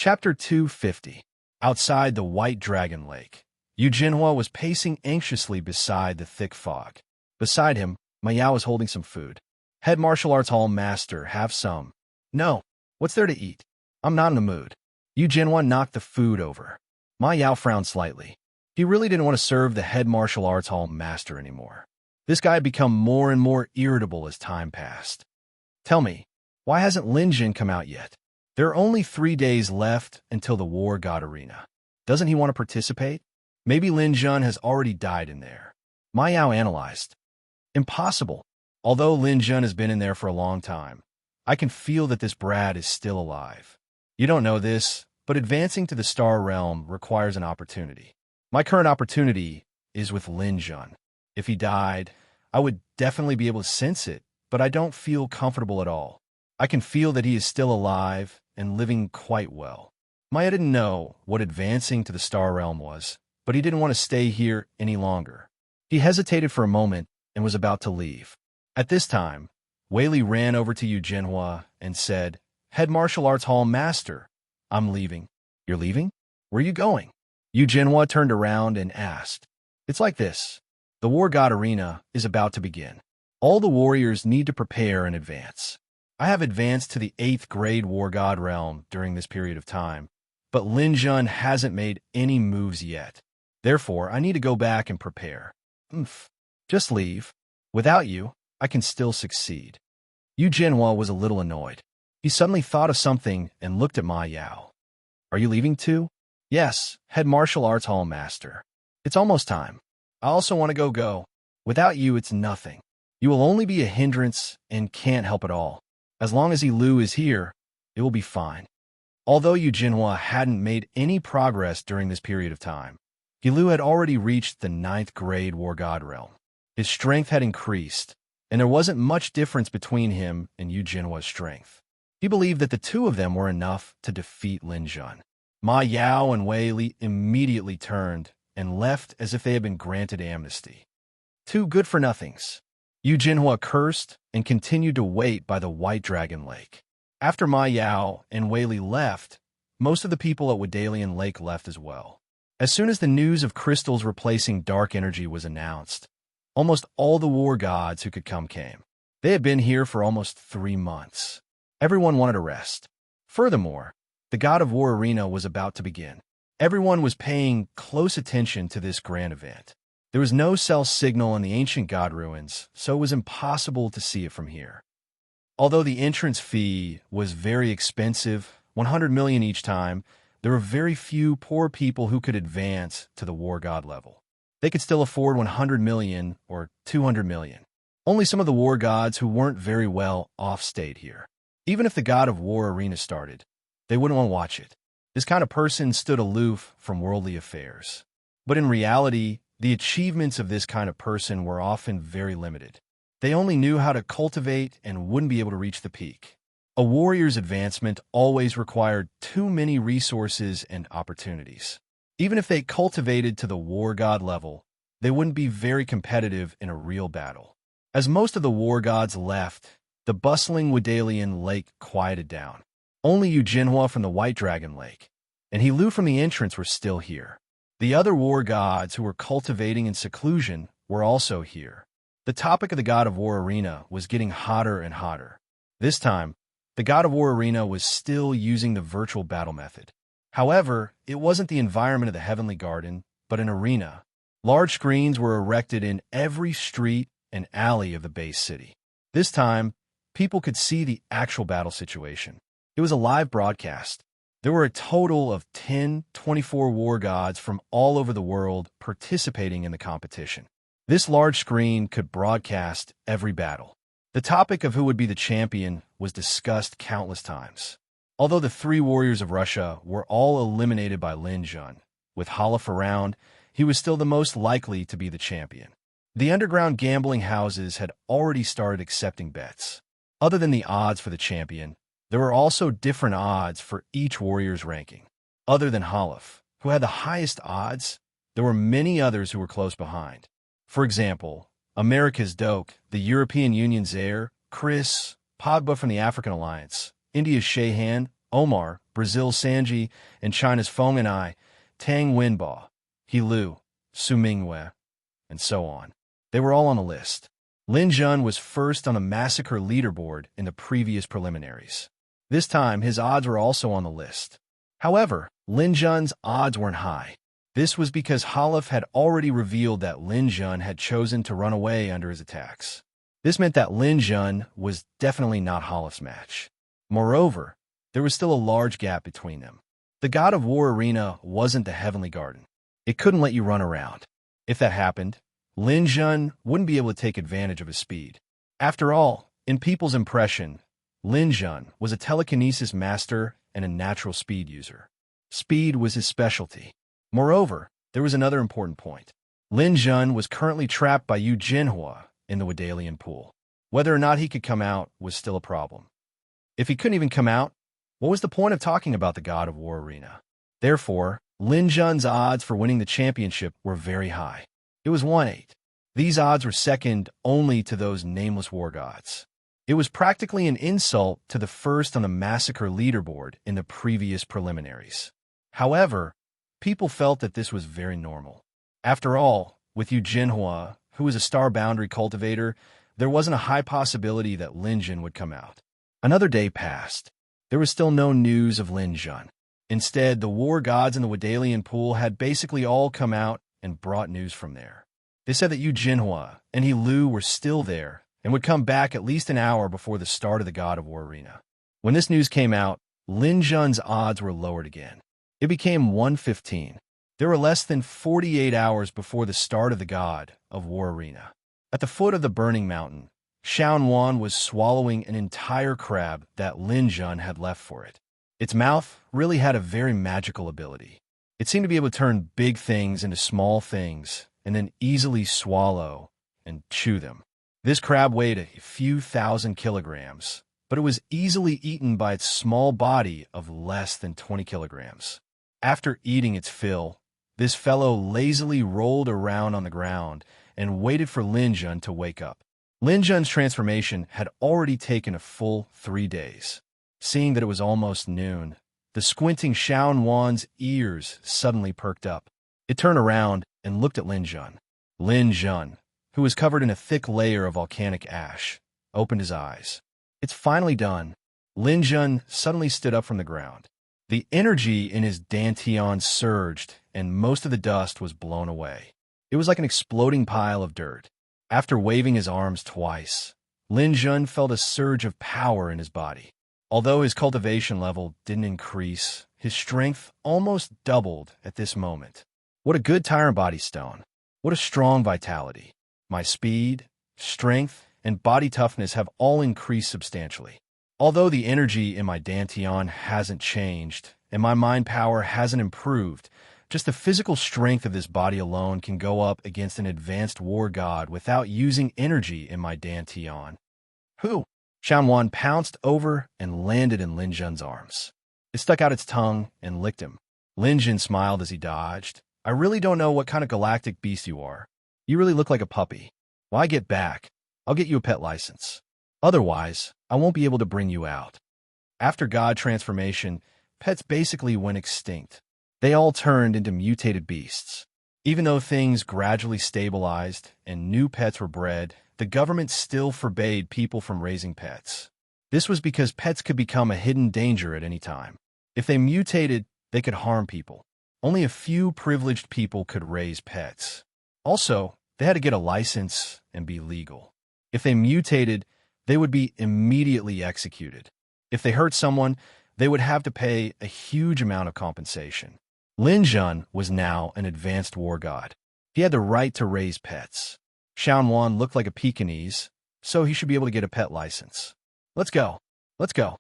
Chapter 250. Outside the White Dragon Lake. Yu Jinhua was pacing anxiously beside the thick fog. Beside him, Ma Yao was holding some food. Head martial arts hall master, have some. No. What's there to eat? I'm not in the mood. Yu Jinhua knocked the food over. Ma Yao frowned slightly. He really didn't want to serve the head martial arts hall master anymore. This guy had become more and more irritable as time passed. Tell me, why hasn't Lin Jin come out yet? There are only 3 days left until the War God Arena. Doesn't he want to participate? Maybe Lin Jin has already died in there. Ma Yao analyzed. Impossible. Although Lin Jin has been in there for a long time, I can feel that this brat is still alive. You don't know this, but advancing to the Star Realm requires an opportunity. My current opportunity is with Lin Jin. If he died, I would definitely be able to sense it, but I don't feel comfortable at all. I can feel that he is still alive and living quite well. Maya didn't know what advancing to the Star Realm was, but he didn't want to stay here any longer. He hesitated for a moment and was about to leave. At this time, Wei Li ran over to Yu Jinhua and said, Head Martial Arts Hall Master, I'm leaving. You're leaving? Where are you going? Yu Jinhua turned around and asked. It's like this. The War God Arena is about to begin. All the warriors need to prepare in advance. I have advanced to the 8th grade War God realm during this period of time, but Lin Jin hasn't made any moves yet. Therefore, I need to go back and prepare. Just leave. Without you, I can still succeed. Yu Jinhua was a little annoyed. He suddenly thought of something and looked at Ma Yao. Are you leaving too? Yes, Head Martial Arts Hall Master. It's almost time. I also want to go. Without you, it's nothing. You will only be a hindrance and can't help at all. As long as Yi Lu is here, it will be fine. Although Yu Jinhua hadn't made any progress during this period of time, Yi Lu had already reached the 9th grade War God realm. His strength had increased, and there wasn't much difference between him and Yu Jinhua's strength. He believed that the two of them were enough to defeat Lin Jin. Ma Yao and Wei Li immediately turned and left as if they had been granted amnesty. Two good-for-nothings. Yu Jinhua cursed and continued to wait by the White Dragon Lake. After Ma Yao and Wei Li left, most of the people at Wadalian Lake left as well. As soon as the news of crystals replacing dark energy was announced, almost all the war gods who could come came. They had been here for almost 3 months. Everyone wanted a rest. Furthermore, the God of War Arena was about to begin. Everyone was paying close attention to this grand event. There was no cell signal in the ancient god ruins, so it was impossible to see it from here. Although the entrance fee was very expensive, 100 million each time, there were very few poor people who could advance to the war god level. They could still afford 100 million or 200 million. Only some of the war gods who weren't very well off stayed here. Even if the God of War Arena started, they wouldn't want to watch it. This kind of person stood aloof from worldly affairs. But in reality, the achievements of this kind of person were often very limited. They only knew how to cultivate and wouldn't be able to reach the peak. A warrior's advancement always required too many resources and opportunities. Even if they cultivated to the war god level, they wouldn't be very competitive in a real battle. As most of the war gods left, the bustling Wadalian Lake quieted down. Only Yu Jinhua from the White Dragon Lake and Yi Lu from the entrance were still here. The other war gods who were cultivating in seclusion were also here. The topic of the God of War Arena was getting hotter and hotter. This time, the God of War Arena was still using the virtual battle method. However, it wasn't the environment of the Heavenly Garden, but an arena. Large screens were erected in every street and alley of the base city. This time, people could see the actual battle situation. It was a live broadcast. There were a total of 24 war gods from all over the world participating in the competition. This large screen could broadcast every battle. The topic of who would be the champion was discussed countless times. Although the 3 warriors of Russia were all eliminated by Lin Jin, with Halef around, he was still the most likely to be the champion. The underground gambling houses had already started accepting bets. Other than the odds for the champion, there were also different odds for each warrior's ranking. Other than Halef, who had the highest odds, there were many others who were close behind. For example, America's Doak, the European Union's heir, Chris, Pogba from the African Alliance, India's Shehan, Omar, Brazil's Sanji, and China's Feng and I, Tang Wenbo, He Lu, Su Mingwei, and so on. They were all on the list. Lin Jun was first on the massacre leaderboard in the previous preliminaries. This time, his odds were also on the list. However, Lin Jun's odds weren't high. This was because Halef had already revealed that Lin Jun had chosen to run away under his attacks. This meant that Lin Jun was definitely not Halef's match. Moreover, there was still a large gap between them. The God of War arena wasn't the Heavenly Garden. It couldn't let you run around. If that happened, Lin Jun wouldn't be able to take advantage of his speed. After all, in people's impression, Lin Jun was a telekinesis master and a natural speed user. Speed was his specialty. Moreover, there was another important point. Lin Jun was currently trapped by Yu Jinhua in the Wadalian pool. Whether or not he could come out was still a problem. If he couldn't even come out, what was the point of talking about the God of War arena? Therefore, Lin Jun's odds for winning the championship were very high. It was 1/8. These odds were second only to those nameless war gods. It was practically an insult to the first on the massacre leaderboard in the previous preliminaries. However, people felt that this was very normal. After all, with Yu Jinhua, who was a star boundary cultivator, there wasn't a high possibility that Lin Jun would come out. Another day passed. There was still no news of Lin Jun. Instead, the war gods in the Wadalian pool had basically all come out and brought news from there. They said that Yu Jinhua and He Lu were still there and would come back at least an hour before the start of the God of War arena. When this news came out, Lin Jun's odds were lowered again. It became 1/15. There were less than 48 hours before the start of the God of War arena. At the foot of the burning mountain, Xiao Wan was swallowing an entire crab that Lin Jun had left for it. Its mouth really had a very magical ability. It seemed to be able to turn big things into small things and then easily swallow and chew them. This crab weighed a few thousand kilograms, but it was easily eaten by its small body of less than 20 kilograms. After eating its fill, this fellow lazily rolled around on the ground and waited for Lin Jun to wake up. Lin Jun's transformation had already taken a full 3 days. Seeing that it was almost noon, the squinting Xiao Wan's ears suddenly perked up. It turned around and looked at Lin Jun. Lin Jun, who was covered in a thick layer of volcanic ash, opened his eyes. It's finally done. Lin Jun suddenly stood up from the ground. The energy in his dantian surged, and most of the dust was blown away. It was like an exploding pile of dirt. After waving his arms twice, Lin Jun felt a surge of power in his body. Although his cultivation level didn't increase, his strength almost doubled at this moment. What a good tyrant body stone. What a strong vitality. My speed, strength, and body toughness have all increased substantially. Although the energy in my dantian hasn't changed, and my mind power hasn't improved, just the physical strength of this body alone can go up against an advanced war god without using energy in my dantian. Who? Xiao Wan pounced over and landed in Lin Jun's arms. It stuck out its tongue and licked him. Lin Jun smiled as he dodged. I really don't know what kind of galactic beast you are. You really look like a puppy. When I get back, I'll get you a pet license. Otherwise, I won't be able to bring you out. After God transformation, pets basically went extinct. They all turned into mutated beasts. Even though things gradually stabilized and new pets were bred, the government still forbade people from raising pets. This was because pets could become a hidden danger at any time. If they mutated, they could harm people. Only a few privileged people could raise pets. Also, they had to get a license and be legal. If they mutated, they would be immediately executed. If they hurt someone, they would have to pay a huge amount of compensation. Lin Jun was now an advanced war god. He had the right to raise pets. Xiao Wan looked like a Pekingese, so he should be able to get a pet license. Let's go. Let's go.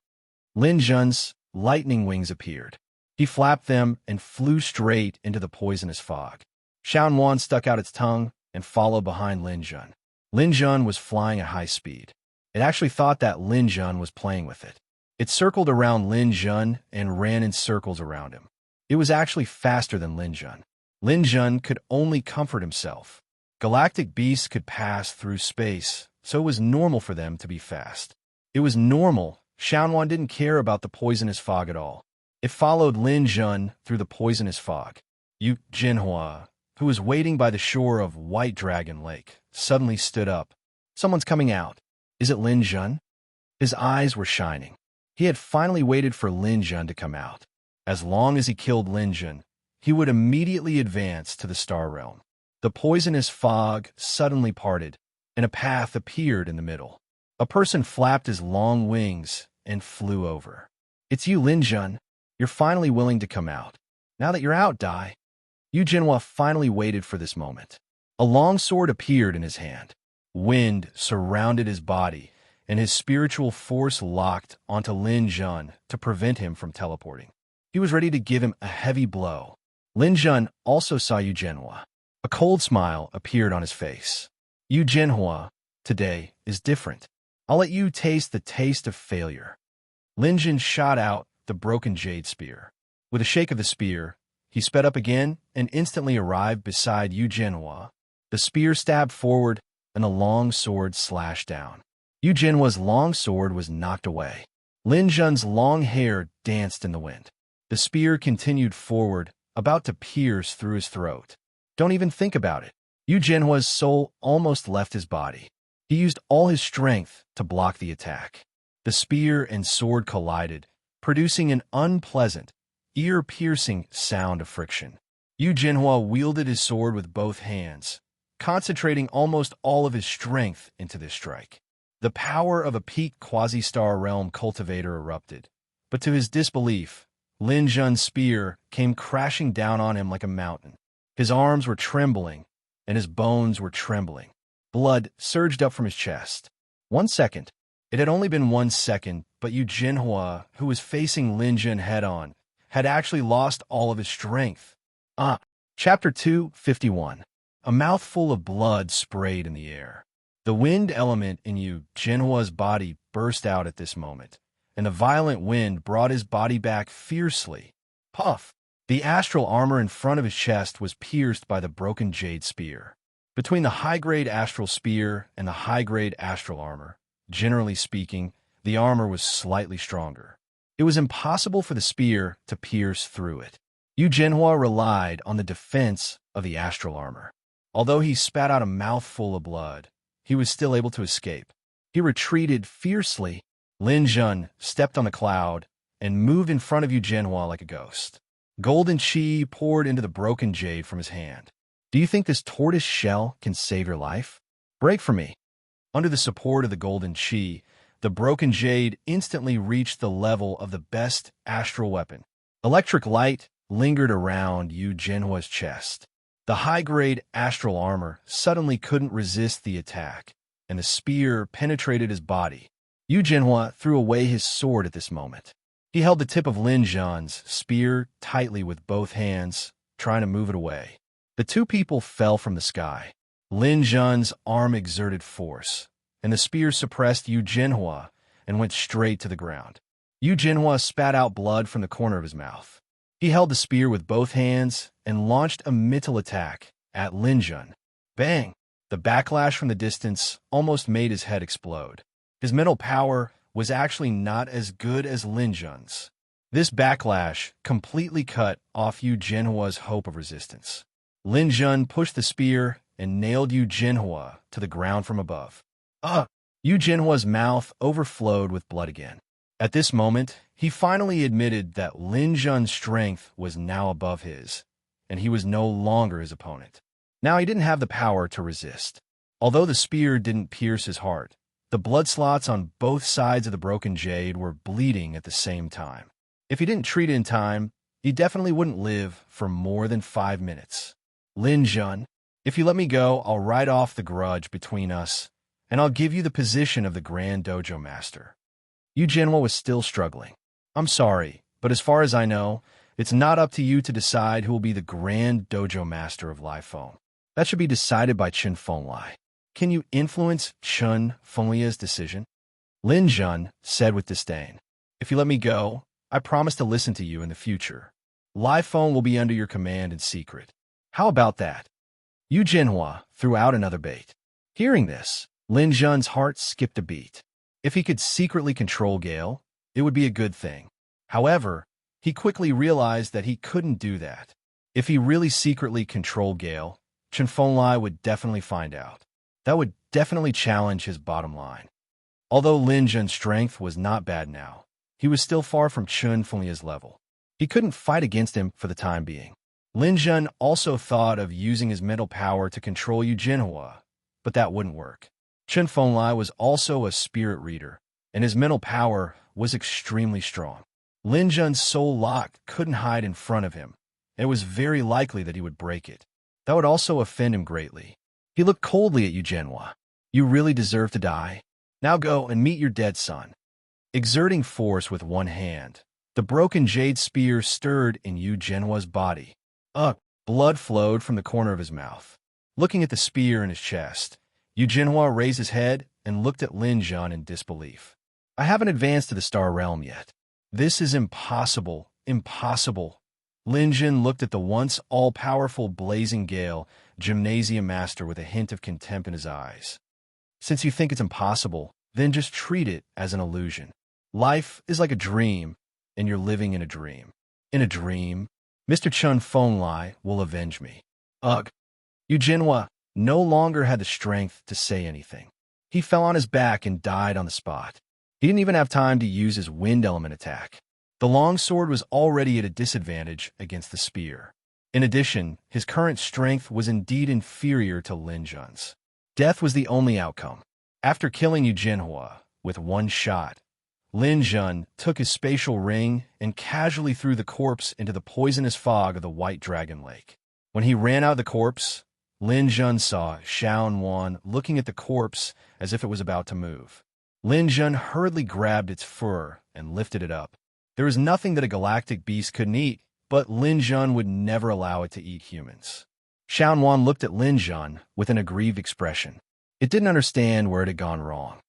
Lin Jun's lightning wings appeared. He flapped them and flew straight into the poisonous fog. Xiao Wan stuck out its tongue and followed behind Lin Jun. Lin Jun was flying at high speed. It actually thought that Lin Jun was playing with it. It circled around Lin Jun and ran in circles around him. It was actually faster than Lin Jun. Lin Jun could only comfort himself. Galactic beasts could pass through space, so it was normal for them to be fast. It was normal Xianwan didn't care about the poisonous fog at all. It followed Lin Jun through the poisonous fog. Yu Jinhua, who was waiting by the shore of White Dragon Lake, suddenly stood up. Someone's coming out. Is it Lin Jun? His eyes were shining. He had finally waited for Lin Jun to come out. As long as he killed Lin Jun, he would immediately advance to the Star Realm. The poisonous fog suddenly parted, and a path appeared in the middle. A person flapped his long wings and flew over. It's you, Lin Jun. You're finally willing to come out. Now that you're out, Dai. Yu Jinhua finally waited for this moment. A long sword appeared in his hand. Wind surrounded his body, and his spiritual force locked onto Lin Jun to prevent him from teleporting. He was ready to give him a heavy blow. Lin Jun also saw Yu Jinhua. A cold smile appeared on his face. Yu Jinhua, today is different. I'll let you taste the taste of failure. Lin Jun shot out the broken jade spear. With a shake of the spear, he sped up again and instantly arrived beside Yu Jinhua. The spear stabbed forward, and a long sword slashed down. Yu Jinhua's long sword was knocked away. Lin Jun's long hair danced in the wind. The spear continued forward, about to pierce through his throat. Don't even think about it. Yu Jinhua's soul almost left his body. He used all his strength to block the attack. The spear and sword collided, producing an unpleasant, ear-piercing sound of friction. Yu Jinhua wielded his sword with both hands, concentrating almost all of his strength into this strike. The power of a peak quasi-star realm cultivator erupted, but to his disbelief, Lin Jun's spear came crashing down on him like a mountain. His arms were trembling, and his bones were trembling. Blood surged up from his chest. 1 second. It had only been 1 second, but Yu Jinhua, who was facing Lin Jun head-on, had actually lost all of his strength. Chapter 251. A mouthful of blood sprayed in the air. The wind element in Yu Jinhua's body burst out at this moment, and the violent wind brought his body back fiercely. Puff! The astral armor in front of his chest was pierced by the broken jade spear. Between the high-grade astral spear and the high-grade astral armor, generally speaking, the armor was slightly stronger. It was impossible for the spear to pierce through it. Yu Jinhua relied on the defense of the astral armor. Although he spat out a mouthful of blood, he was still able to escape. He retreated fiercely. Lin Jun stepped on a cloud and moved in front of Yu Jinhua like a ghost. Golden chi poured into the broken jade from his hand. Do you think this tortoise shell can save your life? Break for me. Under the support of the golden chi, the broken jade instantly reached the level of the best astral weapon. Electric light lingered around Yu Jinhua's chest. The high-grade astral armor suddenly couldn't resist the attack, and the spear penetrated his body. Yu Jinhua threw away his sword at this moment. He held the tip of Lin Jun's spear tightly with both hands, trying to move it away. The two people fell from the sky. Lin Jun's arm exerted force, and the spear suppressed Yu Jinhua and went straight to the ground. Yu Jinhua spat out blood from the corner of his mouth. He held the spear with both hands and launched a mental attack at Lin Jun. Bang! The backlash from the distance almost made his head explode. His mental power was actually not as good as Lin Jun's. This backlash completely cut off Yu Jinhua's hope of resistance. Lin Jun pushed the spear and nailed Yu Jinhua to the ground from above. Yu Jinhua's mouth overflowed with blood again. At this moment, he finally admitted that Lin Jun's strength was now above his, and he was no longer his opponent. Now he didn't have the power to resist. Although the spear didn't pierce his heart, the blood slots on both sides of the broken jade were bleeding at the same time. If he didn't treat it in time, he definitely wouldn't live for more than 5 minutes. Lin Jun, if you let me go, I'll write off the grudge between us, and I'll give you the position of the Grand Dojo Master. Yu Jinhua was still struggling. I'm sorry, but as far as I know, it's not up to you to decide who will be the Grand Dojo Master of Lai Feng. That should be decided by Chen Fenglai. Can you influence Chen Fenglia's decision? Lin Jun said with disdain. If you let me go, I promise to listen to you in the future. Lai Feng will be under your command in secret. How about that? Yu Jinhua threw out another bait. Hearing this, Lin Jun's heart skipped a beat. If he could secretly control Gale, it would be a good thing. However, he quickly realized that he couldn't do that. If he really secretly controlled Gale, Chen Fenglai would definitely find out. That would definitely challenge his bottom line. Although Lin Jun's strength was not bad now, he was still far from Chen Fenglai's level. He couldn't fight against him for the time being. Lin Jun also thought of using his mental power to control Yu Jinhua, but that wouldn't work. Chen Fenglai was also a spirit reader, and his mental power was extremely strong. Lin Jun's soul lock couldn't hide in front of him, and it was very likely that he would break it. That would also offend him greatly. He looked coldly at Yu Jinhua. You really deserve to die. Now go and meet your dead son. Exerting force with one hand, the broken jade spear stirred in Yu Jinhua's body. Blood flowed from the corner of his mouth. Looking at the spear in his chest, Yu Jinhua raised his head and looked at Lin Jun in disbelief. I haven't advanced to the Star Realm yet. This is impossible, impossible. Lin Jun looked at the once all-powerful Blazing Gale gymnasium master with a hint of contempt in his eyes. Since you think it's impossible, then just treat it as an illusion. Life is like a dream, and you're living in a dream. In a dream, Mr. Chen Fenglai will avenge me. Yu Jinhua no longer had the strength to say anything. He fell on his back and died on the spot. He didn't even have time to use his wind element attack. The long sword was already at a disadvantage against the spear. In addition, his current strength was indeed inferior to Lin Jun's. Death was the only outcome. After killing Yu Jinhua with one shot, Lin Jun took his spatial ring and casually threw the corpse into the poisonous fog of the White Dragon Lake. When he ran out of the corpse, Lin Jun saw Xiao Wan looking at the corpse as if it was about to move. Lin Jun hurriedly grabbed its fur and lifted it up. There was nothing that a galactic beast couldn't eat, but Lin Jun would never allow it to eat humans. Xiao Wan looked at Lin Jun with an aggrieved expression. It didn't understand where it had gone wrong.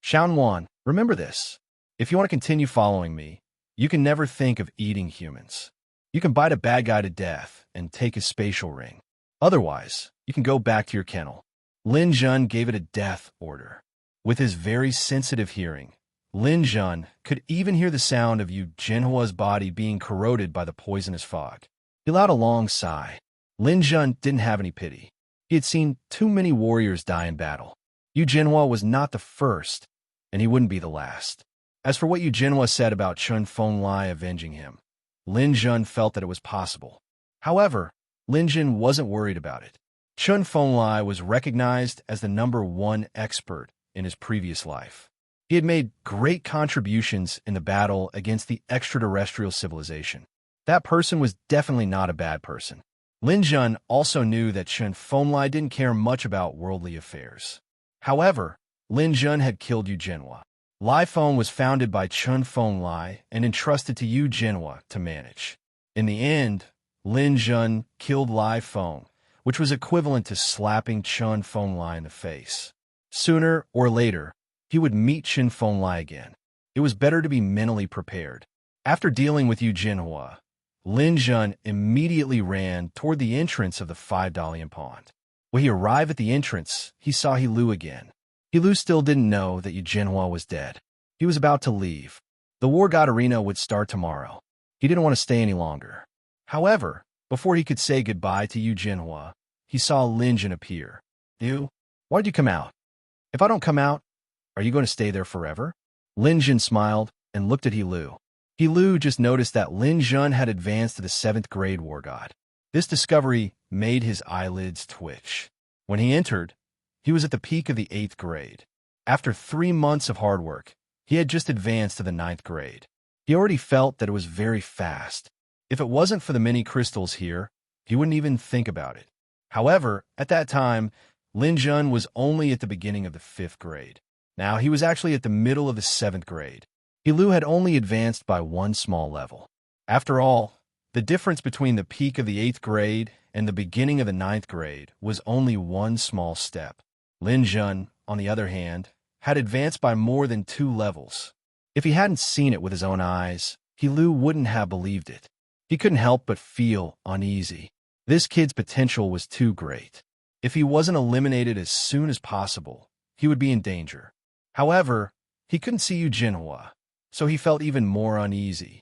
Xiao Wan, remember this. If you want to continue following me, you can never think of eating humans. You can bite a bad guy to death and take his spatial ring. Otherwise, you can go back to your kennel. Lin Jun gave it a death order. With his very sensitive hearing, Lin Jun could even hear the sound of Yu Jinhua's body being corroded by the poisonous fog. He allowed a long sigh. Lin Jun didn't have any pity. He had seen too many warriors die in battle. Yu Jinhua was not the first, and he wouldn't be the last. As for what Yu Jinhua said about Chen Fenglai avenging him, Lin Jun felt that it was possible. However, Lin Jun wasn't worried about it. Chen Fenglai was recognized as the #1 expert in his previous life. He had made great contributions in the battle against the extraterrestrial civilization. That person was definitely not a bad person. Lin Jun also knew that Chen Fenglai didn't care much about worldly affairs. However, Lin Jun had killed Yu Jinhua. Lai Feng was founded by Chen Fenglai and entrusted to Yu Jinhua to manage. In the end, Lin Jun killed Lai Feng, which was equivalent to slapping Chen Fenglai in the face. Sooner or later, he would meet Chen Fenglai again. It was better to be mentally prepared. After dealing with Yu Jinhua, Lin Jun immediately ran toward the entrance of the 5 Dalian Pond. When he arrived at the entrance, he saw He Lu again. He Lu still didn't know that Yu Jinhua was dead. He was about to leave. The War God Arena would start tomorrow. He didn't want to stay any longer. However, before he could say goodbye to Yu Jinhua, he saw Lin Jun appear. You? Why'd you come out? If I don't come out, are you going to stay there forever? Lin Jun smiled and looked at He Lu. He Lu just noticed that Lin Jun had advanced to the 7th grade War God. This discovery made his eyelids twitch. When he entered, he was at the peak of the 8th grade. After 3 months of hard work, he had just advanced to the 9th grade. He already felt that it was very fast. If it wasn't for the many crystals here, he wouldn't even think about it. However, at that time, Lin Jun was only at the beginning of the 5th grade. Now he was actually at the middle of the 7th grade. He Lu had only advanced by one small level. After all, the difference between the peak of the 8th grade and the beginning of the 9th grade was only one small step. Lin Jun, on the other hand, had advanced by more than 2 levels. If he hadn't seen it with his own eyes, He Lu wouldn't have believed it. He couldn't help but feel uneasy. This kid's potential was too great. If he wasn't eliminated as soon as possible, he would be in danger. However, he couldn't see Yu Jinhua, so he felt even more uneasy.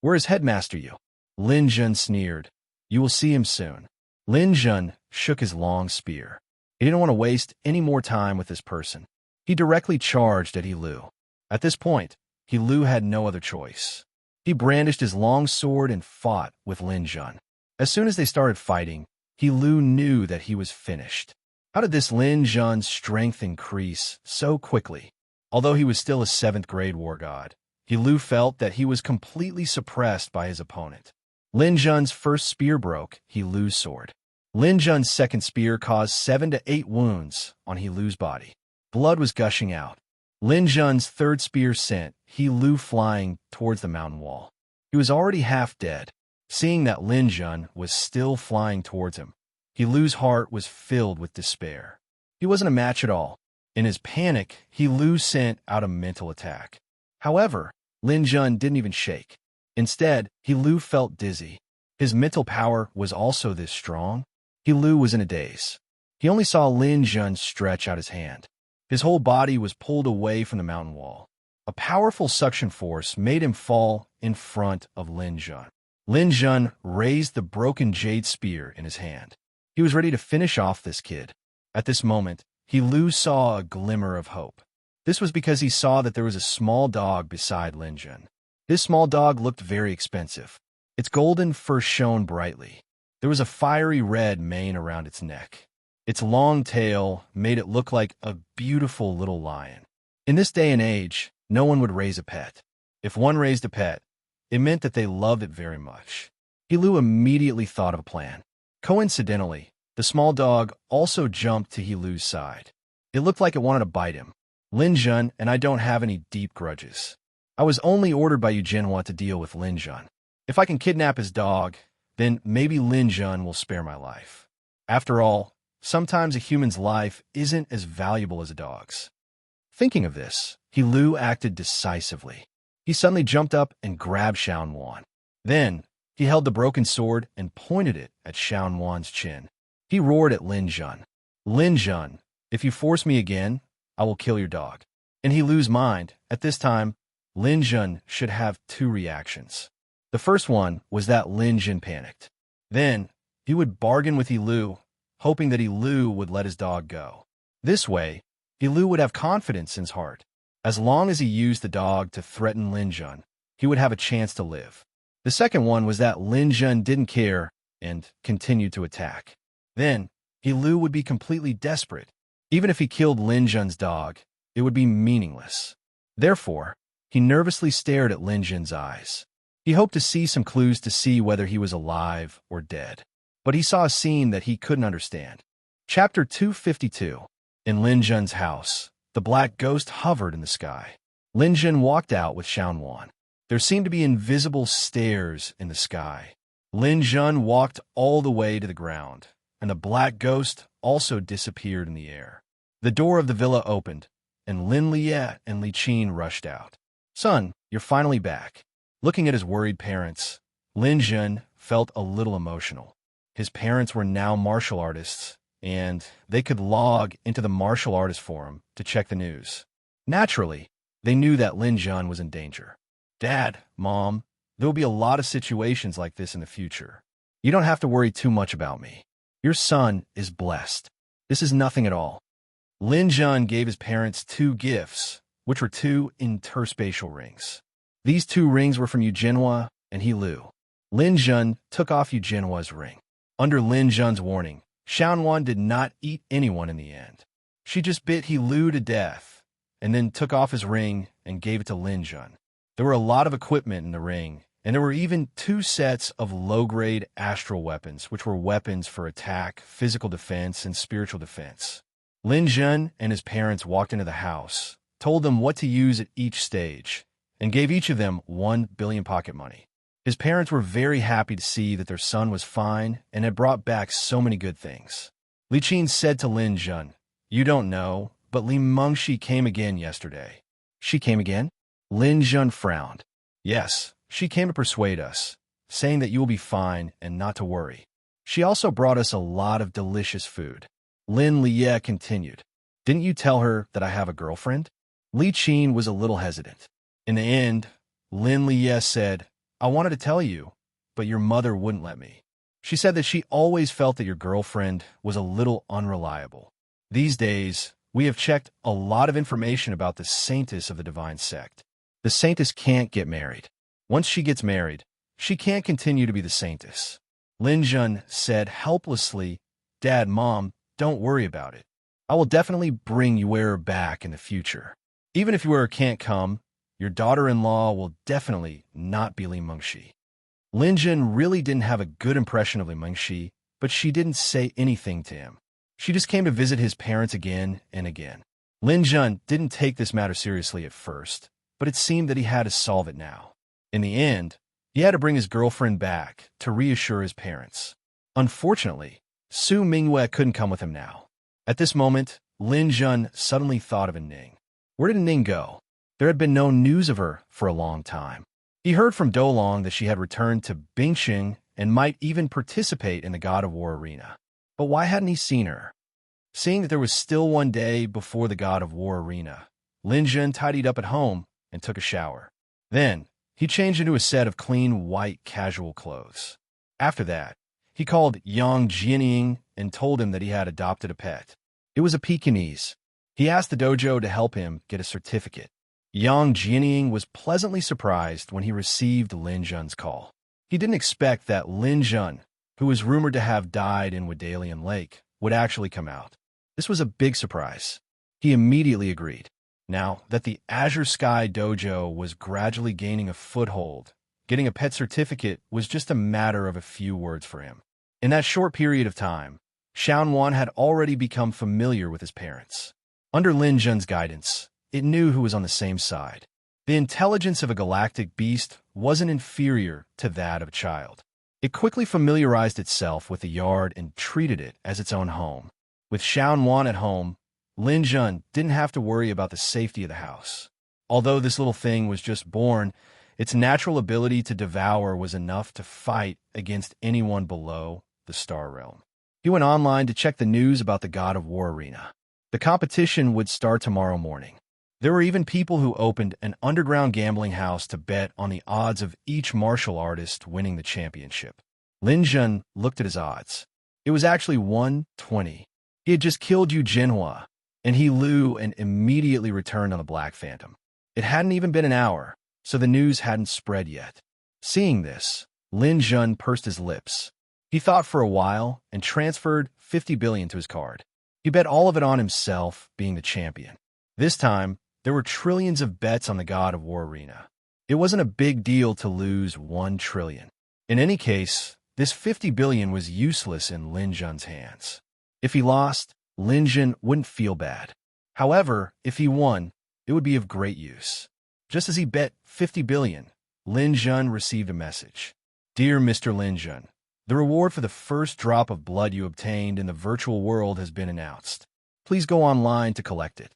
"Where is Headmaster Yu?" Lin Jun sneered. "You will see him soon." Lin Jun shook his long spear. He didn't want to waste any more time with this person. He directly charged at He Lu. At this point, He Lu had no other choice. He brandished his long sword and fought with Lin Jun. As soon as they started fighting, He Lu knew that he was finished. How did this Lin Jun's strength increase so quickly? Although he was still a 7th grade war god, He Lu felt that he was completely suppressed by his opponent. Lin Jun's first spear broke He Lu's sword. Lin Jun's second spear caused 7 to 8 wounds on He Lu's body. Blood was gushing out. Lin Jun's third spear sent He Lu flying towards the mountain wall. He was already half dead. Seeing that Lin Jun was still flying towards him, He Lu's heart was filled with despair. He wasn't a match at all. In his panic, He Lu sent out a mental attack. However, Lin Jun didn't even shake. Instead, He Lu felt dizzy. His mental power was also this strong. He Lu was in a daze. He only saw Lin Jun stretch out his hand. His whole body was pulled away from the mountain wall. A powerful suction force made him fall in front of Lin Jun. Lin Jun raised the broken jade spear in his hand. He was ready to finish off this kid. At this moment, He Lu saw a glimmer of hope. This was because he saw that there was a small dog beside Lin Jun. This small dog looked very expensive. Its golden fur shone brightly. There was a fiery red mane around its neck. Its long tail made it look like a beautiful little lion. In this day and age, no one would raise a pet. If one raised a pet, it meant that they loved it very much. He Lu immediately thought of a plan. Coincidentally, the small dog also jumped to He Lu's side. It looked like it wanted to bite him. "Lin Jun and I don't have any deep grudges. I was only ordered by Yu Jinhua to deal with Lin Jun. If I can kidnap his dog, then maybe Lin Jun will spare my life. After all, sometimes a human's life isn't as valuable as a dog's." Thinking of this, He Lu acted decisively. He suddenly jumped up and grabbed Xiaowan. Then, he held the broken sword and pointed it at Xiaowan's chin. He roared at Lin Jun. "Lin Jun, if you force me again, I will kill your dog." In He Lu's mind, at this time, Lin Jun should have 2 reactions. The first one was that Lin Jun panicked. Then, he would bargain with He Lu, hoping that He Lu would let his dog go. This way, He Lu would have confidence in his heart. As long as he used the dog to threaten Lin Jun, he would have a chance to live. The second one was that Lin Jun didn't care and continued to attack. Then, He Lu would be completely desperate. Even if he killed Lin Jun's dog, it would be meaningless. Therefore, he nervously stared at Lin Jun's eyes. He hoped to see some clues to see whether he was alive or dead. But he saw a scene that he couldn't understand. Chapter 252. In Lin Jun's house, the black ghost hovered in the sky. Lin Jun walked out with Xiaowan. There seemed to be invisible stairs in the sky. Lin Jun walked all the way to the ground, and the black ghost also disappeared in the air. The door of the villa opened, and Lin Liye and Li Qin rushed out. "Son, you're finally back." Looking at his worried parents, Lin Jun felt a little emotional. His parents were now martial artists, and they could log into the martial artist forum to check the news. Naturally, they knew that Lin Jun was in danger. "Dad, Mom, there will be a lot of situations like this in the future. You don't have to worry too much about me. Your son is blessed. This is nothing at all." Lin Jun gave his parents 2 gifts, which were 2 interspatial rings. These 2 rings were from Yu Jinhua and He Lu. Lin Jun took off Yu Jinhua's ring. Under Lin Jun's warning, Xiaowan did not eat anyone in the end. She just bit He Lu to death, and then took off his ring and gave it to Lin Jun. There were a lot of equipment in the ring, and there were even 2 sets of low-grade astral weapons, which were weapons for attack, physical defense, and spiritual defense. Lin Jun and his parents walked into the house, told them what to use at each stage, and gave each of them 1 billion pocket money. His parents were very happy to see that their son was fine and had brought back so many good things. Li Qin said to Lin Jun, "You don't know, but Li Mengxi came again yesterday." "She came again?" Lin Jun frowned. "Yes, she came to persuade us, saying that you will be fine and not to worry. She also brought us a lot of delicious food." Lin Liye continued, "Didn't you tell her that I have a girlfriend?" Li Qin was a little hesitant. In the end, Lin Liye said, I wanted to tell you, but your mother wouldn't let me. She said that she always felt that your girlfriend was a little unreliable. These days, we have checked a lot of information about the saintess of the divine sect. The saintess can't get married. Once she gets married, she can't continue to be the saintess. Lin Jun said helplessly, Dad, Mom, don't worry about it. I will definitely bring Yuer back in the future. Even if Yuer can't come, your daughter-in-law will definitely not be Li Mengxi. Lin Jun really didn't have a good impression of Li Mengxi, but she didn't say anything to him. She just came to visit his parents again and again. Lin Jun didn't take this matter seriously at first, but it seemed that he had to solve it now. In the end, he had to bring his girlfriend back to reassure his parents. Unfortunately, Su Mingyue couldn't come with him now. At this moment, Lin Jun suddenly thought of Ning. Where did Ning go? There had been no news of her for a long time. He heard from Dolong that she had returned to Bingxing and might even participate in the God of War arena. But why hadn't he seen her? Seeing that there was still one day before the God of War arena, Lin Jun tidied up at home and took a shower. Then, he changed into a set of clean white casual clothes. After that, he called Yang Jianying and told him that he had adopted a pet. It was a Pekingese. He asked the dojo to help him get a certificate. Yang Jianying was pleasantly surprised when he received Lin Jun's call. He didn't expect that Lin Jun, who was rumored to have died in Wadalian Lake, would actually come out. This was a big surprise. He immediately agreed. Now that the Azure Sky Dojo was gradually gaining a foothold, getting a pet certificate was just a matter of a few words for him. In that short period of time, Xiaonuan had already become familiar with his parents. Under Lin Jun's guidance, it knew who was on the same side. The intelligence of a galactic beast wasn't inferior to that of a child. It quickly familiarized itself with the yard and treated it as its own home. With Xiaonuan at home, Lin Jun didn't have to worry about the safety of the house. Although this little thing was just born, its natural ability to devour was enough to fight against anyone below the Star Realm. He went online to check the news about the God of War arena. The competition would start tomorrow morning. There were even people who opened an underground gambling house to bet on the odds of each martial artist winning the championship. Lin Jun looked at his odds. It was actually 120. He had just killed Yu Jinhua, and he Lu and immediately returned on the Black Phantom. It hadn't even been an hour, so the news hadn't spread yet. Seeing this, Lin Jun pursed his lips. He thought for a while and transferred 50 billion to his card. He bet all of it on himself being the champion. This time, there were trillions of bets on the God of War arena. It wasn't a big deal to lose 1 trillion. In any case, this 50 billion was useless in Lin Jun's hands. If he lost, Lin Jun wouldn't feel bad. However, if he won, it would be of great use. Just as he bet 50 billion, Lin Jun received a message. Dear Mr. Lin Jun, the reward for the first drop of blood you obtained in the virtual world has been announced. Please go online to collect it.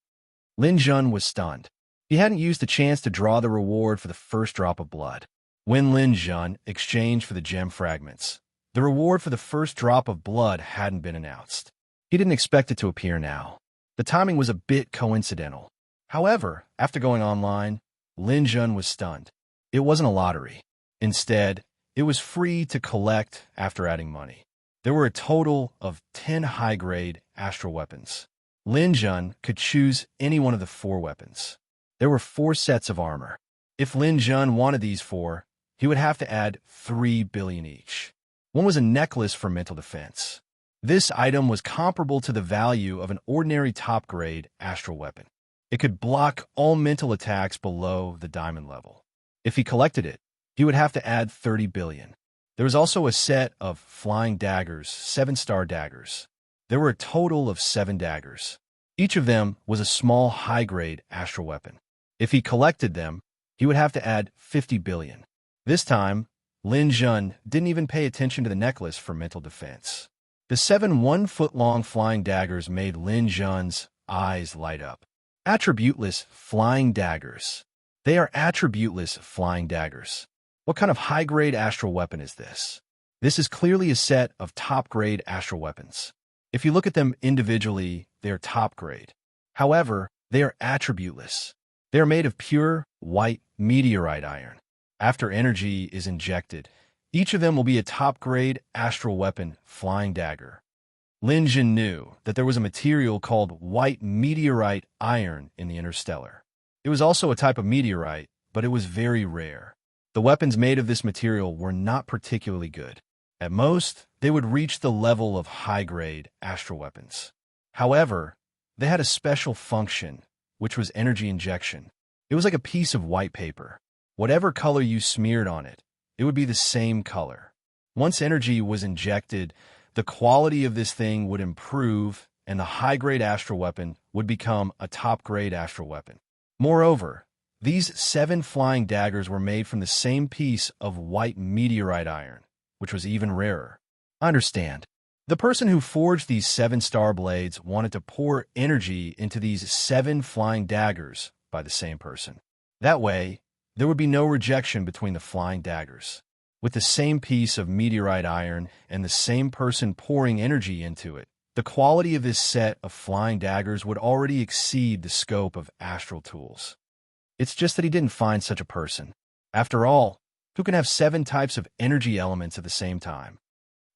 Lin Jun was stunned. He hadn't used the chance to draw the reward for the first drop of blood. When Lin Jun exchanged for the gem fragments, the reward for the first drop of blood hadn't been announced. He didn't expect it to appear now. The timing was a bit coincidental. However, after going online, Lin Jun was stunned. It wasn't a lottery. Instead, it was free to collect after adding money. There were a total of 10 high-grade astral weapons. Lin Jun could choose any one of the 4 weapons. There were 4 sets of armor. If Lin Jun wanted these 4, he would have to add 3 billion each. One was a necklace for mental defense. This item was comparable to the value of an ordinary top-grade astral weapon. It could block all mental attacks below the diamond level. If he collected it, he would have to add 30 billion. There was also a set of flying daggers, 7-star daggers. There were a total of 7 daggers. Each of them was a small high-grade astral weapon. If he collected them, he would have to add 50 billion. This time, Lin Jun didn't even pay attention to the necklace for mental defense. The 7 1-foot-long flying daggers made Lin Jun's eyes light up. Attributeless flying daggers. They are attributeless flying daggers. What kind of high-grade astral weapon is this? This is clearly a set of top-grade astral weapons. If you look at them individually, they are top grade. However, they are attributeless. They are made of pure, white meteorite iron. After energy is injected, each of them will be a top-grade astral weapon flying dagger. Lin Jin knew that there was a material called white meteorite iron in the interstellar. It was also a type of meteorite, but it was very rare. The weapons made of this material were not particularly good. At most, they would reach the level of high-grade astral weapons. However, they had a special function, which was energy injection. It was like a piece of white paper. Whatever color you smeared on it, it would be the same color. Once energy was injected, the quality of this thing would improve, and the high-grade astral weapon would become a top-grade astral weapon. Moreover, these 7 flying daggers were made from the same piece of white meteorite iron, which was even rarer. I understand. The person who forged these 7-star blades wanted to pour energy into these 7 flying daggers by the same person. That way, there would be no rejection between the flying daggers. With the same piece of meteorite iron and the same person pouring energy into it, the quality of this set of flying daggers would already exceed the scope of astral tools. It's just that he didn't find such a person. After all, who can have 7 types of energy elements at the same time?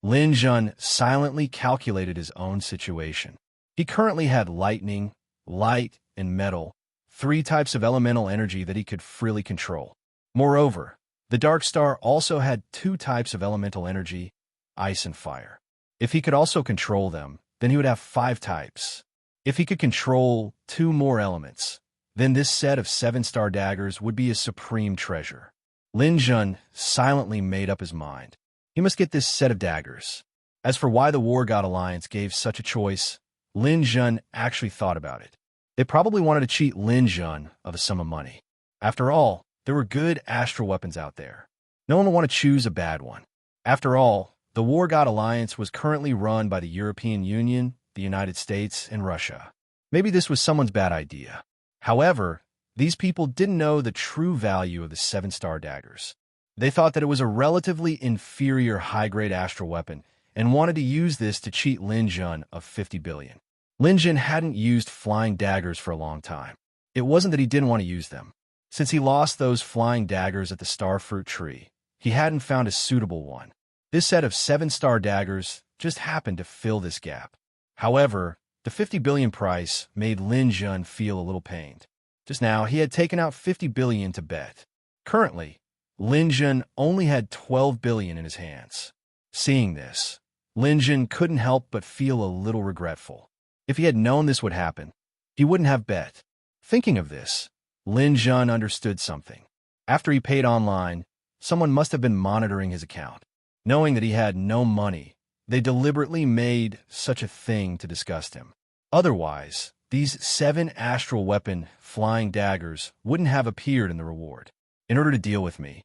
Lin Jun silently calculated his own situation. He currently had lightning, light, and metal, 3 types of elemental energy that he could freely control. Moreover, the Dark Star also had 2 types of elemental energy, ice and fire. If he could also control them, then he would have 5 types. If he could control 2 more elements, then this set of 7-star daggers would be a supreme treasure. Lin Jun silently made up his mind. He must get this set of daggers. As for why the War God Alliance gave such a choice, Lin Jun actually thought about it. They probably wanted to cheat Lin Jun of a sum of money. After all, there were good astral weapons out there. No one would want to choose a bad one. After all, the War God Alliance was currently run by the European Union, the United States, and Russia. Maybe this was someone's bad idea. However, these people didn't know the true value of the 7-star daggers. They thought that it was a relatively inferior high-grade astral weapon and wanted to use this to cheat Lin Jun of 50 billion. Lin Jun hadn't used flying daggers for a long time. It wasn't that he didn't want to use them. Since he lost those flying daggers at the starfruit tree, he hadn't found a suitable one. This set of 7-star daggers just happened to fill this gap. However, the 50 billion price made Lin Jun feel a little pained. Just now, he had taken out 50 billion to bet. Currently, Lin Jun only had 12 billion in his hands. Seeing this, Lin Jun couldn't help but feel a little regretful. If he had known this would happen, he wouldn't have bet. Thinking of this, Lin Jun understood something. After he paid online, someone must have been monitoring his account. Knowing that he had no money, they deliberately made such a thing to disgust him. Otherwise, these 7 astral weapon flying daggers wouldn't have appeared in the reward. In order to deal with me,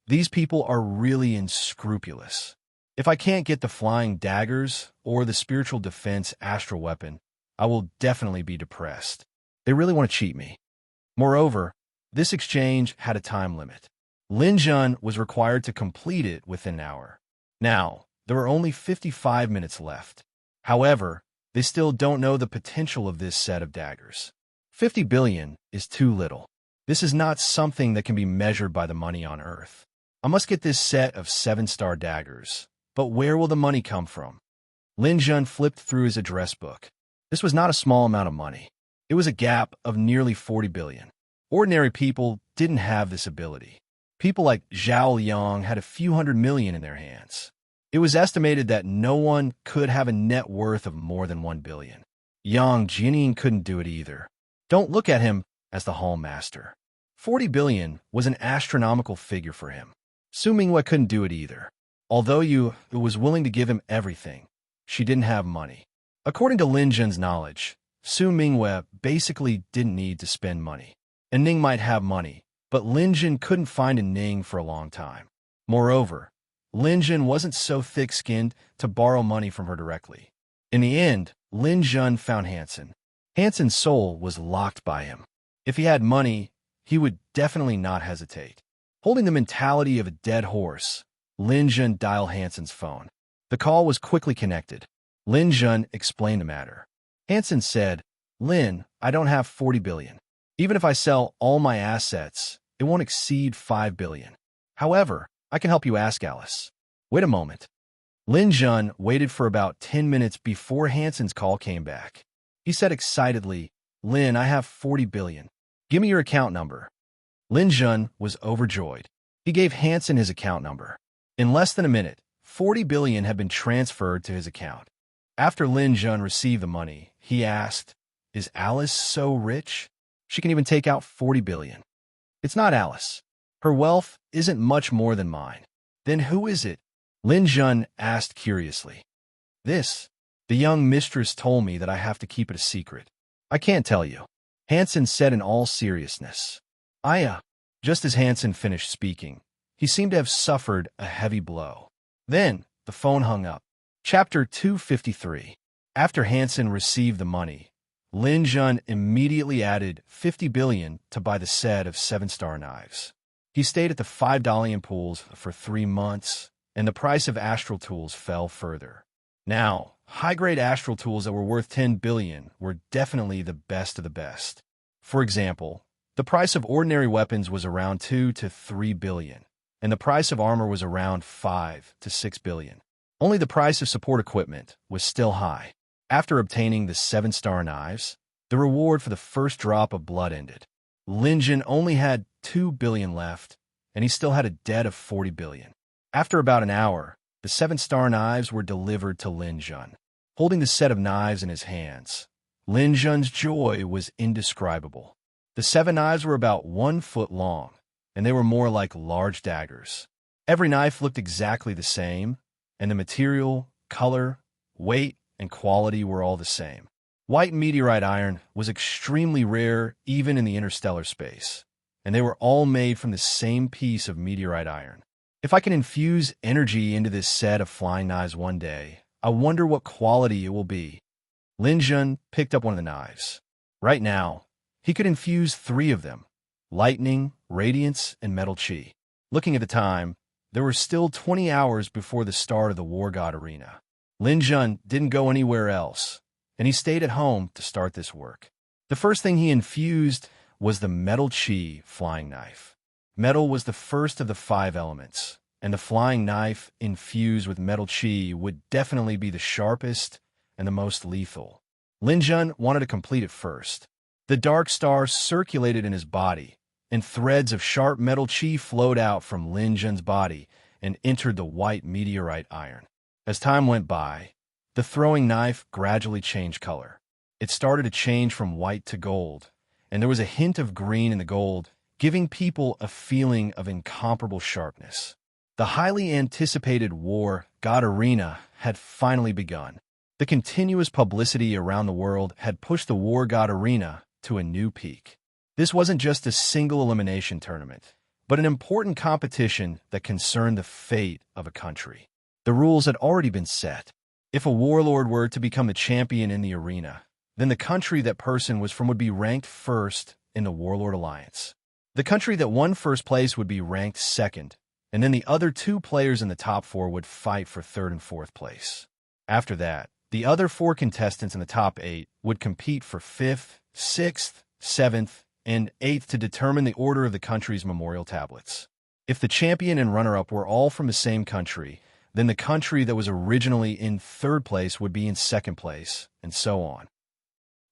these people are really unscrupulous. If I can't get the flying daggers or the spiritual defense astral weapon, I will definitely be depressed. They really want to cheat me. Moreover, this exchange had a time limit. Lin Jun was required to complete it within an hour. Now, there were only 55 minutes left. However, they still don't know the potential of this set of daggers. 50 billion is too little. This is not something that can be measured by the money on Earth. I must get this set of 7-star daggers. But where will the money come from? Lin Jun flipped through his address book. This was not a small amount of money. It was a gap of nearly 40 billion. Ordinary people didn't have this ability. People like Zhao Liang had a few hundred million in their hands. It was estimated that no one could have a net worth of more than 1 billion. Yang Jining couldn't do it either. Don't look at him as the hall master. 40 billion was an astronomical figure for him. Su Minghua couldn't do it either. Although Yu was willing to give him everything, she didn't have money. According to Lin Jun's knowledge, Su Minghua basically didn't need to spend money. And Ning might have money, but Lin Jun couldn't find a Ning for a long time. Moreover, Lin Jun wasn't so thick-skinned to borrow money from her directly. In the end, Lin Jun found Hansen. Hansen's soul was locked by him. If he had money, he would definitely not hesitate. Holding the mentality of a dead horse, Lin Jun dialed Hansen's phone. The call was quickly connected. Lin Jun explained the matter. Hansen said, "Lin, I don't have 40 billion. Even if I sell all my assets, It won't exceed 5 billion. However, I can help you ask Alice. Wait a moment. Lin Jun waited for about 10 minutes before Hansen's call came back. He said excitedly, Lin, I have 40 billion. Give me your account number. Lin Jun was overjoyed. He gave Hansen his account number. In less than a minute, 40 billion had been transferred to his account. After Lin Jun received the money, he asked, Is Alice so rich? She can even take out 40 billion. It's not Alice. Her wealth isn't much more than mine. Then who is it? Lin Jun asked curiously. This. The young mistress told me that I have to keep it a secret. I can't tell you. Hansen said in all seriousness. Just as Hansen finished speaking, he seemed to have suffered a heavy blow. Then, the phone hung up. Chapter 253. After Hansen received the money, Lin Jun immediately added 50 billion to buy the set of 7-star knives. He stayed at the 5 Dalian pools for 3 months, and the price of astral tools fell further. Now, high-grade astral tools that were worth 10 billion were definitely the best of the best. For example, the price of ordinary weapons was around 2 to 3 billion, and the price of armor was around 5 to 6 billion. Only the price of support equipment was still high. After obtaining the 7-star knives, the reward for the first drop of blood ended. Lin Jun only had 2 billion left, and he still had a debt of 40 billion. After about an hour, the 7-star knives were delivered to Lin Jun. Holding the set of knives in his hands, Lin Jun's joy was indescribable. The 7 knives were about 1 foot long, and they were more like large daggers. Every knife looked exactly the same, and the material, color, weight, and quality were all the same. White meteorite iron was extremely rare even in the interstellar space, and they were all made from the same piece of meteorite iron. If I can infuse energy into this set of flying knives one day, I wonder what quality it will be. Lin Jun picked up one of the knives. Right now, he could infuse 3 of them: lightning, radiance, and metal chi. Looking at the time, there were still 20 hours before the start of the War God Arena. Lin Jun didn't go anywhere else, and he stayed at home to start this work. The first thing he infused was the metal chi flying knife. Metal was the first of the 5 elements, and the flying knife infused with metal chi would definitely be the sharpest and the most lethal. Lin Jun wanted to complete it first. The dark star circulated in his body, and threads of sharp metal chi flowed out from Lin Jun's body and entered the white meteorite iron. As time went by, the throwing knife gradually changed color. It started to change from white to gold, and there was a hint of green in the gold, giving people a feeling of incomparable sharpness. The highly anticipated War God Arena had finally begun. The continuous publicity around the world had pushed the War God Arena to a new peak. This wasn't just a single elimination tournament, but an important competition that concerned the fate of a country. The rules had already been set. If a warlord were to become the champion in the arena, then the country that person was from would be ranked first in the Warlord Alliance. The country that won first place would be ranked second, and then the other 2 players in the top 4 would fight for 3rd and 4th place. After that, the other 4 contestants in the top 8 would compete for 5th, 6th, 7th, and 8th to determine the order of the country's memorial tablets. If the champion and runner-up were all from the same country, then the country that was originally in 3rd place would be in 2nd place, and so on.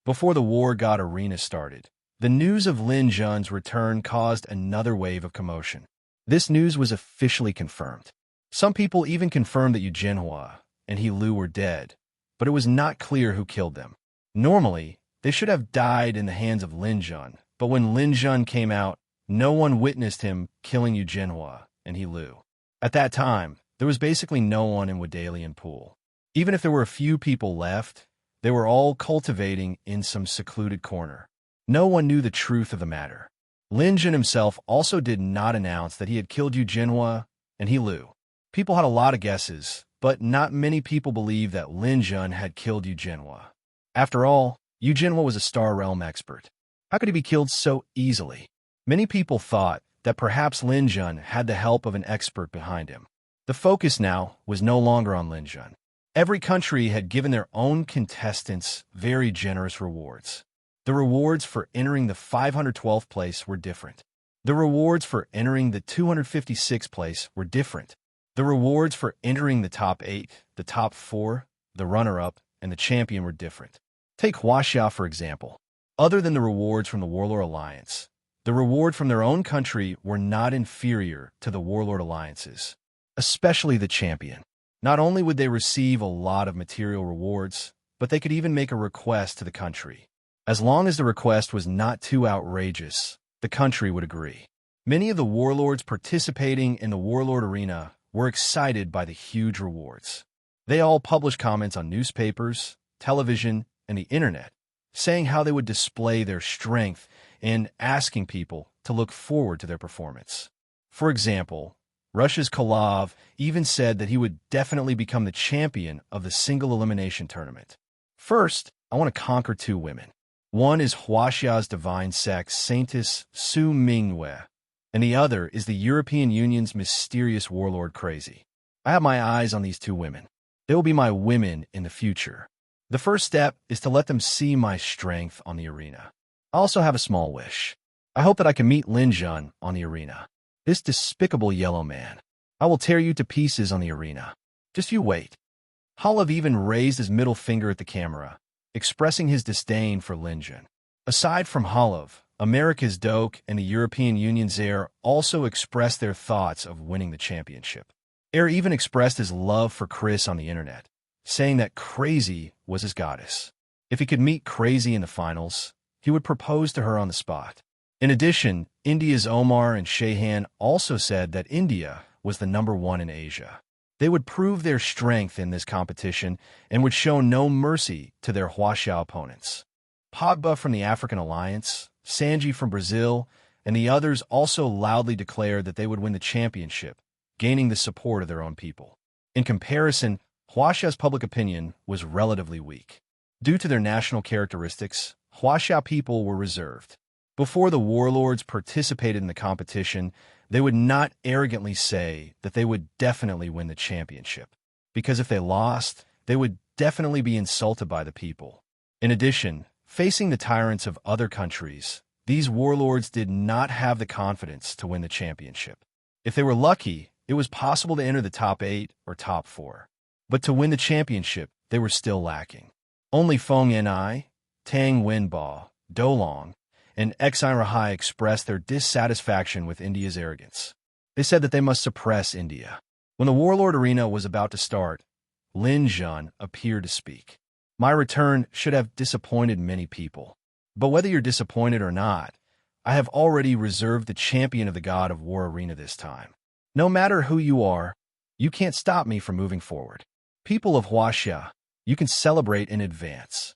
Before the War God Arena started, the news of Lin Jun's return caused another wave of commotion. This news was officially confirmed. Some people even confirmed that Yu Jinhua and He Lu were dead, but it was not clear who killed them. Normally, they should have died in the hands of Lin Jun, but when Lin Jun came out, no one witnessed him killing Yu Jinhua and He Lu. At that time, there was basically no one in Wadalian Pool. Even if there were a few people left, they were all cultivating in some secluded corner. No one knew the truth of the matter. Lin Jun himself also did not announce that he had killed Yu Jinhua and He Lu. People had a lot of guesses, but not many people believed that Lin Jun had killed Yu Jinhua. After all, Yu Jinhua was a Star Realm expert. How could he be killed so easily? Many people thought that perhaps Lin Jun had the help of an expert behind him. The focus now was no longer on Lin Jun. Every country had given their own contestants very generous rewards. The rewards for entering the 512th place were different. The rewards for entering the 256th place were different. The rewards for entering the top 8, the top 4, the runner-up, and the champion were different. Take Huaxia, for example. Other than the rewards from the Warlord Alliance, the reward from their own country were not inferior to the Warlord Alliances, especially the champion. Not only would they receive a lot of material rewards, but they could even make a request to the country. As long as the request was not too outrageous, the country would agree. Many of the warlords participating in the Warlord Arena were excited by the huge rewards. They all published comments on newspapers, television, and the internet, saying how they would display their strength and asking people to look forward to their performance. For example, Russia's Kolov even said that he would definitely become the champion of the single elimination tournament. First, I want to conquer 2 women. One is Huaxia's divine sex saintess Su Mingwei, and the other is the European Union's mysterious warlord Crazy. I have my eyes on these 2 women. They will be my women in the future. The first step is to let them see my strength on the arena. I also have a small wish. I hope that I can meet Lin Jun on the arena. This despicable yellow man. I will tear you to pieces on the arena. Just you wait. Halev even raised his middle finger at the camera, expressing his disdain for Lin Jun. Aside from Halev, America's Doke and the European Union's heir also expressed their thoughts of winning the championship. Heir even expressed his love for Chris on the internet, saying that Crazy was his goddess. If he could meet Crazy in the finals, he would propose to her on the spot. In addition, India's Omar and Shehan also said that India was the #1 in Asia. They would prove their strength in this competition and would show no mercy to their Huaxia opponents. Pogba from the African Alliance, Sanji from Brazil, and the others also loudly declared that they would win the championship, gaining the support of their own people. In comparison, Huaxia's public opinion was relatively weak. Due to their national characteristics, Huaxia people were reserved. Before the warlords participated in the competition, they would not arrogantly say that they would definitely win the championship, because if they lost, they would definitely be insulted by the people. In addition, facing the tyrants of other countries, these warlords did not have the confidence to win the championship. If they were lucky, it was possible to enter the top 8 or top 4. But to win the championship, they were still lacking. Only Feng Yan'ai, Tang Wenbo, Dolong, and Xi Rahai expressed their dissatisfaction with India's arrogance. They said that they must suppress India. When the Warlord Arena was about to start, Lin Jun appeared to speak. My return should have disappointed many people. But whether you're disappointed or not, I have already reserved the champion of the God of War Arena this time. No matter who you are, you can't stop me from moving forward. People of Huaxia, you can celebrate in advance.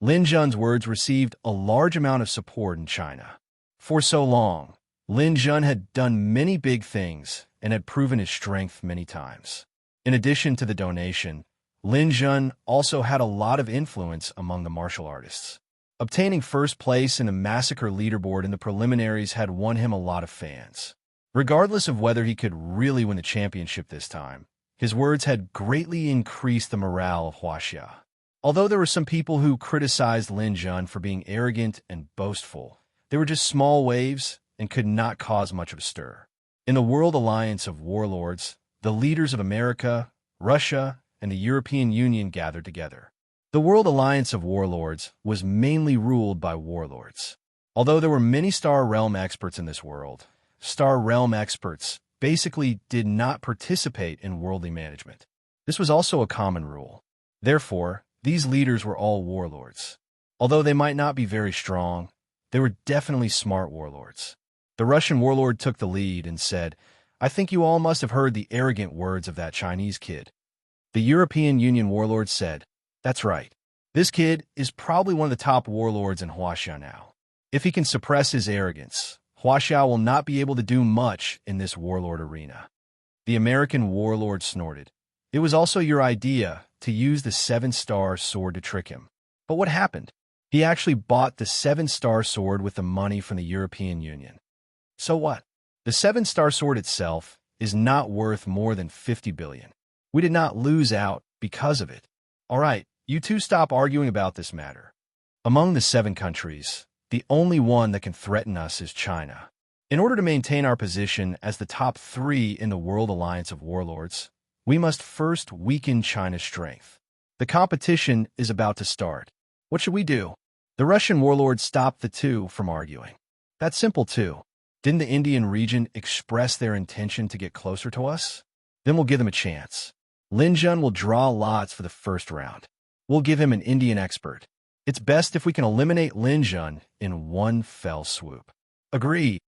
Lin Jun's words received a large amount of support in China. For so long, Lin Jun had done many big things and had proven his strength many times. In addition to the donation, Lin Jun also had a lot of influence among the martial artists. Obtaining first place in the massacre leaderboard in the preliminaries had won him a lot of fans. Regardless of whether he could really win the championship this time, his words had greatly increased the morale of Huaxia. Although there were some people who criticized Lin Jun for being arrogant and boastful, they were just small waves and could not cause much of a stir. In the World Alliance of Warlords, the leaders of America, Russia, and the European Union gathered together. The World Alliance of Warlords was mainly ruled by warlords. Although there were many Star Realm experts in this world, Star Realm experts basically did not participate in worldly management. This was also a common rule. Therefore, these leaders were all warlords. Although they might not be very strong, they were definitely smart warlords. The Russian warlord took the lead and said, "I think you all must have heard the arrogant words of that Chinese kid." The European Union warlord said, "That's right. This kid is probably one of the top warlords in Huaxia now. If he can suppress his arrogance, Huaxia will not be able to do much in this warlord arena." The American warlord snorted. "It was also your idea to use the 7-star sword to trick him. But what happened? He actually bought the 7-star sword with the money from the European Union. So what? The 7-star sword itself is not worth more than 50 billion. We did not lose out because of it. All right, you two stop arguing about this matter. Among the 7 countries, the only one that can threaten us is China. In order to maintain our position as the top 3 in the World Alliance of Warlords, we must first weaken China's strength. The competition is about to start. What should we do? The Russian warlords stopped the two from arguing. That's simple too. Didn't the Indian region express their intention to get closer to us? Then we'll give them a chance. Lin Jun will draw lots for the first round. We'll give him an Indian expert. It's best if we can eliminate Lin Jun in one fell swoop. Agreed.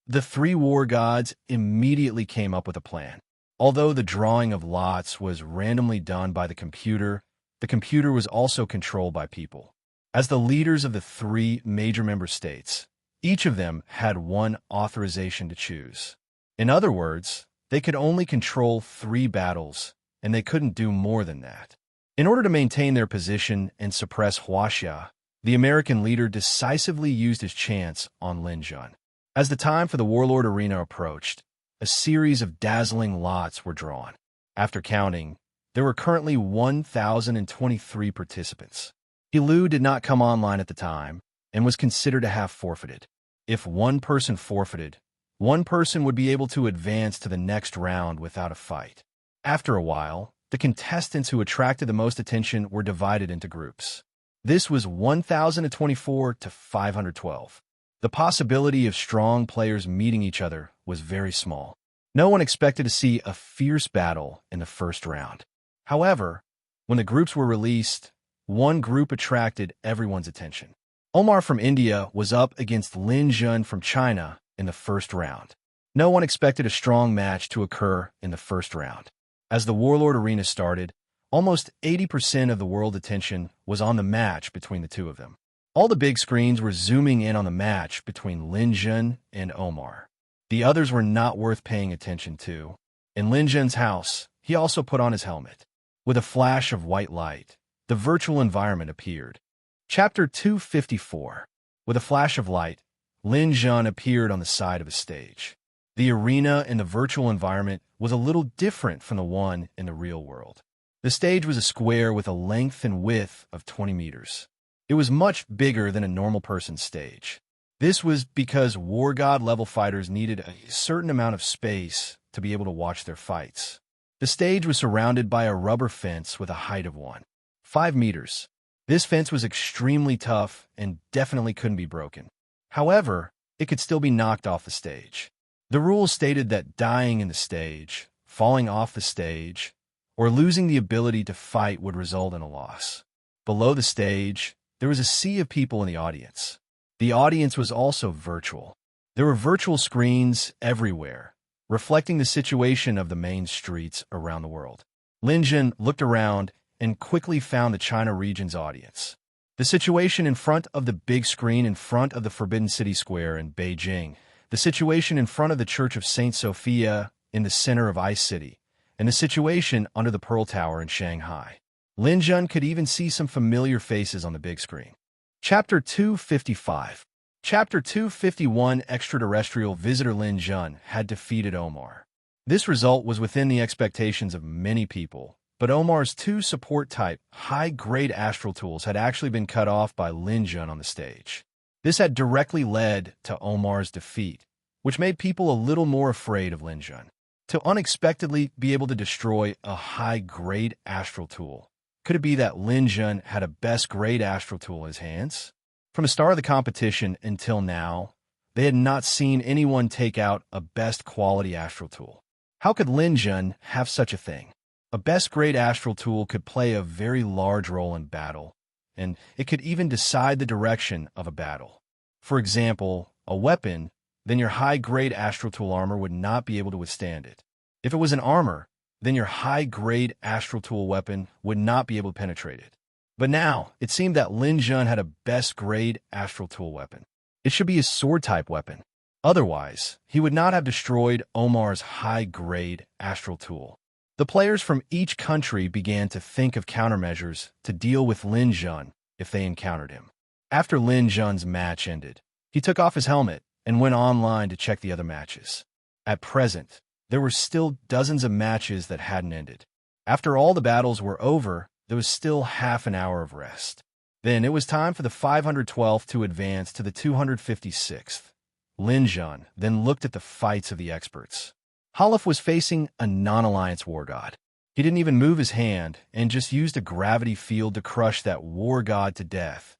The 3 war gods immediately came up with a plan. Although the drawing of lots was randomly done by the computer was also controlled by people. As the leaders of the 3 major member states, each of them had one authorization to choose. In other words, they could only control 3 battles, and they couldn't do more than that. In order to maintain their position and suppress Huaxia, the American leader decisively used his chance on Lin Jun. As the time for the Warlord Arena approached, a series of dazzling lots were drawn. After counting, there were currently 1,023 participants. Lu did not come online at the time and was considered to have forfeited. If one person forfeited, one person would be able to advance to the next round without a fight. After a while, the contestants who attracted the most attention were divided into groups. This was 1,024 to 512. The possibility of strong players meeting each other was very small. No one expected to see a fierce battle in the first round. However, when the groups were released, one group attracted everyone's attention. Omar from India was up against Lin Jun from China in the first round. No one expected a strong match to occur in the first round. As the Warlord Arena started, almost 80% of the world attention was on the match between the two of them. All the big screens were zooming in on the match between Lin Jun and Omar. The others were not worth paying attention to. In Lin Jun's house, he also put on his helmet. With a flash of white light, the virtual environment appeared. Chapter 254. With a flash of light, Lin Jun appeared on the side of a stage. The arena in the virtual environment was a little different from the one in the real world. The stage was a square with a length and width of 20 meters. It was much bigger than a normal person's stage. This was because war god level fighters needed a certain amount of space to be able to watch their fights. The stage was surrounded by a rubber fence with a height of 5 meters. This fence was extremely tough and definitely couldn't be broken. However, it could still be knocked off the stage. The rules stated that dying in the stage, falling off the stage, or losing the ability to fight would result in a loss. Below the stage, there was a sea of people in the audience. The audience was also virtual. There were virtual screens everywhere, reflecting the situation of the main streets around the world. Lin Jun looked around and quickly found the China region's audience. The situation in front of the big screen in front of the Forbidden City Square in Beijing, the situation in front of the Church of St. Sophia in the center of Ice City, and the situation under the Pearl Tower in Shanghai. Lin Jun could even see some familiar faces on the big screen. Chapter 255. Chapter 251. Extraterrestrial visitor Lin Jun had defeated Omar. This result was within the expectations of many people, but Omar's 2 support-type, high-grade astral tools had actually been cut off by Lin Jun on the stage. This had directly led to Omar's defeat, which made people a little more afraid of Lin Jun. To unexpectedly be able to destroy a high-grade astral tool, could it be that Lin Jun had a best-grade astral tool in his hands? From the start of the competition until now, they had not seen anyone take out a best-quality astral tool. How could Lin Jun have such a thing? A best-grade astral tool could play a very large role in battle, and it could even decide the direction of a battle. For example, a weapon, then your high-grade astral tool armor would not be able to withstand it. If it was an armor, then your high-grade astral tool weapon would not be able to penetrate it. But now, it seemed that Lin Jun had a best-grade astral tool weapon. It should be a sword-type weapon. Otherwise, he would not have destroyed Omar's high-grade astral tool. The players from each country began to think of countermeasures to deal with Lin Jun if they encountered him. After Lin Jun's match ended, he took off his helmet and went online to check the other matches. At present, there were still dozens of matches that hadn't ended. After all the battles were over, there was still half an hour of rest. Then it was time for the 512th to advance to the 256th. Lin Jun then looked at the fights of the experts. Holliff was facing a non-alliance war god. He didn't even move his hand and just used a gravity field to crush that war god to death,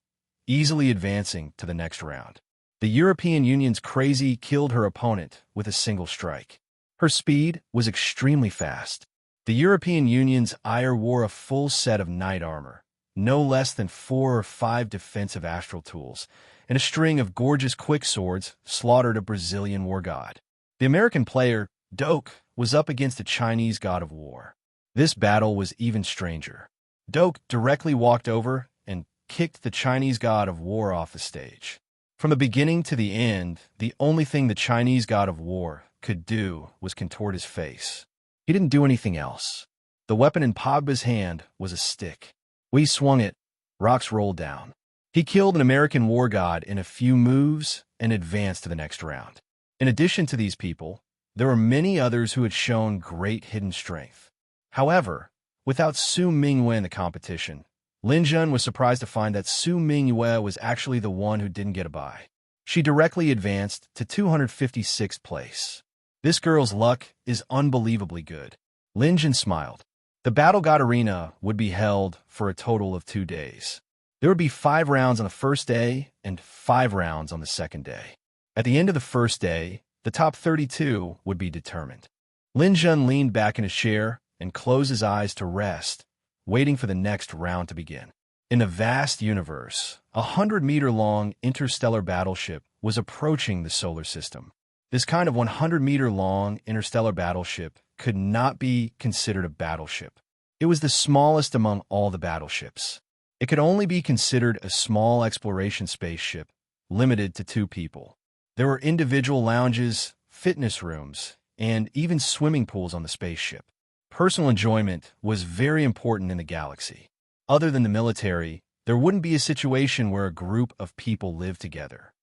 easily advancing to the next round. The European Union's Crazy killed her opponent with a single strike. Her speed was extremely fast. The European Union's Ire wore a full set of knight armor, no less than 4 or 5 defensive astral tools, and a string of gorgeous quick swords slaughtered a Brazilian war god. The American player, Doak, was up against a Chinese god of war. This battle was even stranger. Doak directly walked over and kicked the Chinese god of war off the stage. From the beginning to the end, the only thing the Chinese god of war could do was contort his face. He didn't do anything else. The weapon in Pogba's hand was a stick. We swung it. Rocks rolled down. He killed an American war god in a few moves and advanced to the next round. In addition to these people, there were many others who had shown great hidden strength. However, without Su Mingyue in the competition, Lin Jun was surprised to find that Su Mingyue was actually the one who didn't get a bye. She directly advanced to 256th place. This girl's luck is unbelievably good. Lin Jun smiled. The Battle God Arena would be held for a total of 2 days. There would be 5 rounds on the first day and 5 rounds on the second day. At the end of the first day, the top 32 would be determined. Lin Jun leaned back in his chair and closed his eyes to rest, waiting for the next round to begin. In a vast universe, a 100-meter-long interstellar battleship was approaching the solar system. This kind of 100-meter-long interstellar battleship could not be considered a battleship. It was the smallest among all the battleships. It could only be considered a small exploration spaceship, limited to 2 people. There were individual lounges, fitness rooms, and even swimming pools on the spaceship. Personal enjoyment was very important in the galaxy. Other than the military, there wouldn't be a situation where a group of people lived together.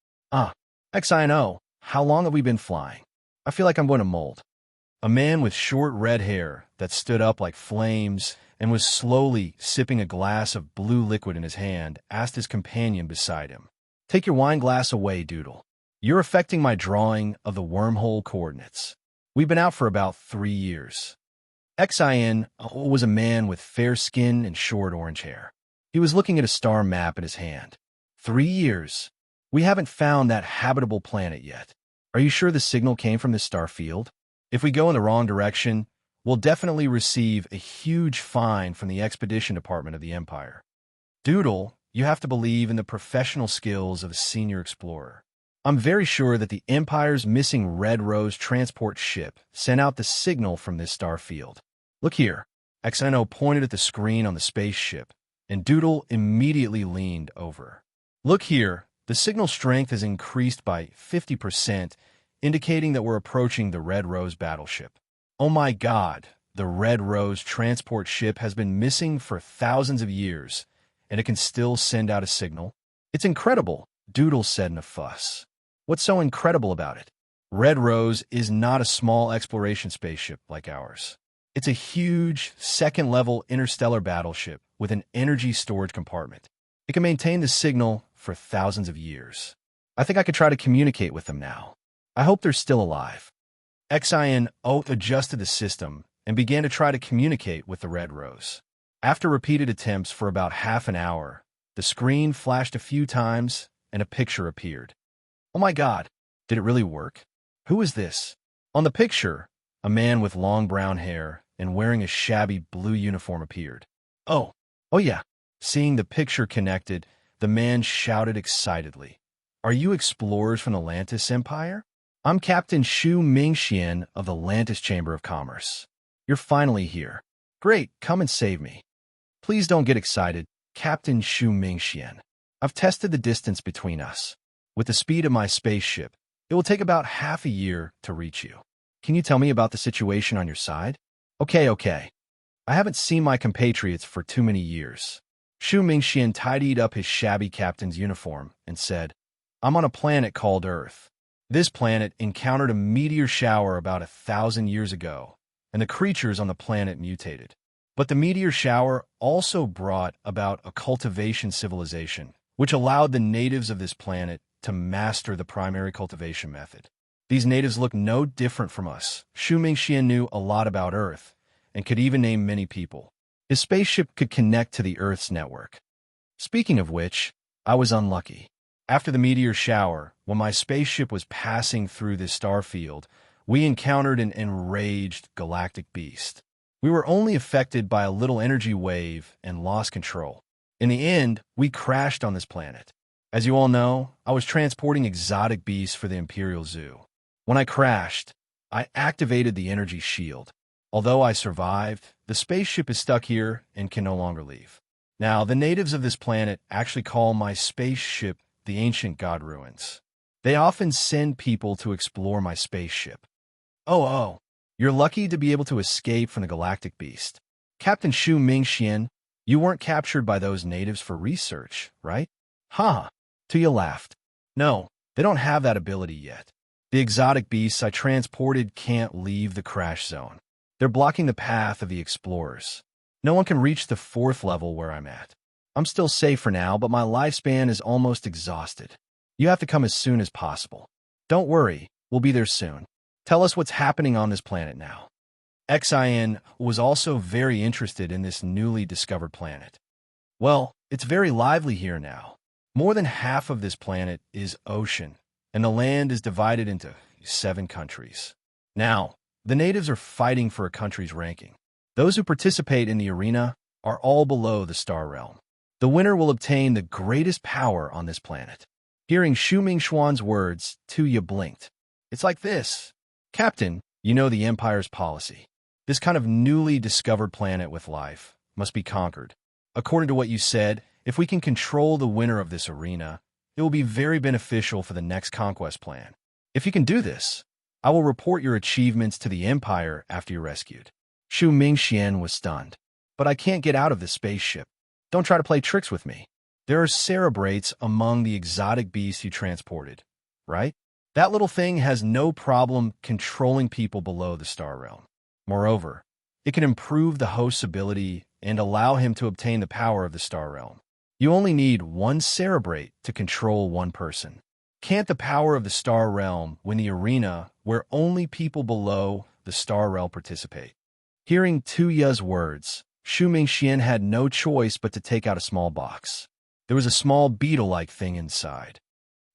XINO, how long have we been flying? I feel like I'm going to mold. A man with short red hair that stood up like flames and was slowly sipping a glass of blue liquid in his hand asked his companion beside him, "Take your wine glass away, Doodle. You're affecting my drawing of the wormhole coordinates. We've been out for about 3 years." XIN was a man with fair skin and short orange hair. He was looking at a star map in his hand. 3 years. We haven't found that habitable planet yet. Are you sure the signal came from this star field? If we go in the wrong direction, we'll definitely receive a huge fine from the Expedition Department of the Empire. Doodle, you have to believe in the professional skills of a senior explorer. I'm very sure that the Empire's missing Red Rose transport ship sent out the signal from this star field. Look here. XNO pointed at the screen on the spaceship, and Doodle immediately leaned over. Look here. The signal strength has increased by 50%, indicating that we're approaching the Red Rose battleship. Oh my God, the Red Rose transport ship has been missing for thousands of years, and it can still send out a signal? It's incredible, Doodle said in a fuss. What's so incredible about it? Red Rose is not a small exploration spaceship like ours. It's a huge, second-level interstellar battleship with an energy storage compartment. It can maintain the signal for thousands of years. I think I could try to communicate with them now. I hope they're still alive. XINO adjusted the system and began to try to communicate with the Red Rose. After repeated attempts for about half an hour, the screen flashed a few times and a picture appeared. Oh my God, did it really work? Who is this? On the picture, a man with long brown hair and wearing a shabby blue uniform appeared. Oh yeah. Seeing the picture connected, the man shouted excitedly. Are you explorers from the Lantis Empire? I'm Captain Shu Mingxian of the Lantis Chamber of Commerce. You're finally here. Great, come and save me. Please don't get excited, Captain Shu Mingxian. I've tested the distance between us. With the speed of my spaceship, it will take about half a year to reach you. Can you tell me about the situation on your side? Okay. I haven't seen my compatriots for too many years. Shu Mingxian tidied up his shabby captain's uniform and said, I'm on a planet called Earth. This planet encountered a meteor shower about 1,000 years ago, and the creatures on the planet mutated. But the meteor shower also brought about a cultivation civilization, which allowed the natives of this planet to master the primary cultivation method. These natives look no different from us. Xu Mingxian knew a lot about Earth and could even name many people. His spaceship could connect to the Earth's network. Speaking of which, I was unlucky. After the meteor shower, when my spaceship was passing through this star field, we encountered an enraged galactic beast. We were only affected by a little energy wave and lost control. In the end, we crashed on this planet. As you all know, I was transporting exotic beasts for the Imperial Zoo. When I crashed, I activated the energy shield. Although I survived, the spaceship is stuck here and can no longer leave. Now, the natives of this planet actually call my spaceship the Ancient God Ruins. They often send people to explore my spaceship. Oh, you're lucky to be able to escape from the galactic beast. Captain Xu Mingxian, you weren't captured by those natives for research, right? Ha! Tuya laughed. No, they don't have that ability yet. The exotic beasts I transported can't leave the crash zone. They're blocking the path of the explorers. No one can reach the 4th level where I'm at. I'm still safe for now, but my lifespan is almost exhausted. You have to come as soon as possible. Don't worry, we'll be there soon. Tell us what's happening on this planet now. Xin was also very interested in this newly discovered planet. Well, it's very lively here now. More than half of this planet is ocean, and the land is divided into 7 countries. Now, the natives are fighting for a country's ranking. Those who participate in the arena are all below the star realm. The winner will obtain the greatest power on this planet. Hearing Xu Mingxuan's words, Tuya blinked. It's like this. Captain, you know the Empire's policy. This kind of newly discovered planet with life must be conquered. According to what you said, if we can control the winner of this arena, it will be very beneficial for the next conquest plan. If you can do this, I will report your achievements to the Empire after you're rescued. Xu Mingxian was stunned. But I can't get out of this spaceship. Don't try to play tricks with me. There are cerebrates among the exotic beasts you transported, right? That little thing has no problem controlling people below the star realm. Moreover, it can improve the host's ability and allow him to obtain the power of the star realm. You only need 1 cerebrate to control 1 person. Can't the power of the star realm win the arena where only people below the star realm participate? Hearing Tuya's words, Xu Mingxian had no choice but to take out a small box. There was a small beetle-like thing inside.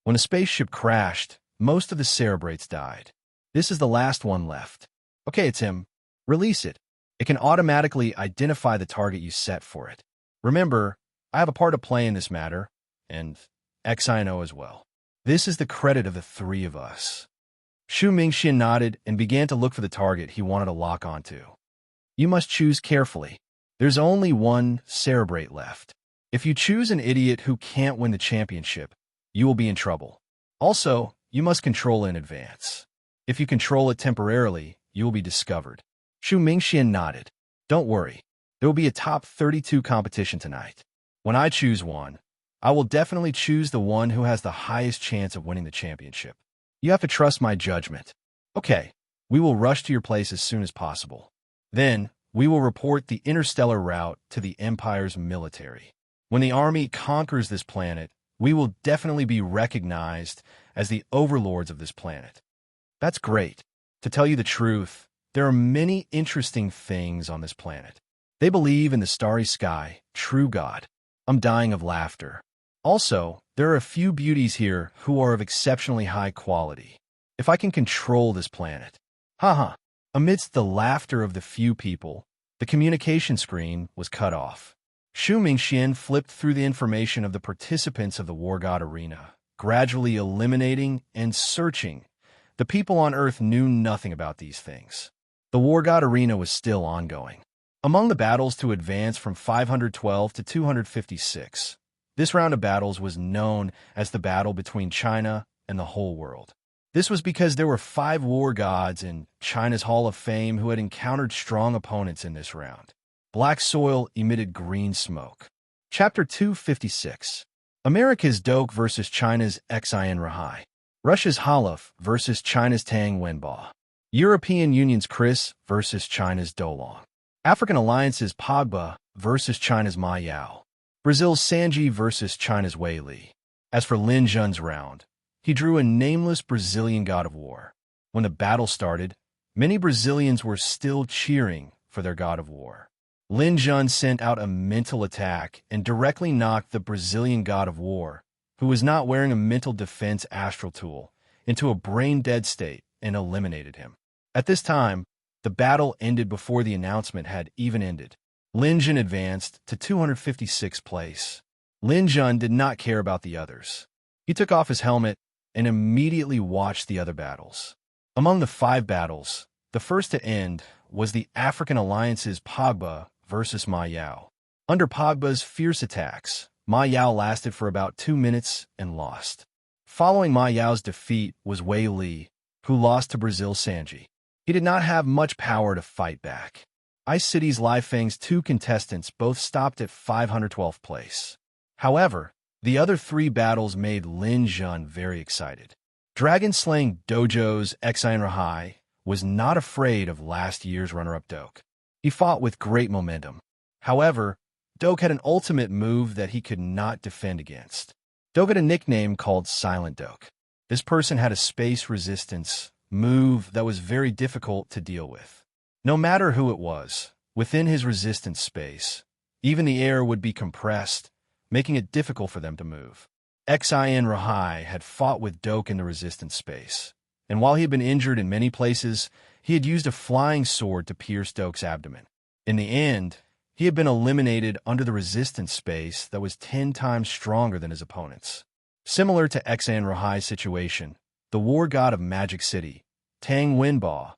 When a spaceship crashed, most of the cerebrates died. This is the last one left. Okay, it's him. Release it. It can automatically identify the target you set for it. Remember, I have a part to play in this matter, and Xino as well. This is the credit of the 3 of us. Xu Mingxian nodded and began to look for the target he wanted to lock onto. You must choose carefully. There's only 1 cerebrate left. If you choose an idiot who can't win the championship, you will be in trouble. Also, you must control it in advance. If you control it temporarily, you will be discovered. Xu Mingxian nodded. Don't worry. There will be a top 32 competition tonight. When I choose one, I will definitely choose the one who has the highest chance of winning the championship. You have to trust my judgment. Okay, we will rush to your place as soon as possible. Then, we will report the interstellar route to the Empire's military. When the army conquers this planet, we will definitely be recognized as the overlords of this planet. That's great. To tell you the truth, there are many interesting things on this planet. They believe in the starry sky, true God. I'm dying of laughter. Also, there are a few beauties here who are of exceptionally high quality. If I can control this planet. Haha. Amidst the laughter of the few people, the communication screen was cut off. Xu Mingxian flipped through the information of the participants of the War God Arena, gradually eliminating and searching. The people on Earth knew nothing about these things. The War God Arena was still ongoing. Among the battles to advance from 512 to 256, this round of battles was known as the battle between China and the whole world. This was because there were 5 war gods in China's Hall of Fame who had encountered strong opponents in this round. Black soil emitted green smoke. Chapter 256. America's Doke versus China's Xin Rahai. Russia's Halaf versus China's Tang Wenba. European Union's Chris versus China's Dolong. African Alliance's Pogba versus China's Ma Yao. Brazil's Sanji versus China's Wei Li. As for Lin Jun's round, he drew a nameless Brazilian god of war. When the battle started, many Brazilians were still cheering for their god of war. Lin Jun sent out a mental attack and directly knocked the Brazilian god of war, who was not wearing a mental defense astral tool, into a brain-dead state and eliminated him. At this time, the battle ended before the announcement had even ended. Lin Jun advanced to 256th place. Lin Jun did not care about the others. He took off his helmet and immediately watched the other battles. Among the 5 battles, the first to end was the African Alliance's Pogba versus Ma Yao. Under Pogba's fierce attacks, Ma Yao lasted for about 2 minutes and lost. Following Ma Yao's defeat was Wei Li, who lost to Brazil's Sanji. He did not have much power to fight back. Ice City's Lai Feng's 2 contestants both stopped at 512th place. However, the other 3 battles made Lin Jun very excited. Dragon-slaying Dojo's Xian Rahai was not afraid of last year's runner-up Doke. He fought with great momentum. However, Doke had an ultimate move that he could not defend against. Doke had a nickname called Silent Doke. This person had a space resistance move that was very difficult to deal with. No matter who it was, within his resistance space, even the air would be compressed, making it difficult for them to move. Xian Rahai had fought with Doke in the resistance space, and while he had been injured in many places, he had used a flying sword to pierce Doke's abdomen. In the end, he had been eliminated under the resistance space that was 10 times stronger than his opponents. Similar to Xian Rahai's situation, the war god of Magic City, Tang Wenba,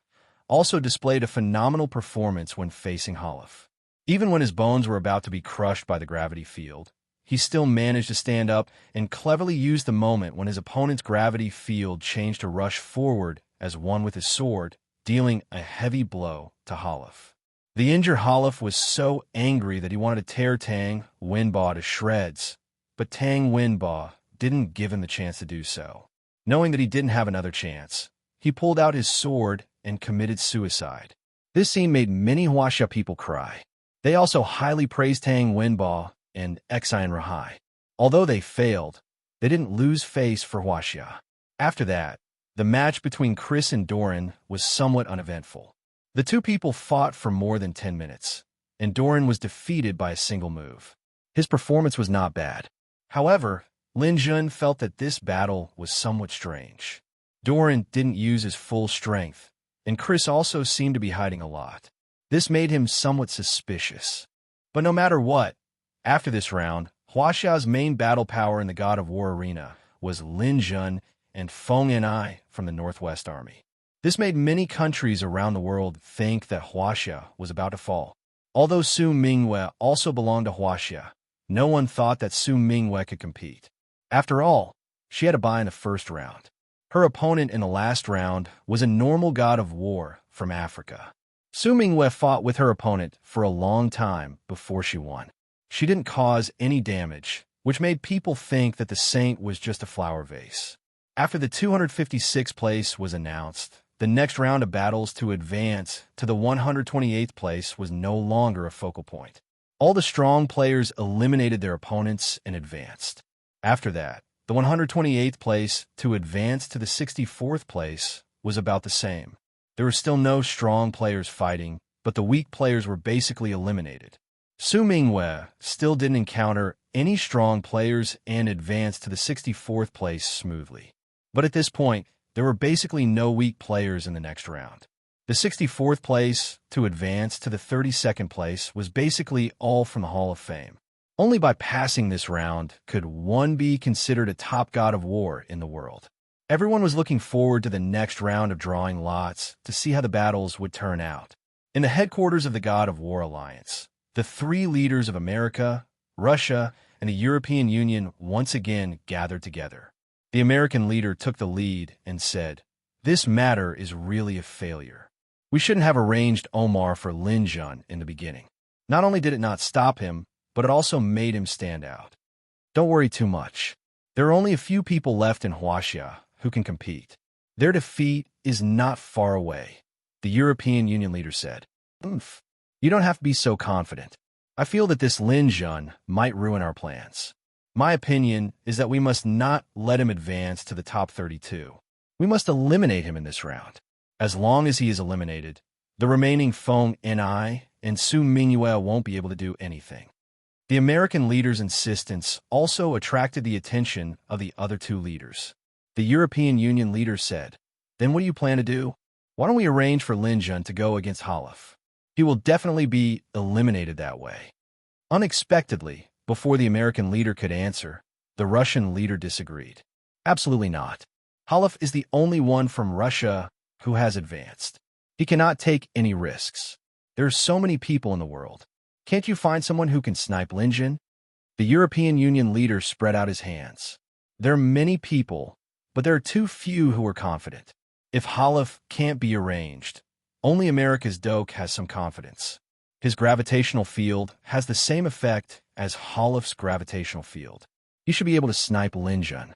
also displayed a phenomenal performance when facing Holif. Even when his bones were about to be crushed by the gravity field, he still managed to stand up and cleverly used the moment when his opponent's gravity field changed to rush forward as one with his sword, dealing a heavy blow to Holif. The injured Holif was so angry that he wanted to tear Tang Wenba to shreds, but Tang Wenba didn't give him the chance to do so. Knowing that he didn't have another chance, he pulled out his sword and committed suicide. This scene made many Huaxia people cry. They also highly praised Tang Wenba and Xian Rahai. Although they failed, they didn't lose face for Huaxia. After that, the match between Chris and Doran was somewhat uneventful. The 2 people fought for more than 10 minutes, and Doran was defeated by a single move. His performance was not bad. However, Lin Jun felt that this battle was somewhat strange. Doran didn't use his full strength, and Chris also seemed to be hiding a lot. This made him somewhat suspicious. But no matter what, after this round, Huaxia's main battle power in the God of War arena was Lin Jun and Feng Ni from the Northwest Army. This made many countries around the world think that Huaxia was about to fall. Although Su Mingwe also belonged to Huaxia, no one thought that Su Mingwe could compete. After all, she had a bye in the first round. Her opponent in the last round was a normal god of war from Africa. Su Mingwe fought with her opponent for a long time before she won. She didn't cause any damage, which made people think that the saint was just a flower vase. After the 256th place was announced, the next round of battles to advance to the 128th place was no longer a focal point. All the strong players eliminated their opponents and advanced. After that, the 128th place to advance to the 64th place was about the same. There were still no strong players fighting, but the weak players were basically eliminated. Su Mingwe still didn't encounter any strong players and advanced to the 64th place smoothly. But at this point, there were basically no weak players in the next round. The 64th place to advance to the 32nd place was basically all from the Hall of Fame. Only by passing this round could one be considered a top god of war in the world. Everyone was looking forward to the next round of drawing lots to see how the battles would turn out. In the headquarters of the God of War Alliance, the 3 leaders of America, Russia, and the European Union once again gathered together. The American leader took the lead and said, "This matter is really a failure. We shouldn't have arranged Omar for Lin Jun in the beginning. Not only did it not stop him, but it also made him stand out. Don't worry too much. There are only a few people left in Huaxia who can compete. Their defeat is not far away," the European Union leader said. You don't have to be so confident. I feel that this Lin Jun might ruin our plans. My opinion is that we must not let him advance to the top 32. We must eliminate him in this round. As long as he is eliminated, the remaining Feng Ni and Su Mingyue won't be able to do anything. The American leader's insistence also attracted the attention of the other two leaders. The European Union leader said, "Then what do you plan to do? Why don't we arrange for Lin Jun to go against Halef? He will definitely be eliminated that way." Unexpectedly, before the American leader could answer, the Russian leader disagreed. "Absolutely not. Halef is the only one from Russia who has advanced. He cannot take any risks. There are so many people in the world. Can't you find someone who can snipe Lin Jun?" The European Union leader spread out his hands. "There are many people, but there are too few who are confident. If Halef can't be arranged, only America's Doak has some confidence. His gravitational field has the same effect as Halef's gravitational field. He should be able to snipe Lin Jun."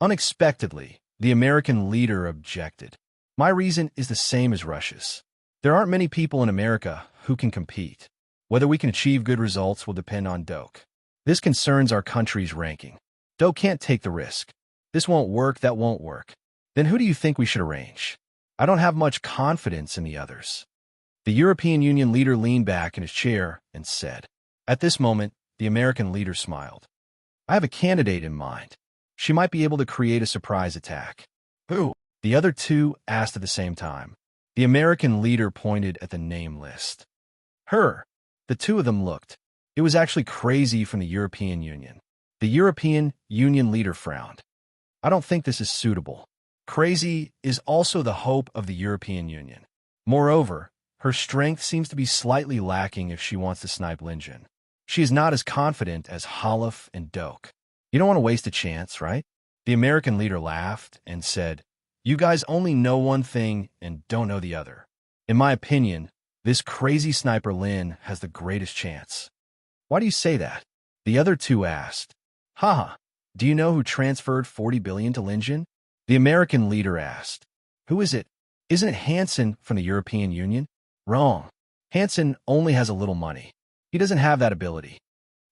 Unexpectedly, the American leader objected. "My reason is the same as Russia's. There aren't many people in America who can compete. Whether we can achieve good results will depend on Doak. This concerns our country's ranking. Doak can't take the risk. This won't work, that won't work. Then who do you think we should arrange? I don't have much confidence in the others." The European Union leader leaned back in his chair and said. At this moment, the American leader smiled. "I have a candidate in mind. She might be able to create a surprise attack." "Who?" the other two asked at the same time. The American leader pointed at the name list. "Her." The two of them looked. It was actually Crazy from the European Union. The European Union leader frowned. "I don't think this is suitable. Crazy is also the hope of the European Union. Moreover, her strength seems to be slightly lacking if she wants to snipe Lin Jun. She is not as confident as Halef and Doak. You don't want to waste a chance, right?" The American leader laughed and said, "You guys only know one thing and don't know the other. In my opinion, this crazy sniper Lin has the greatest chance." "Why do you say that?" the other two asked. "Haha, do you know who transferred 40 billion to Lin Jun?" the American leader asked. "Who is it? Isn't it Hansen from the European Union?" "Wrong. Hansen only has a little money. He doesn't have that ability."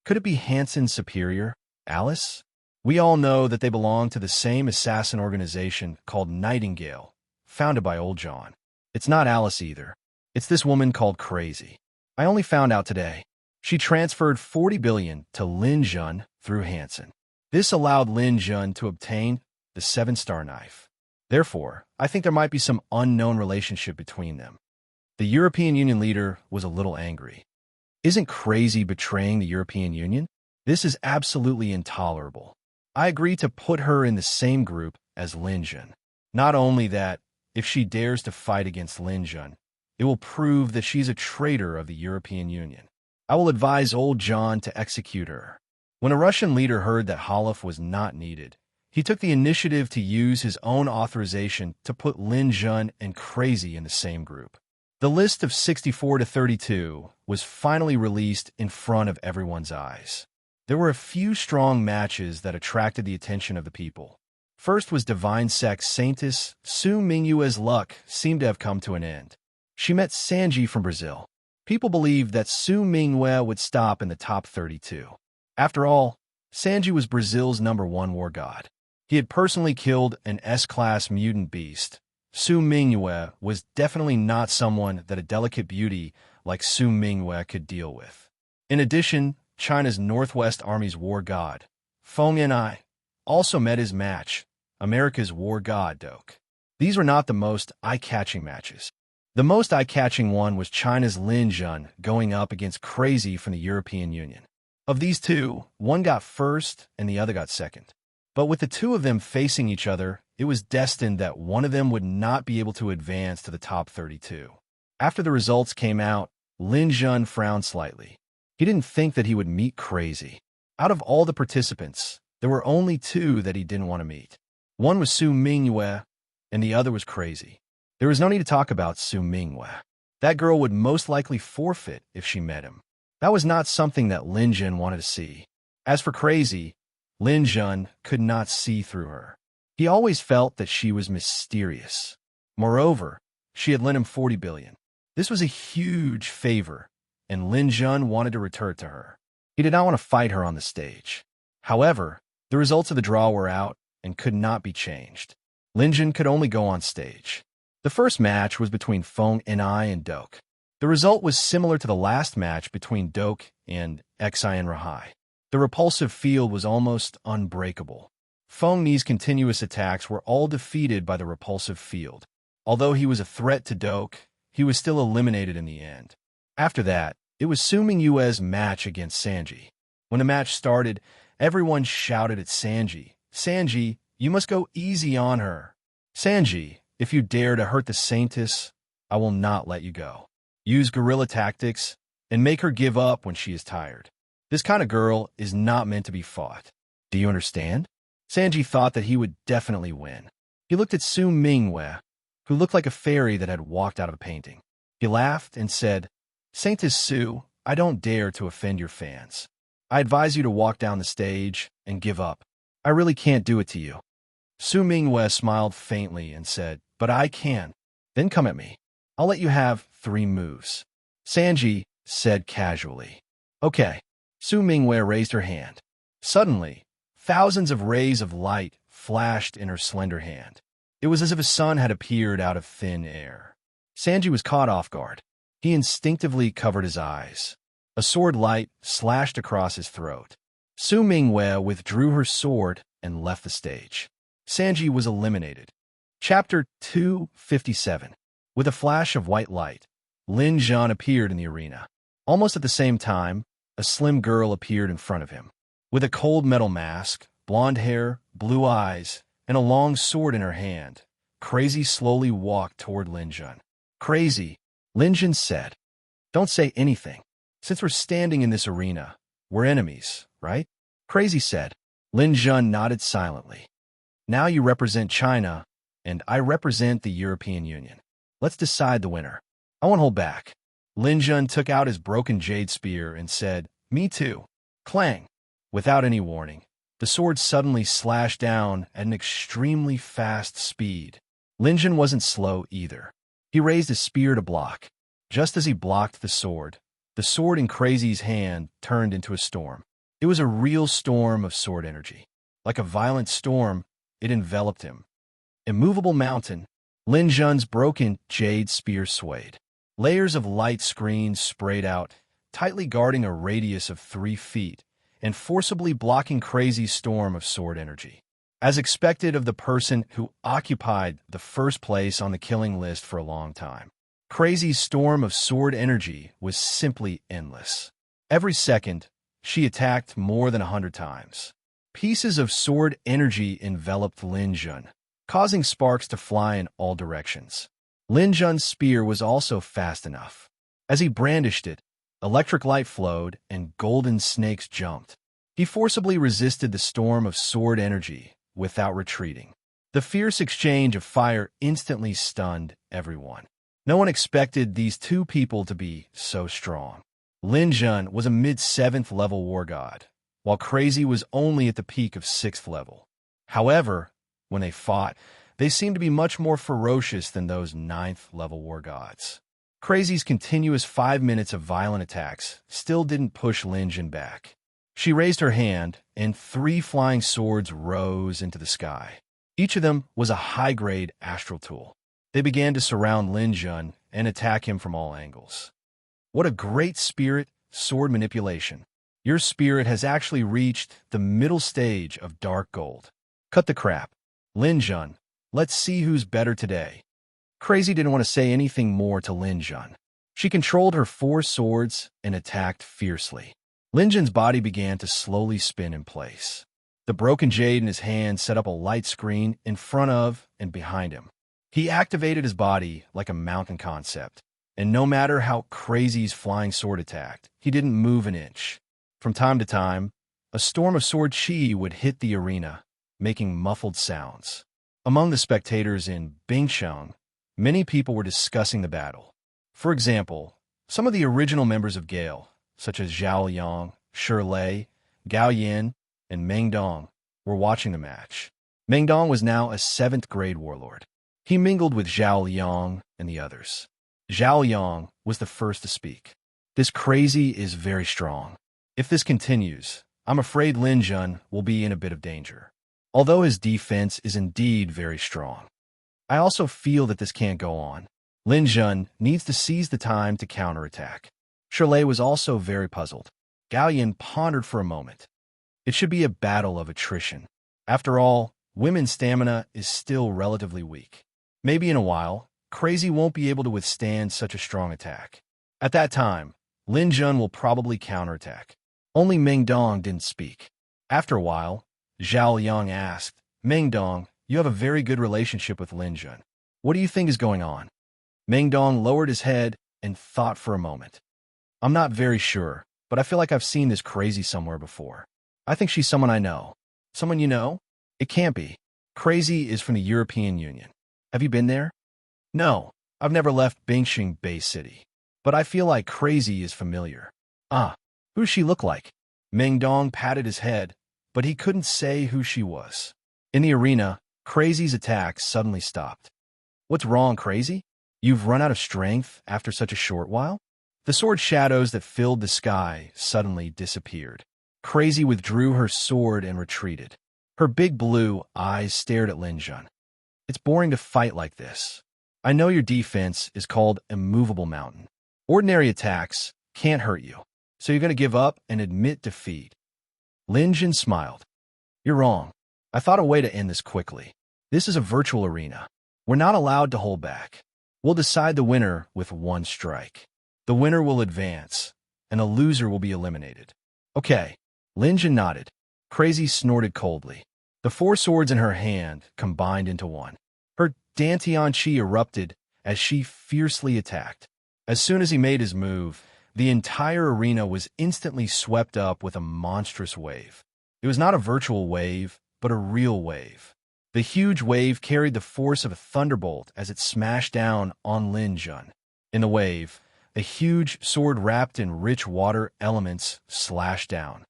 "Could it be Hansen's superior, Alice?" "We all know that they belong to the same assassin organization called Nightingale, founded by Old John. It's not Alice either. It's this woman called Crazy. I only found out today. She transferred 40 billion to Lin Jun through Hansen. This allowed Lin Jun to obtain the 7-star knife. Therefore, I think there might be some unknown relationship between them." The European Union leader was a little angry. "Isn't Crazy betraying the European Union? This is absolutely intolerable. I agree to put her in the same group as Lin Jun. Not only that, if she dares to fight against Lin Jun, it will prove that she's a traitor of the European Union. I will advise Old John to execute her." When a Russian leader heard that Halef was not needed, he took the initiative to use his own authorization to put Lin Jun and Crazy in the same group. The list of 64 to 32 was finally released in front of everyone's eyes. There were a few strong matches that attracted the attention of the people. First was Divine Sex Saintess Su Mingyue's luck seemed to have come to an end. She met Sanji from Brazil. People believed that Su Mingyue would stop in the top 32. After all, Sanji was Brazil's #1 war god. He had personally killed an S-class mutant beast. Su Mingyue was definitely not someone that a delicate beauty like Su Mingyue could deal with. In addition, China's Northwest Army's war god, Feng Ni, also met his match, America's war god Doak. These were not the most eye-catching matches. The most eye-catching one was China's Lin Jun going up against Crazy from the European Union. Of these two, one got first and the other got second. But with the two of them facing each other, it was destined that one of them would not be able to advance to the top 32. After the results came out, Lin Jun frowned slightly. He didn't think that he would meet Crazy. Out of all the participants, there were only two that he didn't want to meet. One was Su Mingyue, and the other was Crazy. There was no need to talk about Su Mingyue. That girl would most likely forfeit if she met him. That was not something that Lin Jun wanted to see. As for Crazy, Lin Jun could not see through her. He always felt that she was mysterious. Moreover, she had lent him 40 billion. This was a huge favor, and Lin Jun wanted to return it to her. He did not want to fight her on the stage. However, the results of the draw were out and could not be changed. Lin Jun could only go on stage. The first match was between Feng Ni and Doke. The result was similar to the last match between Doke and Xin Rahai. The repulsive field was almost unbreakable. Feng Ni's continuous attacks were all defeated by the repulsive field. Although he was a threat to Doke, he was still eliminated in the end. After that, it was Su Mingyue's match against Sanji. When the match started, everyone shouted at Sanji, "Sanji, you must go easy on her. Sanji, if you dare to hurt the Saintess, I will not let you go. Use guerrilla tactics and make her give up when she is tired. This kind of girl is not meant to be fought. Do you understand?" Sanji thought that he would definitely win. He looked at Su Mingyue, who looked like a fairy that had walked out of a painting. He laughed and said, "Saintess Su, I don't dare to offend your fans. I advise you to walk down the stage and give up. I really can't do it to you." Su Mingyue smiled faintly and said, "But I can. Then come at me. I'll let you have 3 moves." Sanji said casually, "Okay." Su Mingyue raised her hand. Suddenly, thousands of rays of light flashed in her slender hand. It was as if a sun had appeared out of thin air. Sanji was caught off guard. He instinctively covered his eyes. A sword light slashed across his throat. Su Mingyue withdrew her sword and left the stage. Sanji was eliminated. Chapter 257. With a flash of white light, Lin Jun appeared in the arena. Almost at the same time, a slim girl appeared in front of him. With a cold metal mask, blonde hair, blue eyes, and a long sword in her hand, Crazy slowly walked toward Lin Jun. "Crazy," Lin Jun said. "Don't say anything. Since we're standing in this arena, we're enemies, right?" Crazy said. Lin Jun nodded silently. "Now you represent China, and I represent the European Union. Let's decide the winner. I won't hold back." Lin Jun took out his broken jade spear and said, "Me too." Clang! Without any warning, the sword suddenly slashed down at an extremely fast speed. Lin Jun wasn't slow either. He raised his spear to block. Just as he blocked the sword in Crazy's hand turned into a storm. It was a real storm of sword energy. Like a violent storm, it enveloped him. Immovable mountain, Lin Jun's broken jade spear swayed. Layers of light screens sprayed out, tightly guarding a radius of 3 feet, and forcibly blocking Crazy's storm of sword energy. As expected of the person who occupied the first place on the killing list for a long time, Crazy's storm of sword energy was simply endless. Every second, she attacked more than 100 times. Pieces of sword energy enveloped Lin Jun, causing sparks to fly in all directions. Lin Jun's spear was also fast enough. As he brandished it, electric light flowed and golden snakes jumped. He forcibly resisted the storm of sword energy without retreating. The fierce exchange of fire instantly stunned everyone. No one expected these 2 people to be so strong. Lin Jun was a mid-7th level war god, while Crazy was only at the peak of 6th level. However, when they fought, they seemed to be much more ferocious than those 9th level war gods. Crazy's continuous 5 minutes of violent attacks still didn't push Lin Jun back. She raised her hand, and 3 flying swords rose into the sky. Each of them was a high-grade astral tool. They began to surround Lin Jun and attack him from all angles. What a great spirit, sword manipulation. Your spirit has actually reached the middle stage of dark gold. Cut the crap. Lin Jun, let's see who's better today. Crazy didn't want to say anything more to Lin Jun. She controlled her 4 swords and attacked fiercely. Lin Jun's body began to slowly spin in place. The broken jade in his hand set up a light screen in front of and behind him. He activated his body like a mountain concept, and no matter how Crazy's flying sword attacked, he didn't move an inch. From time to time, a storm of sword chi would hit the arena, making muffled sounds. Among the spectators in Bingcheng, many people were discussing the battle. For example, some of the original members of Gale, such as Zhao Yang, Shirlei, Gao Yin, and Meng Dong, were watching the match. Meng Dong was now a 7th grade warlord. He mingled with Zhao Yang and the others. Zhao Yang was the first to speak. "This Crazy is very strong. If this continues, I'm afraid Lin Jun will be in a bit of danger, although his defense is indeed very strong. I also feel that this can't go on. Lin Jun needs to seize the time to counterattack. Shirley was also very puzzled. Gao Yin pondered for a moment. It should be a battle of attrition. After all, women's stamina is still relatively weak. Maybe in a while, Crazy won't be able to withstand such a strong attack. At that time, Lin Jun will probably counterattack. Only Meng Dong didn't speak. After a while, Zhao Yang asked, Meng Dong, you have a very good relationship with Lin Jun. What do you think is going on? Meng Dong lowered his head and thought for a moment. I'm not very sure, but I feel like I've seen this Crazy somewhere before. I think she's someone I know. Someone you know? It can't be. Crazy is from the European Union. Have you been there? No, I've never left Bingxing Bay City. But I feel like Crazy is familiar. Ah, who does she look like? Meng Dong patted his head, but he couldn't say who she was. In the arena, Crazy's attack suddenly stopped. What's wrong, Crazy? You've run out of strength after such a short while? The sword shadows that filled the sky suddenly disappeared. Crazy withdrew her sword and retreated. Her big blue eyes stared at Lin Jun. It's boring to fight like this. I know your defense is called Immovable Mountain. Ordinary attacks can't hurt you, so you're going to give up and admit defeat. Lin Jun smiled. You're wrong. I thought a way to end this quickly. This is a virtual arena. We're not allowed to hold back. We'll decide the winner with one strike. The winner will advance, and a loser will be eliminated. Okay. Lin Jun nodded. Crazy snorted coldly. The four swords in her hand combined into one. Her Dantian Qi erupted as she fiercely attacked. As soon as he made his move, the entire arena was instantly swept up with a monstrous wave. It was not a virtual wave, but a real wave. The huge wave carried the force of a thunderbolt as it smashed down on Lin Jun. In the wave, a huge sword wrapped in rich water elements slashed down.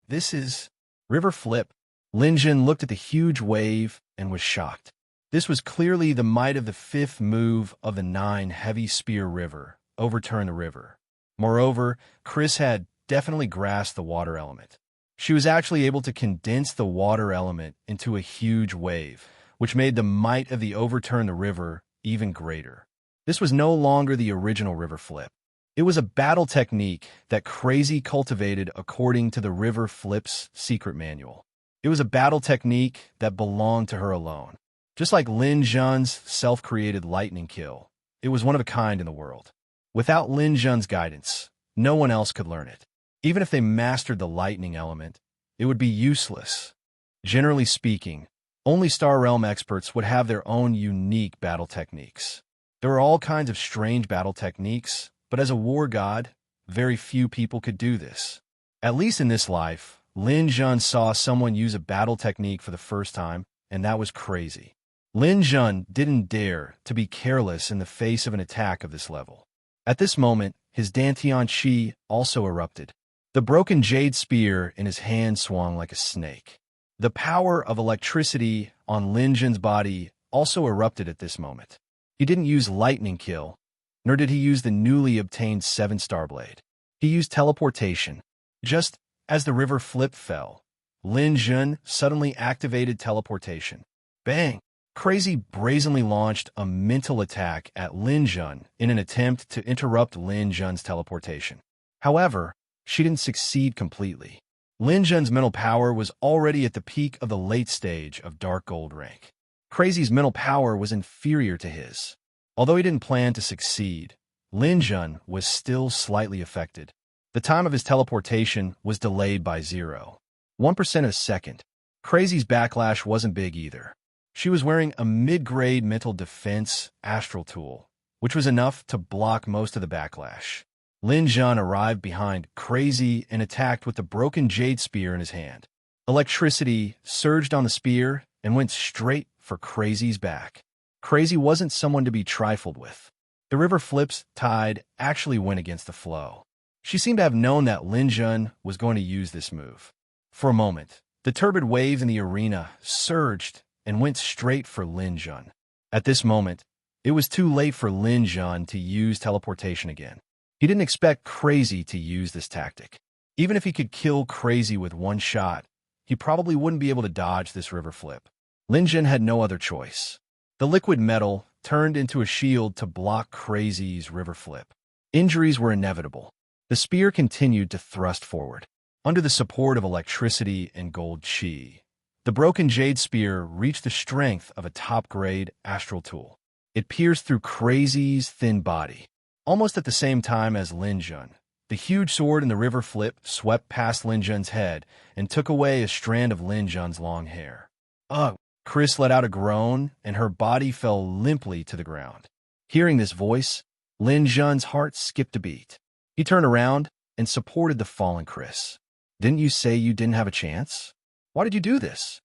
This is River Flip. Lin Jun looked at the huge wave and was shocked. This was clearly the might of the fifth move of the 9 heavy spear river, overturn the river. Moreover, Chris had definitely grasped the water element. She was actually able to condense the water element into a huge wave, which made the might of the overturn the river even greater. This was no longer the original river flip. It was a battle technique that Crazy cultivated according to the River Flip's secret manual. It was a battle technique that belonged to her alone. Just like Lin Jun's self-created lightning kill, it was one of a kind in the world. Without Lin Jun's guidance, no one else could learn it. Even if they mastered the lightning element, it would be useless. Generally speaking, only Star Realm experts would have their own unique battle techniques. There are all kinds of strange battle techniques, but as a war god, very few people could do this. At least in this life, Lin Jun saw someone use a battle technique for the first time, and that was Crazy. Lin Jun didn't dare to be careless in the face of an attack of this level. At this moment, his Dantian Qi also erupted. The broken jade spear in his hand swung like a snake. The power of electricity on Lin Jun's body also erupted at this moment. He didn't use lightning kill, nor did he use the newly obtained 7-star blade. He used teleportation. Just as the river flip fell, Lin Jun suddenly activated teleportation. Bang! Crazy brazenly launched a mental attack at Lin Jun in an attempt to interrupt Lin Jun's teleportation. However, she didn't succeed completely. Lin Jun's mental power was already at the peak of the late stage of Dark Gold rank. Crazy's mental power was inferior to his. Although he didn't plan to succeed, Lin Jun was still slightly affected. The time of his teleportation was delayed by 0.1% of a second. Crazy's backlash wasn't big either. She was wearing a mid-grade mental defense astral tool, which was enough to block most of the backlash. Lin Jun arrived behind Crazy and attacked with the broken jade spear in his hand. Electricity surged on the spear and went straight for Crazy's back. Crazy wasn't someone to be trifled with. The river flip's tide actually went against the flow. She seemed to have known that Lin Jun was going to use this move. For a moment, the turbid wave in the arena surged and went straight for Lin Jun. At this moment, it was too late for Lin Jun to use teleportation again. He didn't expect Crazy to use this tactic. Even if he could kill Crazy with one shot, he probably wouldn't be able to dodge this river flip. Lin Jun had no other choice. The liquid metal turned into a shield to block Crazy's river flip. Injuries were inevitable. The spear continued to thrust forward. Under the support of electricity and gold chi, the broken jade spear reached the strength of a top-grade astral tool. It pierced through Crazy's thin body. Almost at the same time as Lin Jun, the huge sword in the river flip swept past Lin Jun's head and took away a strand of Lin Jun's long hair. Ugh! Chris let out a groan, and her body fell limply to the ground. Hearing this voice, Lin Jun's heart skipped a beat. He turned around and supported the fallen Chris. Didn't you say you didn't have a chance? Why did you do this?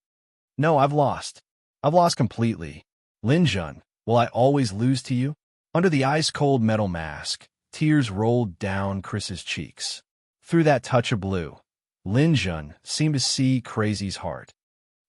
No, I've lost. I've lost completely. Lin Jun, will I always lose to you? Under the ice-cold metal mask, tears rolled down Chris's cheeks. Through that touch of blue, Lin Jun seemed to see Crazy's heart.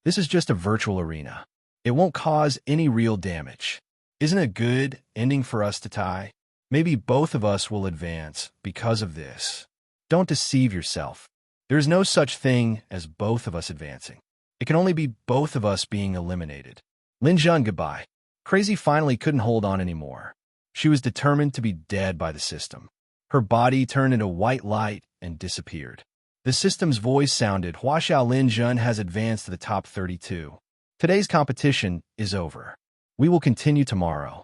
This is just a virtual arena. It won't cause any real damage. Isn't it a good ending for us to tie? Maybe both of us will advance because of this. Don't deceive yourself. There is no such thing as both of us advancing. It can only be both of us being eliminated. Lin Jun, goodbye. Crazy finally couldn't hold on anymore. She was determined to be dead by the system. Her body turned into white light and disappeared. The system's voice sounded, Huaxiao Lin Jun has advanced to the top 32. Today's competition is over. We will continue tomorrow.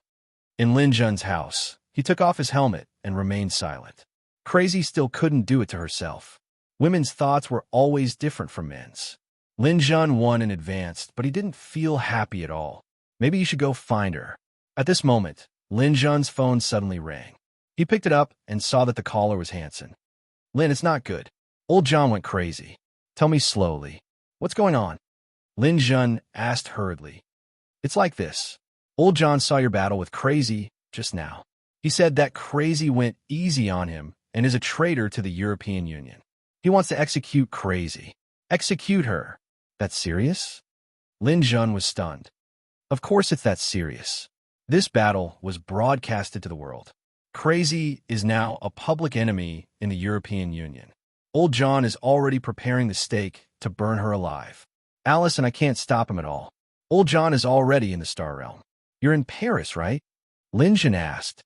In Lin Jun's house, he took off his helmet and remained silent. Crazy still couldn't do it to herself. Women's thoughts were always different from men's. Lin Jun won and advanced, but he didn't feel happy at all. Maybe he should go find her. At this moment, Lin Jun's phone suddenly rang. He picked it up and saw that the caller was Hanson. Lin, it's not good. Old John went crazy. Tell me slowly. What's going on? Lin Jun asked hurriedly. It's like this. Old John saw your battle with Crazy just now. He said that Crazy went easy on him and is a traitor to the European Union. He wants to execute Crazy. Execute her. That's serious? Lin Jun was stunned. Of course it's that serious. This battle was broadcasted to the world. Crazy is now a public enemy in the European Union. Old John is already preparing the stake to burn her alive. Alice and I can't stop him at all. Old John is already in the Star Realm. You're in Paris, right? Lin Jun asked.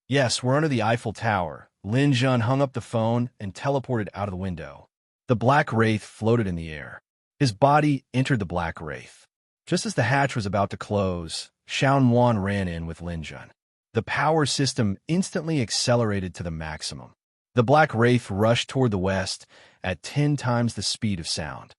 Yes, we're under the Eiffel Tower. Lin Jun hung up the phone and teleported out of the window. The Black Wraith floated in the air. His body entered the Black Wraith. Just as the hatch was about to close, Xiao Wan ran in with Lin Jun. The power system instantly accelerated to the maximum. The Black Wraith rushed toward the west at 10 times the speed of sound.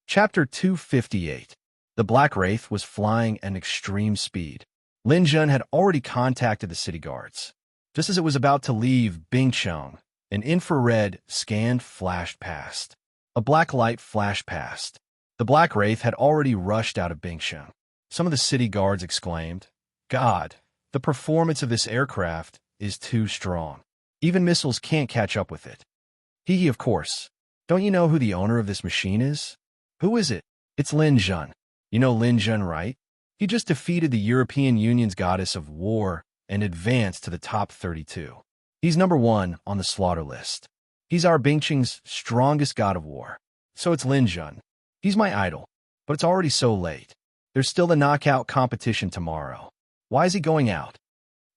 Chapter 258. The Black Wraith was flying at extreme speed. Lin Jun had already contacted the city guards. Just as it was about to leave Bingcheng, an infrared scan flashed past. A black light flashed past. The Black Wraith had already rushed out of Bingcheng. Some of the city guards exclaimed, God, the performance of this aircraft is too strong. Even missiles can't catch up with it. Hee hee, of course. Don't you know who the owner of this machine is? Who is it? It's Lin Jun. You know Lin Jun, right? He just defeated the European Union's goddess of war and advanced to the top 32. He's number 1 on the slaughter list. He's our Bingcheng's strongest god of war. So it's Lin Jun. He's my idol. But it's already so late. There's still the knockout competition tomorrow. Why is he going out?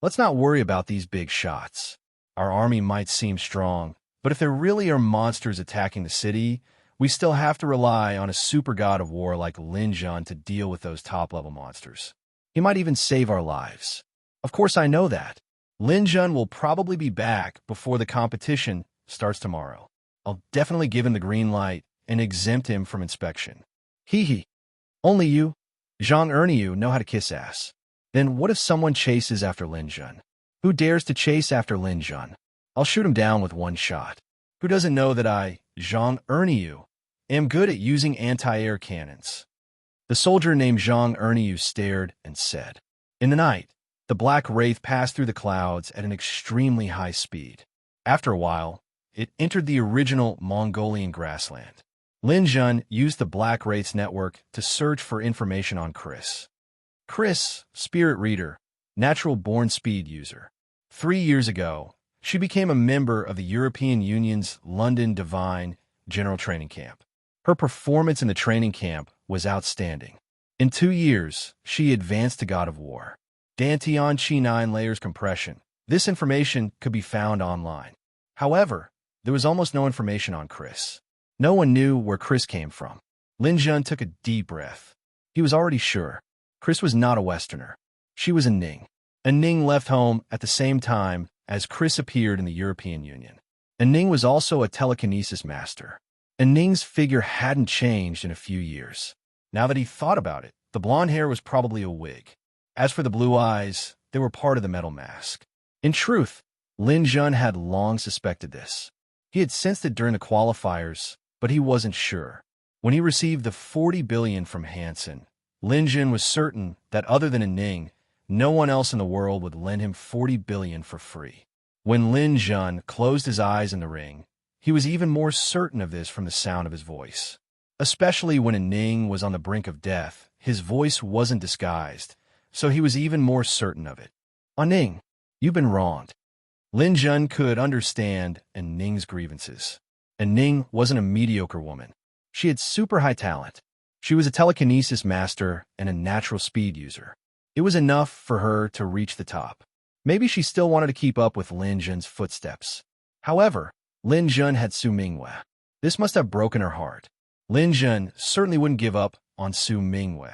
Let's not worry about these big shots. Our army might seem strong, but if there really are monsters attacking the city, we still have to rely on a super god of war like Lin Jun to deal with those top-level monsters. He might even save our lives. Of course I know that. Lin Jun will probably be back before the competition starts tomorrow. I'll definitely give him the green light and exempt him from inspection. Hee hee. Only you, Zhang Erniu, know how to kiss ass. Then what if someone chases after Lin Jun? Who dares to chase after Lin Jun? I'll shoot him down with one shot. Who doesn't know that I, Zhang Erniu, am good at using anti-air cannons? The soldier named Zhang Erniu stared and said. In the night, the Black Wraith passed through the clouds at an extremely high speed. After a while, it entered the original Mongolian grassland. Lin Jun used the Black Wraith's network to search for information on Chris. Chris, spirit reader, natural-born speed user. 3 years ago, she became a member of the European Union's London Divine general training camp. Her performance in the training camp was outstanding. In 2 years, she advanced to God of War. Danteon Chi 9 layers compression. This information could be found online. However, there was almost no information on Chris. No one knew where Chris came from. Lin Jun took a deep breath. He was already sure. Chris was not a Westerner. She was a Ning. A Ning left home at the same time as Chris appeared in the European Union. A Ning was also a telekinesis master. A Ning's figure hadn't changed in a few years. Now that he thought about it, the blonde hair was probably a wig. As for the blue eyes, they were part of the metal mask. In truth, Lin Jun had long suspected this. He had sensed it during the qualifiers, but he wasn't sure. When he received the 40 billion from Hansen, Lin Jun was certain that other than a Ning, no one else in the world would lend him 40 billion for free. When Lin Jun closed his eyes in the ring, he was even more certain of this from the sound of his voice. Especially when a Ning was on the brink of death, his voice wasn't disguised, so he was even more certain of it. Ning, you've been wronged. Lin Jun could understand a Ning's grievances. A Ning wasn't a mediocre woman. She had super high talent. She was a telekinesis master and a natural speed user. It was enough for her to reach the top. Maybe she still wanted to keep up with Lin Jun's footsteps. However, Lin Jun had Su Mingwe. This must have broken her heart. Lin Jun certainly wouldn't give up on Su Mingwe.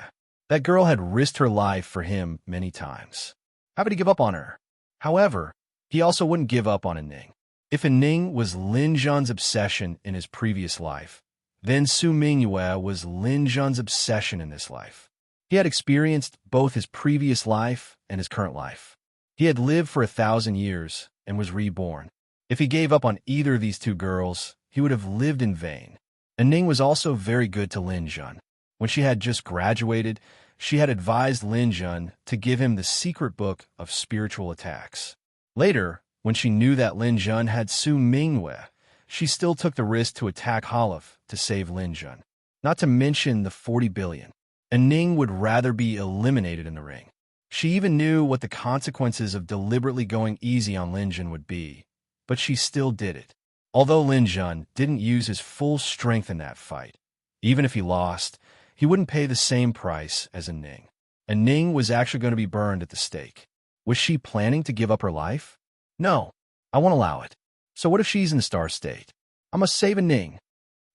That girl had risked her life for him many times. How would he give up on her? However, he also wouldn't give up on a Ning. If a Ning was Lin Jun's obsession in his previous life, then Su Mingwe was Lin Jun's obsession in this life. He had experienced both his previous life and his current life. He had lived for 1,000 years and was reborn. If he gave up on either of these two girls, he would have lived in vain. And Ning was also very good to Lin Jun. When she had just graduated, she had advised Lin Jun to give him the secret book of spiritual attacks. Later, when she knew that Lin Jun had Su Mingwe, she still took the risk to attack Halaf to save Lin Jun. Not to mention the 40 billion. And Ning would rather be eliminated in the ring. She even knew what the consequences of deliberately going easy on Lin Jun would be, but she still did it. Although Lin Jun didn't use his full strength in that fight, even if he lost, he wouldn't pay the same price as a Ning. A Ning was actually going to be burned at the stake. Was she planning to give up her life? No, I won't allow it. So what if she's in the star state? I must save a Ning.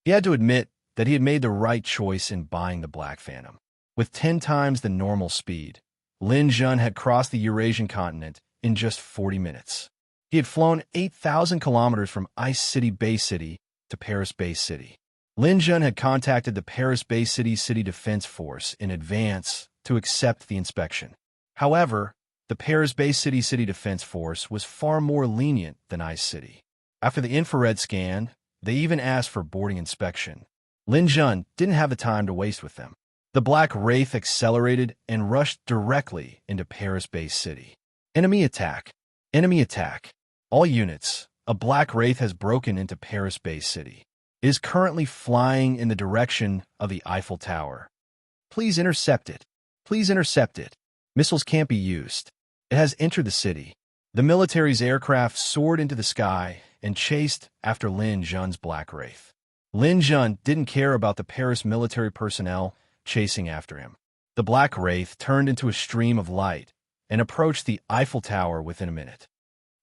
He had to admit that he had made the right choice in buying the Black Phantom. With 10 times the normal speed, Lin Jun had crossed the Eurasian continent in just 40 minutes. He had flown 8,000 kilometers from Ice City Bay City to Paris Bay City. Lin Jun had contacted the Paris Bay City City Defense Force in advance to accept the inspection. However, the Paris Bay City City Defense Force was far more lenient than Ice City. After the infrared scan, they even asked for boarding inspection. Lin Jun didn't have the time to waste with them. The Black Wraith accelerated and rushed directly into Paris Bay City. Enemy attack. Enemy attack. All units, a Black Wraith has broken into Paris Bay City. It is currently flying in the direction of the Eiffel Tower. Please intercept it. Please intercept it. Missiles can't be used. It has entered the city. The military's aircraft soared into the sky and chased after Lin Jun's Black Wraith. Lin Jun didn't care about the Paris military personnel chasing after him. The Black Wraith turned into a stream of light and approached the Eiffel Tower within a minute.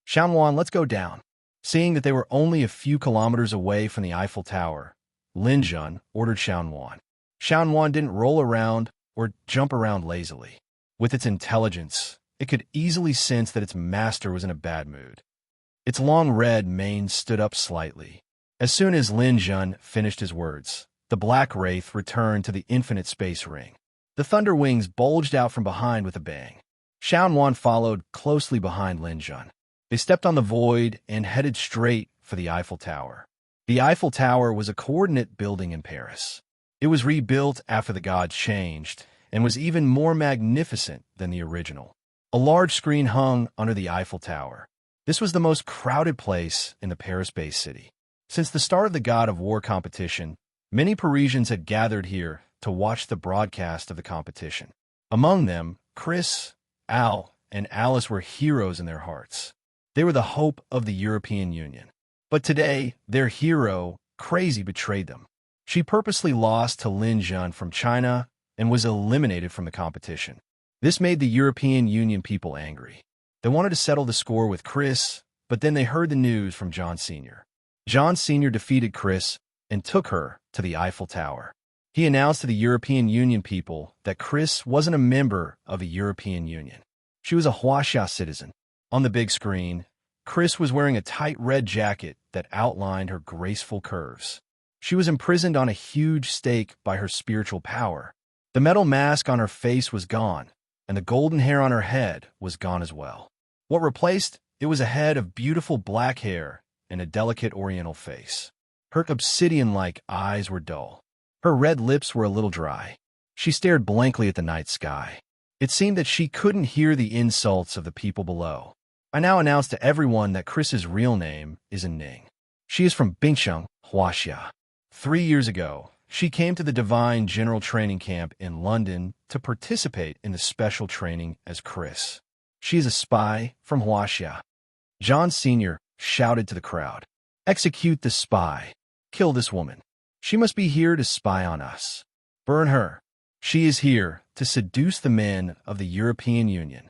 Xiaowan, let's go down. Seeing that they were only a few kilometers away from the Eiffel Tower, Lin Jun ordered Xiaowan. Xiaowan didn't roll around or jump around lazily. With its intelligence, it could easily sense that its master was in a bad mood. Its long red mane stood up slightly. As soon as Lin Jun finished his words, the Black Wraith returned to the infinite space ring. The thunder wings bulged out from behind with a bang. Xiaowan followed closely behind Lin Jun. They stepped on the void and headed straight for the Eiffel Tower. The Eiffel Tower was a coordinate building in Paris. It was rebuilt after the gods changed and was even more magnificent than the original. A large screen hung under the Eiffel Tower. This was the most crowded place in the Paris Bay City. Since the start of the God of War competition, many Parisians had gathered here to watch the broadcast of the competition. Among them, Chris, Al, and Alice were heroes in their hearts. They were the hope of the European Union. But today, their hero crazy betrayed them. She purposely lost to Lin Jun from China and was eliminated from the competition. This made the European Union people angry. They wanted to settle the score with Chris, but then they heard the news from John Sr. John Sr. defeated Chris and took her to the Eiffel Tower. He announced to the European Union people that Chris wasn't a member of the European Union. She was a Huaxia citizen. On the big screen, Chris was wearing a tight red jacket that outlined her graceful curves. She was imprisoned on a huge stake by her spiritual power. The metal mask on her face was gone, and the golden hair on her head was gone as well. What replaced it was a head of beautiful black hair and a delicate oriental face. Her obsidian-like eyes were dull. Her red lips were a little dry. She stared blankly at the night sky. It seemed that she couldn't hear the insults of the people below. I now announce to everyone that Chris's real name is Ning. She is from Bingsheng, Huaxia. 3 years ago, she came to the Divine General Training Camp in London to participate in the special training as Chris. She is a spy from Huaxia. John Sr. shouted to the crowd, "Execute the spy. Kill this woman. She must be here to spy on us. Burn her. She is here to seduce the men of the European Union."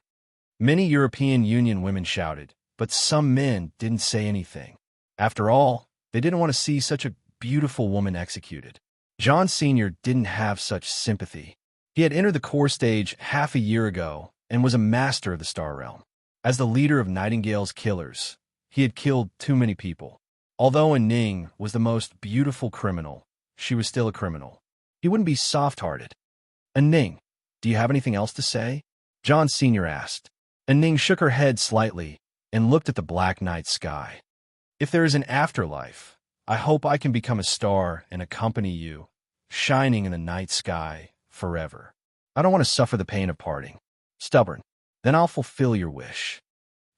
Many European Union women shouted, but some men didn't say anything. After all, they didn't want to see such a beautiful woman executed. John Sr. didn't have such sympathy. He had entered the core stage half a year ago and was a master of the Star Realm. As the leader of Nightingale's killers, he had killed too many people. Although Ning was the most beautiful criminal, she was still a criminal. He wouldn't be soft-hearted. "Ning, do you have anything else to say?" John Sr. asked. Ning shook her head slightly and looked at the black night sky. "If there is an afterlife, I hope I can become a star and accompany you, shining in the night sky forever. I don't want to suffer the pain of parting. Stubborn. Then I'll fulfill your wish."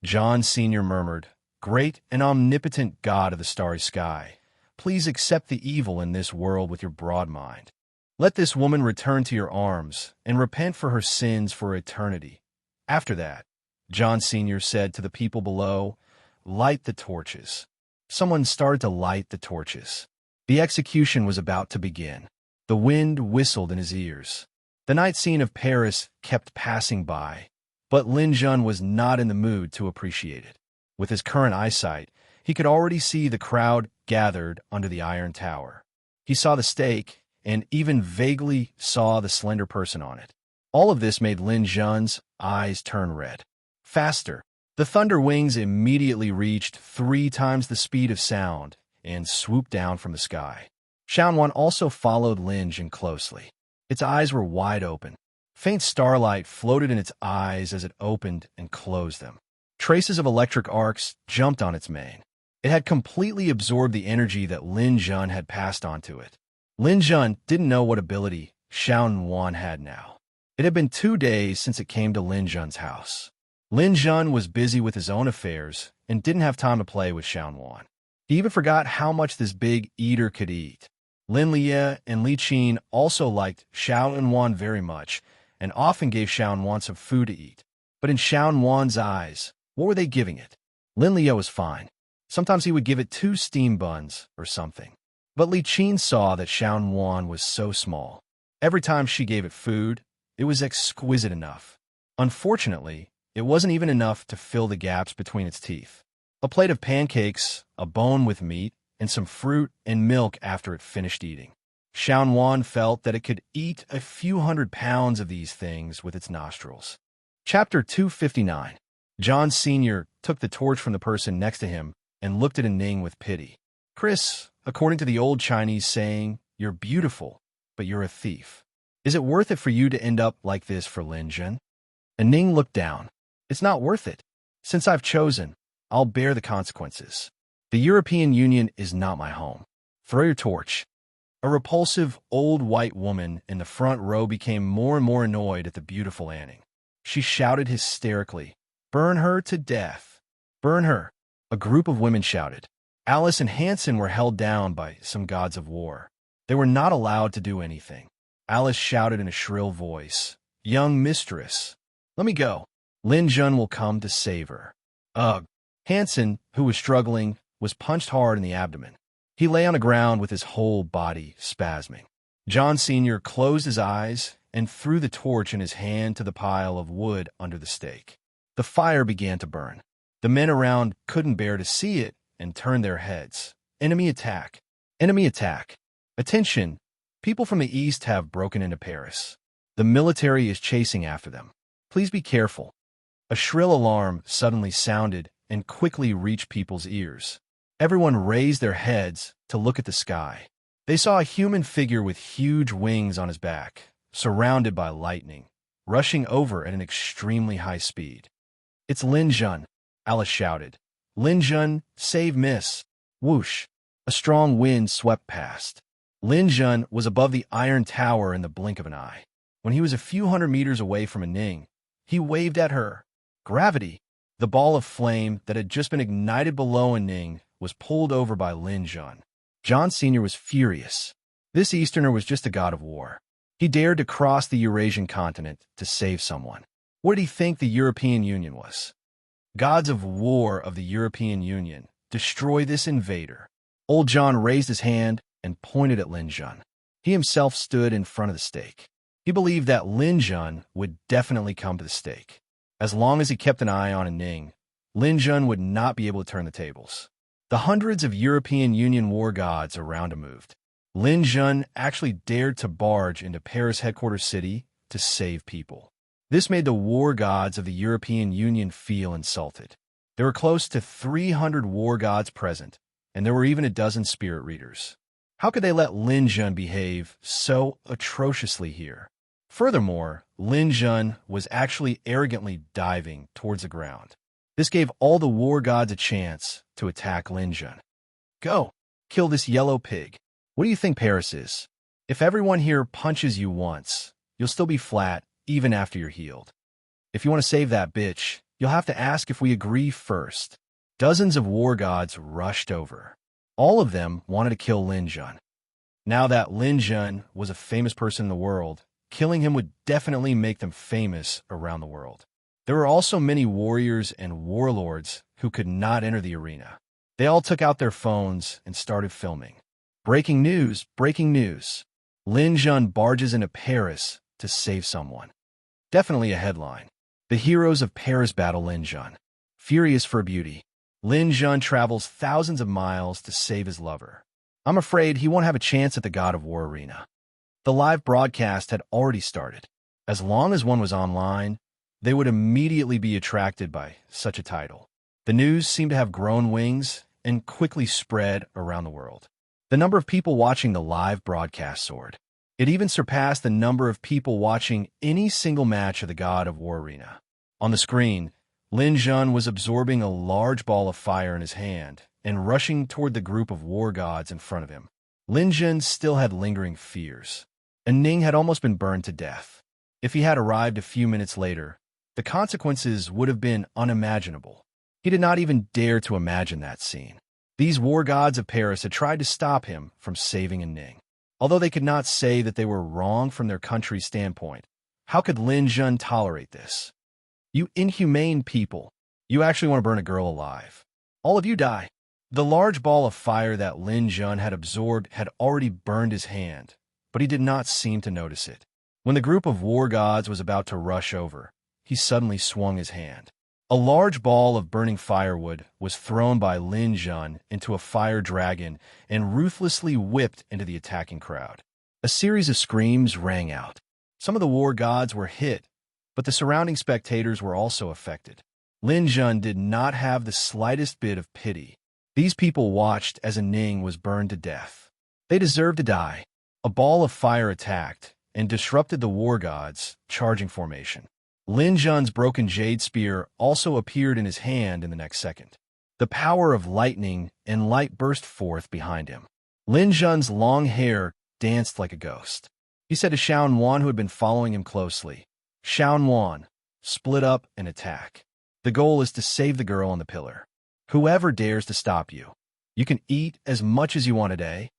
John Sr. murmured, "Great and omnipotent God of the starry sky, please accept the evil in this world with your broad mind. Let this woman return to your arms and repent for her sins for eternity. After that," John Sr. said to the people below, "light the torches." Someone started to light the torches. The execution was about to begin. The wind whistled in his ears. The night scene of Paris kept passing by, but Lin Jun was not in the mood to appreciate it. With his current eyesight, he could already see the crowd gathered under the Iron Tower. He saw the stake and even vaguely saw the slender person on it. All of this made Lin Jun's eyes turn red. Faster. The thunder wings immediately reached 3 times the speed of sound and swooped down from the sky. Xiaowan also followed Lin Jun closely. Its eyes were wide open. Faint starlight floated in its eyes as it opened and closed them. Traces of electric arcs jumped on its mane. It had completely absorbed the energy that Lin Jun had passed on to it. Lin Jun didn't know what ability Xiaowan had now. It had been 2 days since it came to Lin Jun's house. Lin Jun was busy with his own affairs and didn't have time to play with Xiaowan. He even forgot how much this big eater could eat. Lin Lie and Li Qin also liked Xiaowan very much and often gave Xiaowan some food to eat. But in Xiaowan's eyes, what were they giving it? Lin Lie was fine. Sometimes he would give it 2 steam buns or something. But Li Qin saw that Xiaowan was so small. Every time she gave it food, it was exquisite enough. Unfortunately, it wasn't even enough to fill the gaps between its teeth. A plate of pancakes, a bone with meat, and some fruit and milk after it finished eating. Xiaowan felt that it could eat a few 100 pounds of these things with its nostrils. Chapter 259. John Sr. took the torch from the person next to him and looked at Ning with pity. "Chris, according to the old Chinese saying, you're beautiful, but you're a thief. Is it worth it for you to end up like this for Lin Jun?" Ning looked down. "It's not worth it. Since I've chosen, I'll bear the consequences. The European Union is not my home. Throw your torch." A repulsive, old white woman in the front row became more and more annoyed at the beautiful Anning. She shouted hysterically, "Burn her to death! Burn her!" A group of women shouted. Alice and Hansen were held down by some gods of war. They were not allowed to do anything. Alice shouted in a shrill voice, "Young mistress, let me go. Lin Jun will come to save her." Ugh. Hansen, who was struggling, was punched hard in the abdomen. He lay on the ground with his whole body spasming. John Sr. closed his eyes and threw the torch in his hand to the pile of wood under the stake. The fire began to burn. The men around couldn't bear to see it and turned their heads. Enemy attack! Enemy attack! Attention! People from the east have broken into Paris. The military is chasing after them. Please be careful. A shrill alarm suddenly sounded and quickly reached people's ears. Everyone raised their heads to look at the sky. They saw a human figure with huge wings on his back, surrounded by lightning, rushing over at an extremely high speed. "It's Lin Jun," Alice shouted. "Lin Jun, save Miss!" Whoosh! A strong wind swept past. Lin Jun was above the iron tower in the blink of an eye. When he was a few hundred meters away from Ning, he waved at her. Gravity! The ball of flame that had just been ignited below Ning was pulled over by Lin Jun. John Sr. was furious. This Easterner was just a god of war. He dared to cross the Eurasian continent to save someone. What did he think the European Union was? Gods of war of the European Union, destroy this invader. Old John raised his hand and pointed at Lin Jun. He himself stood in front of the stake. He believed that Lin Jun would definitely come to the stake. As long as he kept an eye on Ning, Lin Jun would not be able to turn the tables. The hundreds of European Union war gods around him moved. Lin Jun actually dared to barge into Paris' headquarters city to save people. This made the war gods of the European Union feel insulted. There were close to 300 war gods present, and there were even a dozen spirit readers. How could they let Lin Jun behave so atrociously here? Furthermore, Lin Jun was actually arrogantly diving towards the ground. This gave all the war gods a chance to attack Lin Jun. Go! Kill this yellow pig. What do you think Paris is? If everyone here punches you once, you'll still be flat even after you're healed. If you want to save that bitch, you'll have to ask if we agree first. Dozens of war gods rushed over. All of them wanted to kill Lin Jun. Now that Lin Jun was a famous person in the world, killing him would definitely make them famous around the world. There were also many warriors and warlords who could not enter the arena. They all took out their phones and started filming. Breaking news, breaking news. Lin Jun barges into Paris to save someone. Definitely a headline. The heroes of Paris battle Lin Jun. Furious for beauty, Lin Jun travels thousands of miles to save his lover. I'm afraid he won't have a chance at the God of War arena. The live broadcast had already started. As long as one was online, they would immediately be attracted by such a title. The news seemed to have grown wings and quickly spread around the world. The number of people watching the live broadcast soared. It even surpassed the number of people watching any single match of the God of War arena. On the screen, Lin Jun was absorbing a large ball of fire in his hand and rushing toward the group of war gods in front of him. Lin Jun still had lingering fears. Ning had almost been burned to death. If he had arrived a few minutes later, the consequences would have been unimaginable. He did not even dare to imagine that scene. These war gods of Paris had tried to stop him from saving Ning. Although they could not say that they were wrong from their country's standpoint, how could Lin Jun tolerate this? You inhumane people. You actually want to burn a girl alive. All of you die. The large ball of fire that Lin Jun had absorbed had already burned his hand, but he did not seem to notice it. When the group of war gods was about to rush over, he suddenly swung his hand. A large ball of burning firewood was thrown by Lin Jun into a fire dragon and ruthlessly whipped into the attacking crowd. A series of screams rang out. Some of the war gods were hit, but the surrounding spectators were also affected. Lin Jun did not have the slightest bit of pity. These people watched as Ning was burned to death. They deserved to die. A ball of fire attacked and disrupted the war gods' charging formation. Lin Jun's broken jade spear also appeared in his hand in the next second. The power of lightning and light burst forth behind him. Lin Jun's long hair danced like a ghost. He said to Xiao Wan, who had been following him closely, "Xiao Wan, split up and attack. The goal is to save the girl on the pillar. Whoever dares to stop you, you can eat as much as you want today."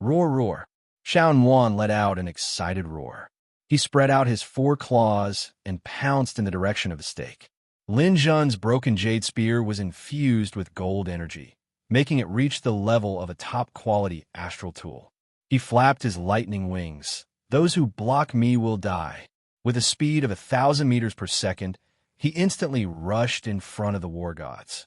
Roar, roar. Xiao Wan let out an excited roar. He spread out his 4 claws and pounced in the direction of the stake. Lin Jun's broken jade spear was infused with gold energy, making it reach the level of a top-quality astral tool. He flapped his lightning wings. "Those who block me will die." With a speed of 1,000 meters per second, he instantly rushed in front of the war gods.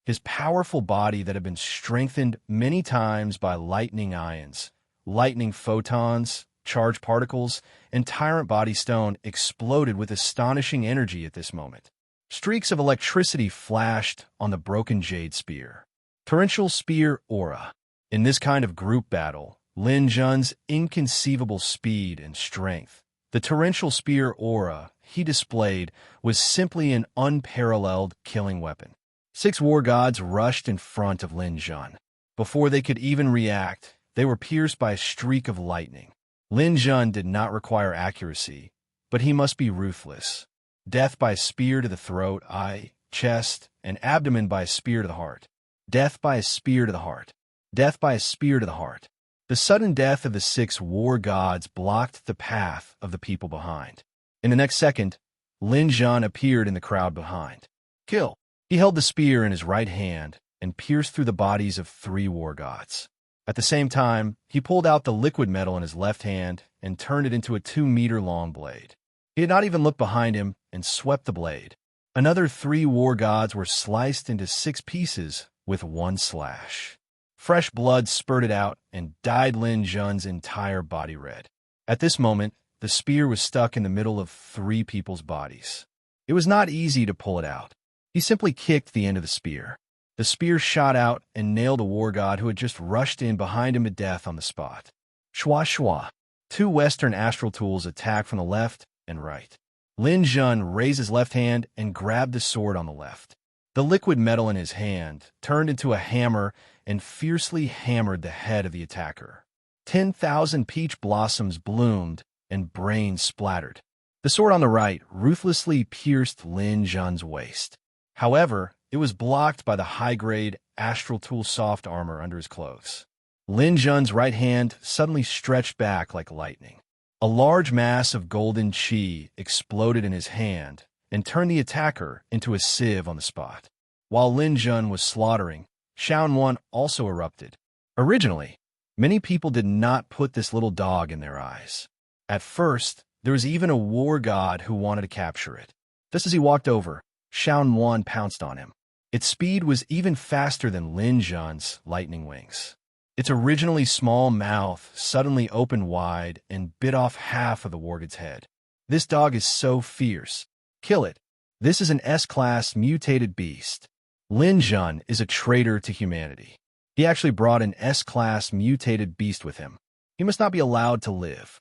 His powerful body that had been strengthened many times by lightning ions, lightning photons, charged particles, and tyrant body stone exploded with astonishing energy at this moment. Streaks of electricity flashed on the broken jade spear. Torrential spear aura. In this kind of group battle, Lin Jun's inconceivable speed and strength, the torrential spear aura he displayed was simply an unparalleled killing weapon. 6 war gods rushed in front of Lin Jun. Before they could even react, they were pierced by a streak of lightning. Lin Jun did not require accuracy, but he must be ruthless. Death by a spear to the throat, eye, chest, and abdomen by a spear to the heart. Death by a spear to the heart. Death by a spear to the heart. The sudden death of the 6 war gods blocked the path of the people behind. In the next second, Lin Jun appeared in the crowd behind. Kill! He held the spear in his right hand and pierced through the bodies of 3 war gods. At the same time, he pulled out the liquid metal in his left hand and turned it into a 2-meter-long blade. He had not even looked behind him and swept the blade. Another 3 war gods were sliced into 6 pieces with one slash. Fresh blood spurted out and dyed Lin Jun's entire body red. At this moment, the spear was stuck in the middle of 3 people's bodies. It was not easy to pull it out. He simply kicked the end of the spear. The spear shot out and nailed a war god who had just rushed in behind him to death on the spot. Shwa shwa. 2 Western astral tools attacked from the left and right. Lin Jun raised his left hand and grabbed the sword on the left. The liquid metal in his hand turned into a hammer and fiercely hammered the head of the attacker. 10,000 peach blossoms bloomed and brains splattered. The sword on the right ruthlessly pierced Lin Jun's waist. However, it was blocked by the high-grade astral tool soft armor under his clothes. Lin Jun's right hand suddenly stretched back like lightning. A large mass of golden chi exploded in his hand and turned the attacker into a sieve on the spot. While Lin Jun was slaughtering, Shaowan also erupted. Originally, many people did not put this little dog in their eyes. At first, there was even a war god who wanted to capture it. Just as he walked over, Shaowan pounced on him. Its speed was even faster than Lin Jun's lightning wings. Its originally small mouth suddenly opened wide and bit off half of the war god's head. This dog is so fierce. Kill it. This is an S-class mutated beast. Lin Jun is a traitor to humanity. He actually brought an S-class mutated beast with him. He must not be allowed to live.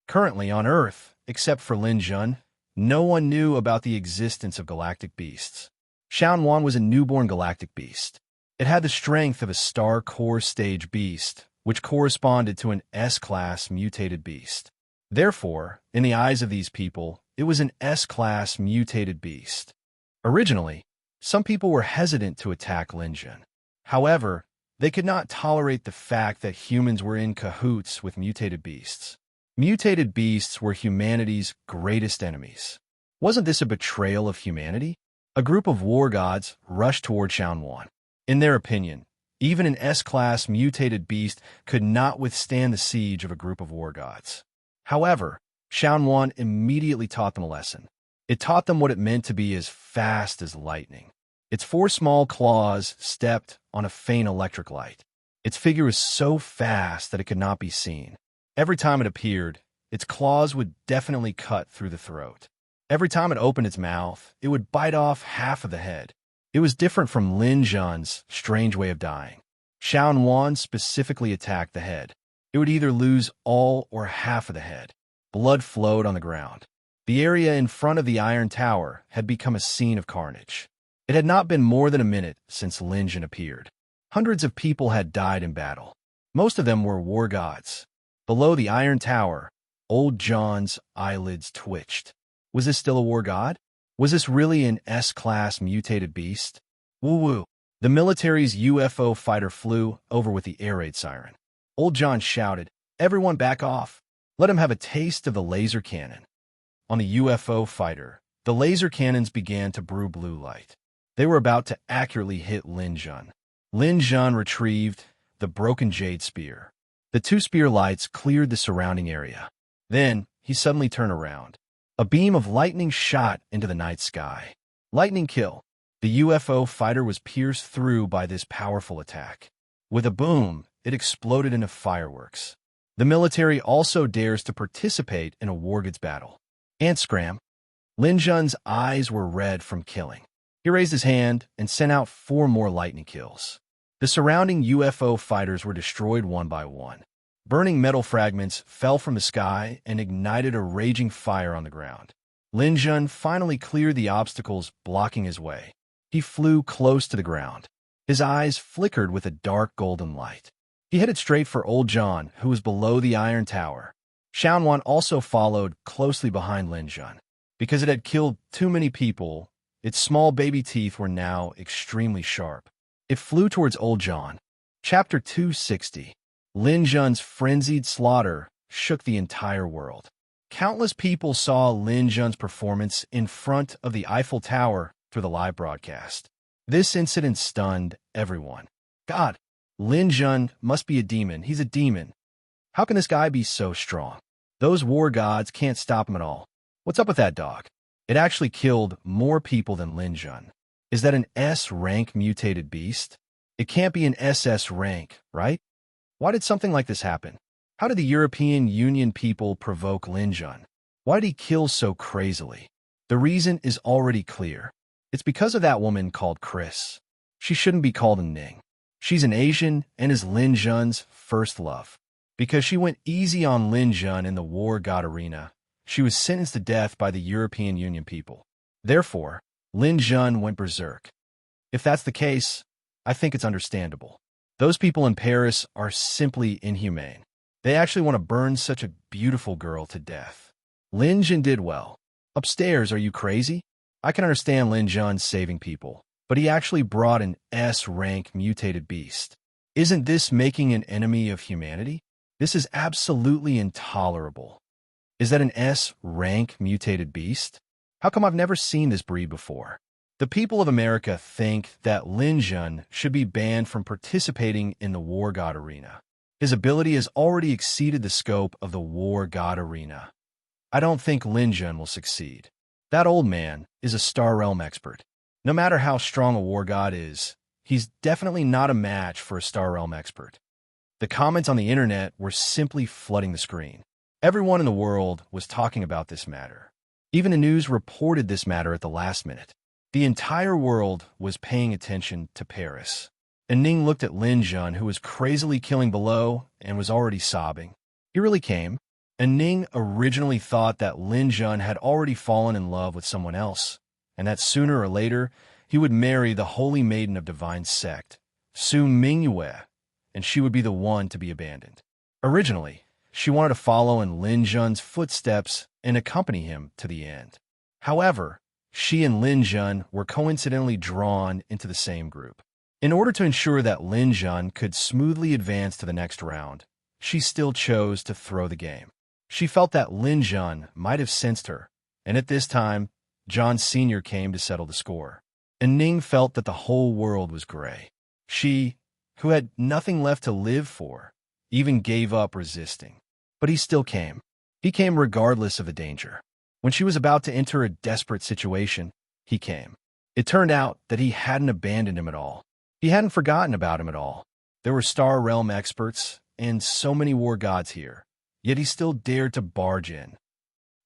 Currently on Earth, except for Lin Jun, no one knew about the existence of galactic beasts. Shaowan was a newborn galactic beast. It had the strength of a star core stage beast, which corresponded to an S-class mutated beast. Therefore, in the eyes of these people, it was an S-class mutated beast. Originally, some people were hesitant to attack Lin Jun. However, they could not tolerate the fact that humans were in cahoots with mutated beasts. Mutated beasts were humanity's greatest enemies. Wasn't this a betrayal of humanity? A group of war gods rushed toward Shaowan. In their opinion, even an S-class mutated beast could not withstand the siege of a group of war gods. However, Shaowan immediately taught them a lesson. It taught them what it meant to be as fast as lightning. Its 4 small claws stepped on a faint electric light. Its figure was so fast that it could not be seen. Every time it appeared, its claws would definitely cut through the throat. Every time it opened its mouth, it would bite off half of the head. It was different from Lin Jun's strange way of dying. Shaowan specifically attacked the head. It would either lose all or half of the head. Blood flowed on the ground. The area in front of the Iron Tower had become a scene of carnage. It had not been more than a minute since Lin Jun appeared. Hundreds of people had died in battle. Most of them were war gods. Below the Iron Tower, Old John's eyelids twitched. Was this still a war god? Was this really an S-class mutated beast? Woo-woo. The military's UFO fighter flew over with the air raid siren. Old John shouted, "Everyone back off. Let him have a taste of the laser cannon." On the UFO fighter, the laser cannons began to brew blue light. They were about to accurately hit Lin Jun. Lin Jun retrieved the broken jade spear. The two spear lights cleared the surrounding area. Then, he suddenly turned around. A beam of lightning shot into the night sky. Lightning kill. The UFO fighter was pierced through by this powerful attack. With a boom, it exploded into fireworks. The military also dares to participate in a war goods battle. Ant scram. Lin Jun's eyes were red from killing. He raised his hand and sent out 4 more lightning kills. The surrounding UFO fighters were destroyed one by one. Burning metal fragments fell from the sky and ignited a raging fire on the ground. Lin Jun finally cleared the obstacles blocking his way. He flew close to the ground. His eyes flickered with a dark golden light. He headed straight for Old John, who was below the Iron Tower. Xiaowan also followed closely behind Lin Jun. Because it had killed too many people, its small baby teeth were now extremely sharp. It flew towards Old John. Chapter 260. Lin Jun's frenzied slaughter shook the entire world. Countless people saw Lin Jun's performance in front of the Eiffel Tower through the live broadcast. This incident stunned everyone. God, Lin Jun must be a demon. He's a demon. How can this guy be so strong? Those war gods can't stop him at all. What's up with that dog? It actually killed more people than Lin Jun. Is that an S-rank mutated beast? It can't be an SS rank, right? Why did something like this happen? How did the European Union people provoke Lin Jun? Why did he kill so crazily? The reason is already clear. It's because of that woman called Chris. She shouldn't be called a Ning. She's an Asian and is Lin Jun's first love. Because she went easy on Lin Jun in the war god arena, she was sentenced to death by the European Union people. Therefore, Lin Jun went berserk. If that's the case, I think it's understandable. Those people in Paris are simply inhumane. They actually want to burn such a beautiful girl to death. Lin Jun did well. Upstairs, are you crazy? I can understand Lin Jun saving people, but he actually brought an S-rank mutated beast. Isn't this making an enemy of humanity? This is absolutely intolerable. Is that an S-rank mutated beast? How come I've never seen this breed before? The people of America think that Lin Jun should be banned from participating in the war god arena. His ability has already exceeded the scope of the war god arena. I don't think Lin Jun will succeed. That old man is a Star Realm expert. No matter how strong a war god is, he's definitely not a match for a Star Realm expert. The comments on the internet were simply flooding the screen. Everyone in the world was talking about this matter. Even the news reported this matter at the last minute. The entire world was paying attention to Paris. And Ning looked at Lin Jun, who was crazily killing below and was already sobbing. He really came. And Ning originally thought that Lin Jun had already fallen in love with someone else, and that sooner or later he would marry the holy maiden of divine sect, Su Mingyue, and she would be the one to be abandoned. Originally, she wanted to follow in Lin Jun's footsteps and accompany him to the end. However, she and Lin Jun were coincidentally drawn into the same group. In order to ensure that Lin Jun could smoothly advance to the next round, she still chose to throw the game. She felt that Lin Jun might have sensed her, and at this time, John Sr. came to settle the score. And Ning felt that the whole world was gray. She, who had nothing left to live for, even gave up resisting. But he still came. He came regardless of the danger. When she was about to enter a desperate situation, he came. It turned out that he hadn't abandoned him at all. He hadn't forgotten about him at all. There were Star Realm experts and so many war gods here. Yet he still dared to barge in.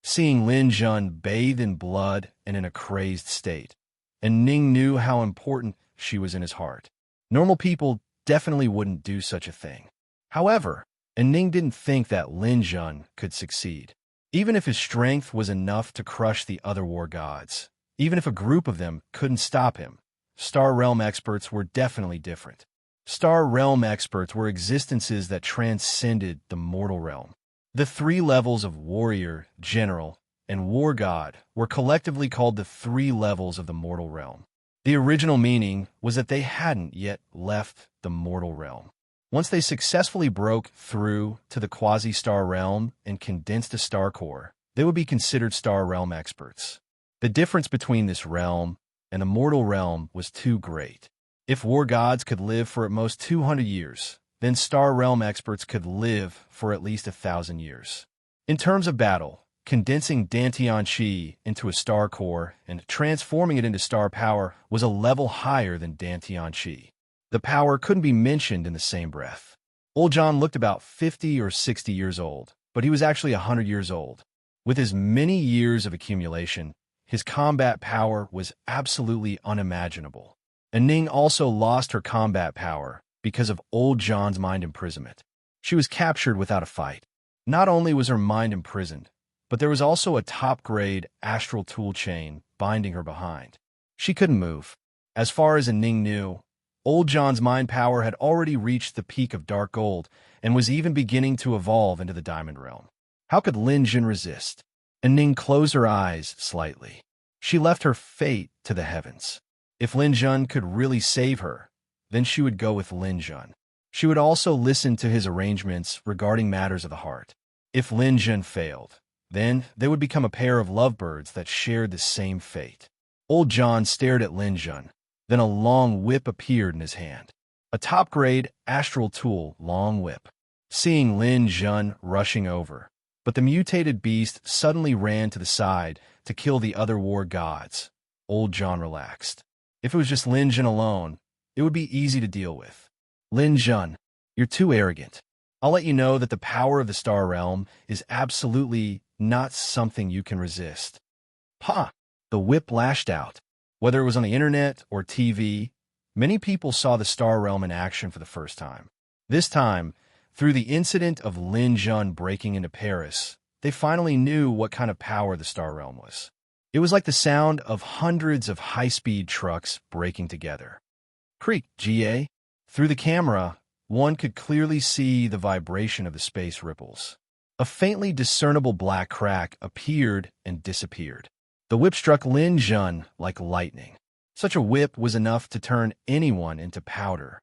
Seeing Lin Jun bathed in blood and in a crazed state, and Ning knew how important she was in his heart. Normal people definitely wouldn't do such a thing. However, and Ning didn't think that Lin Jun could succeed. Even if his strength was enough to crush the other war gods, even if a group of them couldn't stop him, Star Realm experts were definitely different. Star Realm experts were existences that transcended the mortal realm. The 3 levels of warrior, general, and war god were collectively called the 3 levels of the mortal realm. The original meaning was that they hadn't yet left the mortal realm. Once they successfully broke through to the quasi-star realm and condensed a star core, they would be considered Star Realm experts. The difference between this realm and the mortal realm was too great. If war gods could live for at most 200 years, then star realm experts could live for at least 1,000 years. In terms of battle, condensing Dantian Chi into a star core and transforming it into star power was a level higher than Dantian Chi. The power couldn't be mentioned in the same breath. Old John looked about 50 or 60 years old, but he was actually 100 years old. With his many years of accumulation, his combat power was absolutely unimaginable. And Ning also lost her combat power because of Old John's mind imprisonment. She was captured without a fight. Not only was her mind imprisoned, but there was also a top-grade astral tool chain binding her behind. She couldn't move. As far as Ning knew, Old John's mind power had already reached the peak of dark gold and was even beginning to evolve into the diamond realm. How could Lin Jun resist? Ning closed her eyes slightly. She left her fate to the heavens. If Lin Jun could really save her, then she would go with Lin Jun. She would also listen to his arrangements regarding matters of the heart. If Lin Jun failed, then they would become a pair of lovebirds that shared the same fate. Old John stared at Lin Jun. Then a long whip appeared in his hand. A top-grade astral tool long whip. Seeing Lin Jun rushing over, but the mutated beast suddenly ran to the side to kill the other war gods. Old John relaxed. If it was just Lin Jun alone, it would be easy to deal with. Lin Jun, you're too arrogant. I'll let you know that the power of the star realm is absolutely not something you can resist. Pa! The whip lashed out. Whether it was on the internet or TV, many people saw the star realm in action for the first time. This time, through the incident of Lin Jun breaking into Paris, they finally knew what kind of power the star realm was. It was like the sound of hundreds of high-speed trucks breaking together. Creak, GA. Through the camera, one could clearly see the vibration of the space ripples. A faintly discernible black crack appeared and disappeared. The whip struck Lin Jun like lightning. Such a whip was enough to turn anyone into powder.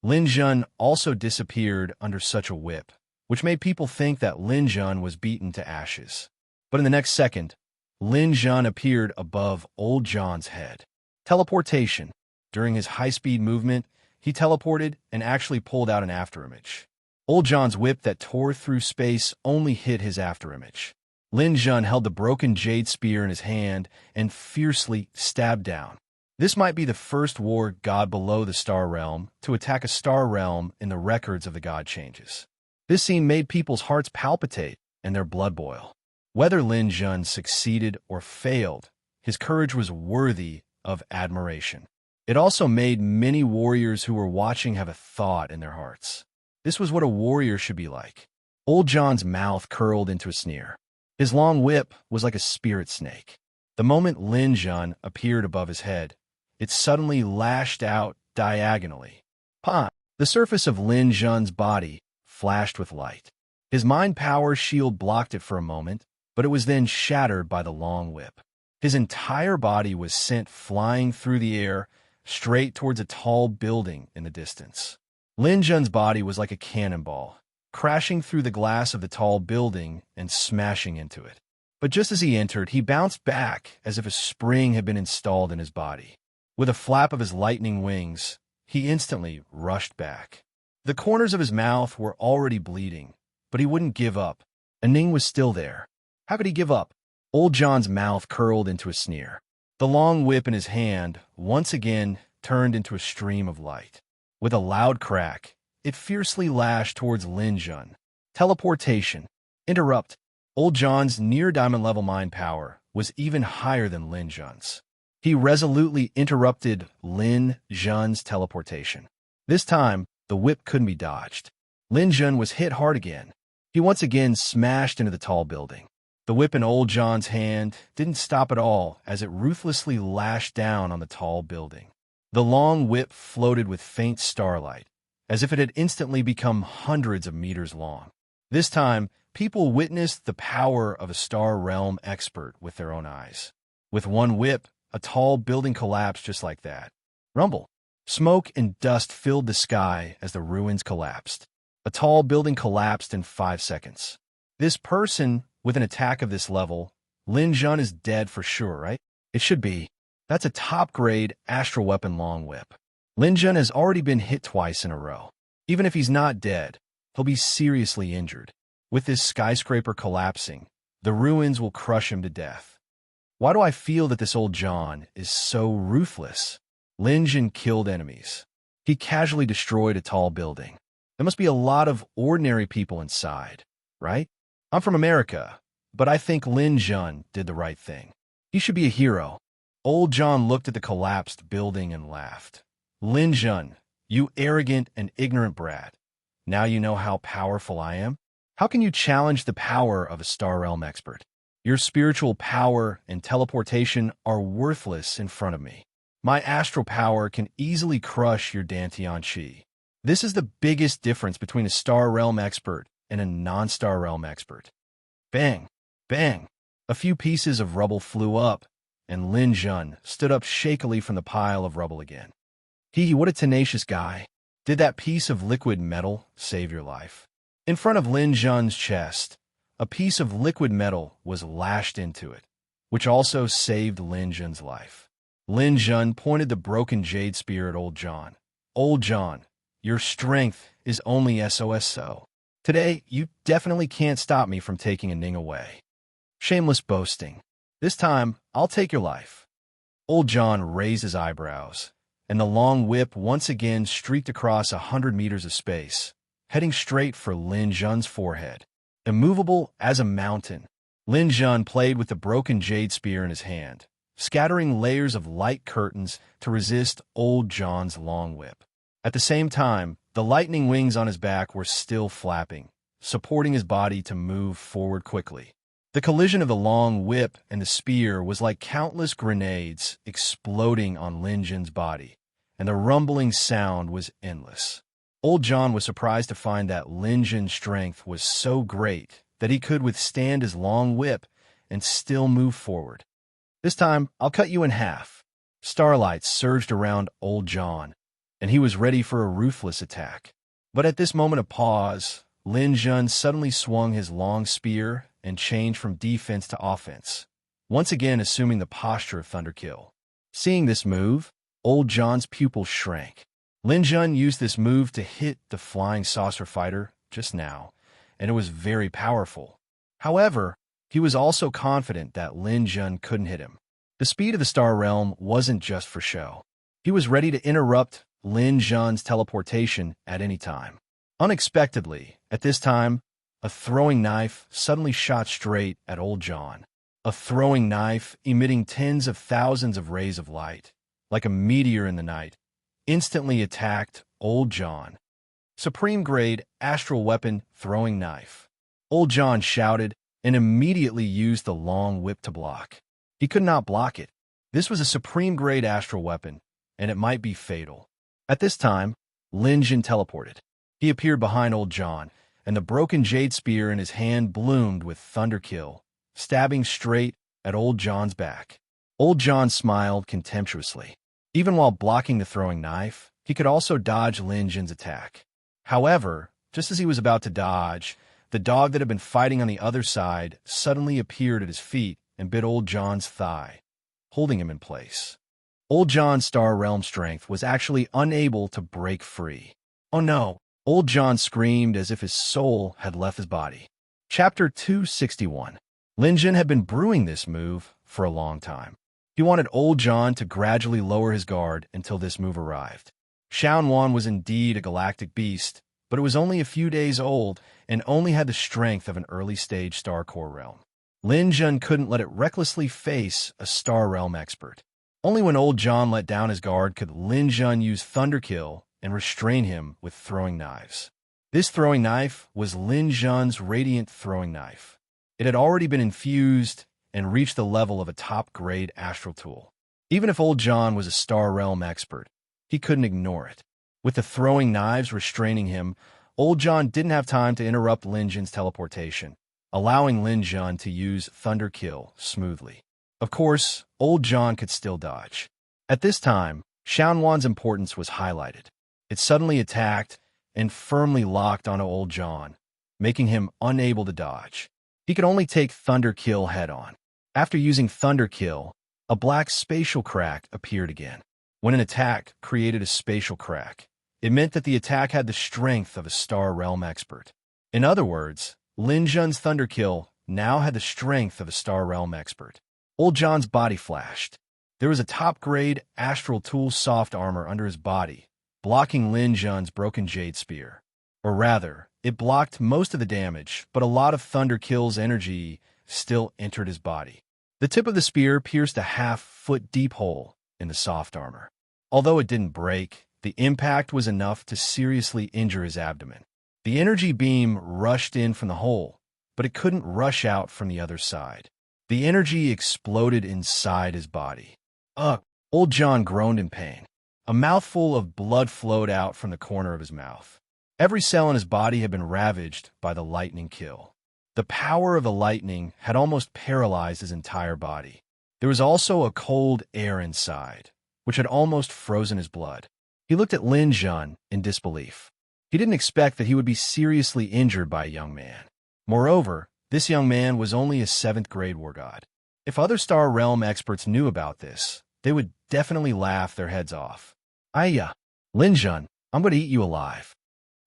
Lin Jun also disappeared under such a whip, which made people think that Lin Jun was beaten to ashes. But in the next second, Lin Jun appeared above Old John's head. Teleportation. During his high-speed movement, he teleported and actually pulled out an afterimage. Old John's whip that tore through space only hit his afterimage. Lin Jun held the broken jade spear in his hand and fiercely stabbed down. This might be the first war god below the star realm to attack a star realm in the records of the god changes. This scene made people's hearts palpitate and their blood boil. Whether Lin Jun succeeded or failed, his courage was worthy of admiration. It also made many warriors who were watching have a thought in their hearts. This was what a warrior should be like. Old John's mouth curled into a sneer. His long whip was like a spirit snake. The moment Lin Jun appeared above his head, it suddenly lashed out diagonally. Pa! The surface of Lin Jun's body flashed with light. His mind power shield blocked it for a moment, but it was then shattered by the long whip. His entire body was sent flying through the air, straight towards a tall building in the distance. Lin Jun's body was like a cannonball, crashing through the glass of the tall building and smashing into it. But just as he entered, he bounced back as if a spring had been installed in his body. With a flap of his lightning wings, he instantly rushed back. The corners of his mouth were already bleeding, but he wouldn't give up. Ning was still there. How could he give up? Old John's mouth curled into a sneer. The long whip in his hand once again turned into a stream of light. With a loud crack, it fiercely lashed towards Lin Jun. Teleportation. Interrupt. Old John's near-diamond level mind power was even higher than Lin Jun's. He resolutely interrupted Lin Jun's teleportation. This time, the whip couldn't be dodged. Lin Jun was hit hard again. He once again smashed into the tall building. The whip in Old John's hand didn't stop at all as it ruthlessly lashed down on the tall building. The long whip floated with faint starlight, as if it had instantly become hundreds of meters long. This time, people witnessed the power of a star realm expert with their own eyes. With one whip, a tall building collapsed just like that. Rumble. Smoke and dust filled the sky as the ruins collapsed. A tall building collapsed in 5 seconds. This person, with an attack of this level, Lin Jun is dead for sure, right? It should be. That's a top-grade astral weapon long whip. Lin Jun has already been hit twice in a row. Even if he's not dead, he'll be seriously injured. With this skyscraper collapsing, the ruins will crush him to death. Why do I feel that this old John is so ruthless? Lin Jun killed enemies. He casually destroyed a tall building. There must be a lot of ordinary people inside, right? I'm from America, but I think Lin Jun did the right thing. He should be a hero. Old John looked at the collapsed building and laughed. Lin Jun, you arrogant and ignorant brat. Now you know how powerful I am? How can you challenge the power of a Star Realm expert? Your spiritual power and teleportation are worthless in front of me. My astral power can easily crush your Dantian Chi. This is the biggest difference between a Star Realm expert and a non-Star Realm expert. Bang! Bang! A few pieces of rubble flew up, and Lin Jun stood up shakily from the pile of rubble again. What a tenacious guy. Did that piece of liquid metal save your life? In front of Lin Jun's chest, a piece of liquid metal was lashed into it, which also saved Lin Jun's life. Lin Jun pointed the broken jade spear at Old John. Old John, your strength is only SOSO. Today, you definitely can't stop me from taking a Ning away. Shameless boasting. This time, I'll take your life. Old John raised his eyebrows, and the long whip once again streaked across 100 meters of space, heading straight for Lin Jun's forehead. Immovable as a mountain, Lin Jun played with the broken jade spear in his hand, scattering layers of light curtains to resist Old John's long whip. At the same time, the lightning wings on his back were still flapping, supporting his body to move forward quickly. The collision of the long whip and the spear was like countless grenades exploding on Lin Jun's body, and the rumbling sound was endless. Old John was surprised to find that Lin Jun's strength was so great that he could withstand his long whip and still move forward. This time, I'll cut you in half. Starlight surged around Old John, and he was ready for a ruthless attack. But at this moment of pause, Lin Jun suddenly swung his long spear and changed from defense to offense, once again assuming the posture of Thunderkill. Seeing this move, Old John's pupils shrank. Lin Jun used this move to hit the flying saucer fighter just now, and it was very powerful. However, he was also confident that Lin Jun couldn't hit him. The speed of the Star Realm wasn't just for show. He was ready to interrupt Lin Jun's teleportation at any time. Unexpectedly, at this time, a throwing knife suddenly shot straight at Old John. A throwing knife emitting tens of thousands of rays of light, like a meteor in the night, instantly attacked Old John. Supreme grade astral weapon throwing knife. Old John shouted and immediately used the long whip to block. He could not block it. This was a supreme grade astral weapon, and it might be fatal. At this time, Lin Jun teleported. He appeared behind Old John, and the broken jade spear in his hand bloomed with Thunderkill, stabbing straight at Old John's back. Old John smiled contemptuously. Even while blocking the throwing knife, he could also dodge Lin Jun's attack. However, just as he was about to dodge, the dog that had been fighting on the other side suddenly appeared at his feet and bit Old John's thigh, holding him in place. Old John's Star Realm strength was actually unable to break free. Oh no! Old John screamed as if his soul had left his body. Chapter 261. Lin Jun had been brewing this move for a long time. He wanted Old John to gradually lower his guard until this move arrived. Xiaowan was indeed a galactic beast, but it was only a few days old and only had the strength of an early-stage Star Core realm. Lin Jun couldn't let it recklessly face a Star Realm expert. Only when Old John let down his guard could Lin Jun use Thunderkill and restrain him with throwing knives. This throwing knife was Lin Jun's radiant throwing knife. It had already been infused and reached the level of a top-grade astral tool. Even if Old John was a Star Realm expert, he couldn't ignore it. With the throwing knives restraining him, Old John didn't have time to interrupt Lin Jun's teleportation, allowing Lin Jun to use Thunderkill smoothly. Of course, Old John could still dodge. At this time, Xiaowan's importance was highlighted. It suddenly attacked and firmly locked onto Old John, making him unable to dodge. He could only take Thunderkill head-on. After using Thunderkill, a black spatial crack appeared again. When an attack created a spatial crack, it meant that the attack had the strength of a Star Realm expert. In other words, Lin Jun's Thunderkill now had the strength of a Star Realm expert. Old John's body flashed. There was a top-grade Astral Tool soft armor under his body, blocking Lin Jun's broken Jade Spear. Or rather, it blocked most of the damage, but a lot of Thunderkill's energy still entered his body. The tip of the spear pierced a half-foot-deep hole in the soft armor. Although it didn't break, the impact was enough to seriously injure his abdomen. The energy beam rushed in from the hole, but it couldn't rush out from the other side. The energy exploded inside his body. Ugh! Old John groaned in pain. A mouthful of blood flowed out from the corner of his mouth. Every cell in his body had been ravaged by the lightning kill. The power of the lightning had almost paralyzed his entire body. There was also a cold air inside, which had almost frozen his blood. He looked at Lin Jun in disbelief. He didn't expect that he would be seriously injured by a young man. Moreover, this young man was only a 7th grade war god. If other Star Realm experts knew about this, they would definitely laugh their heads off. Lin Jun, I'm going to eat you alive.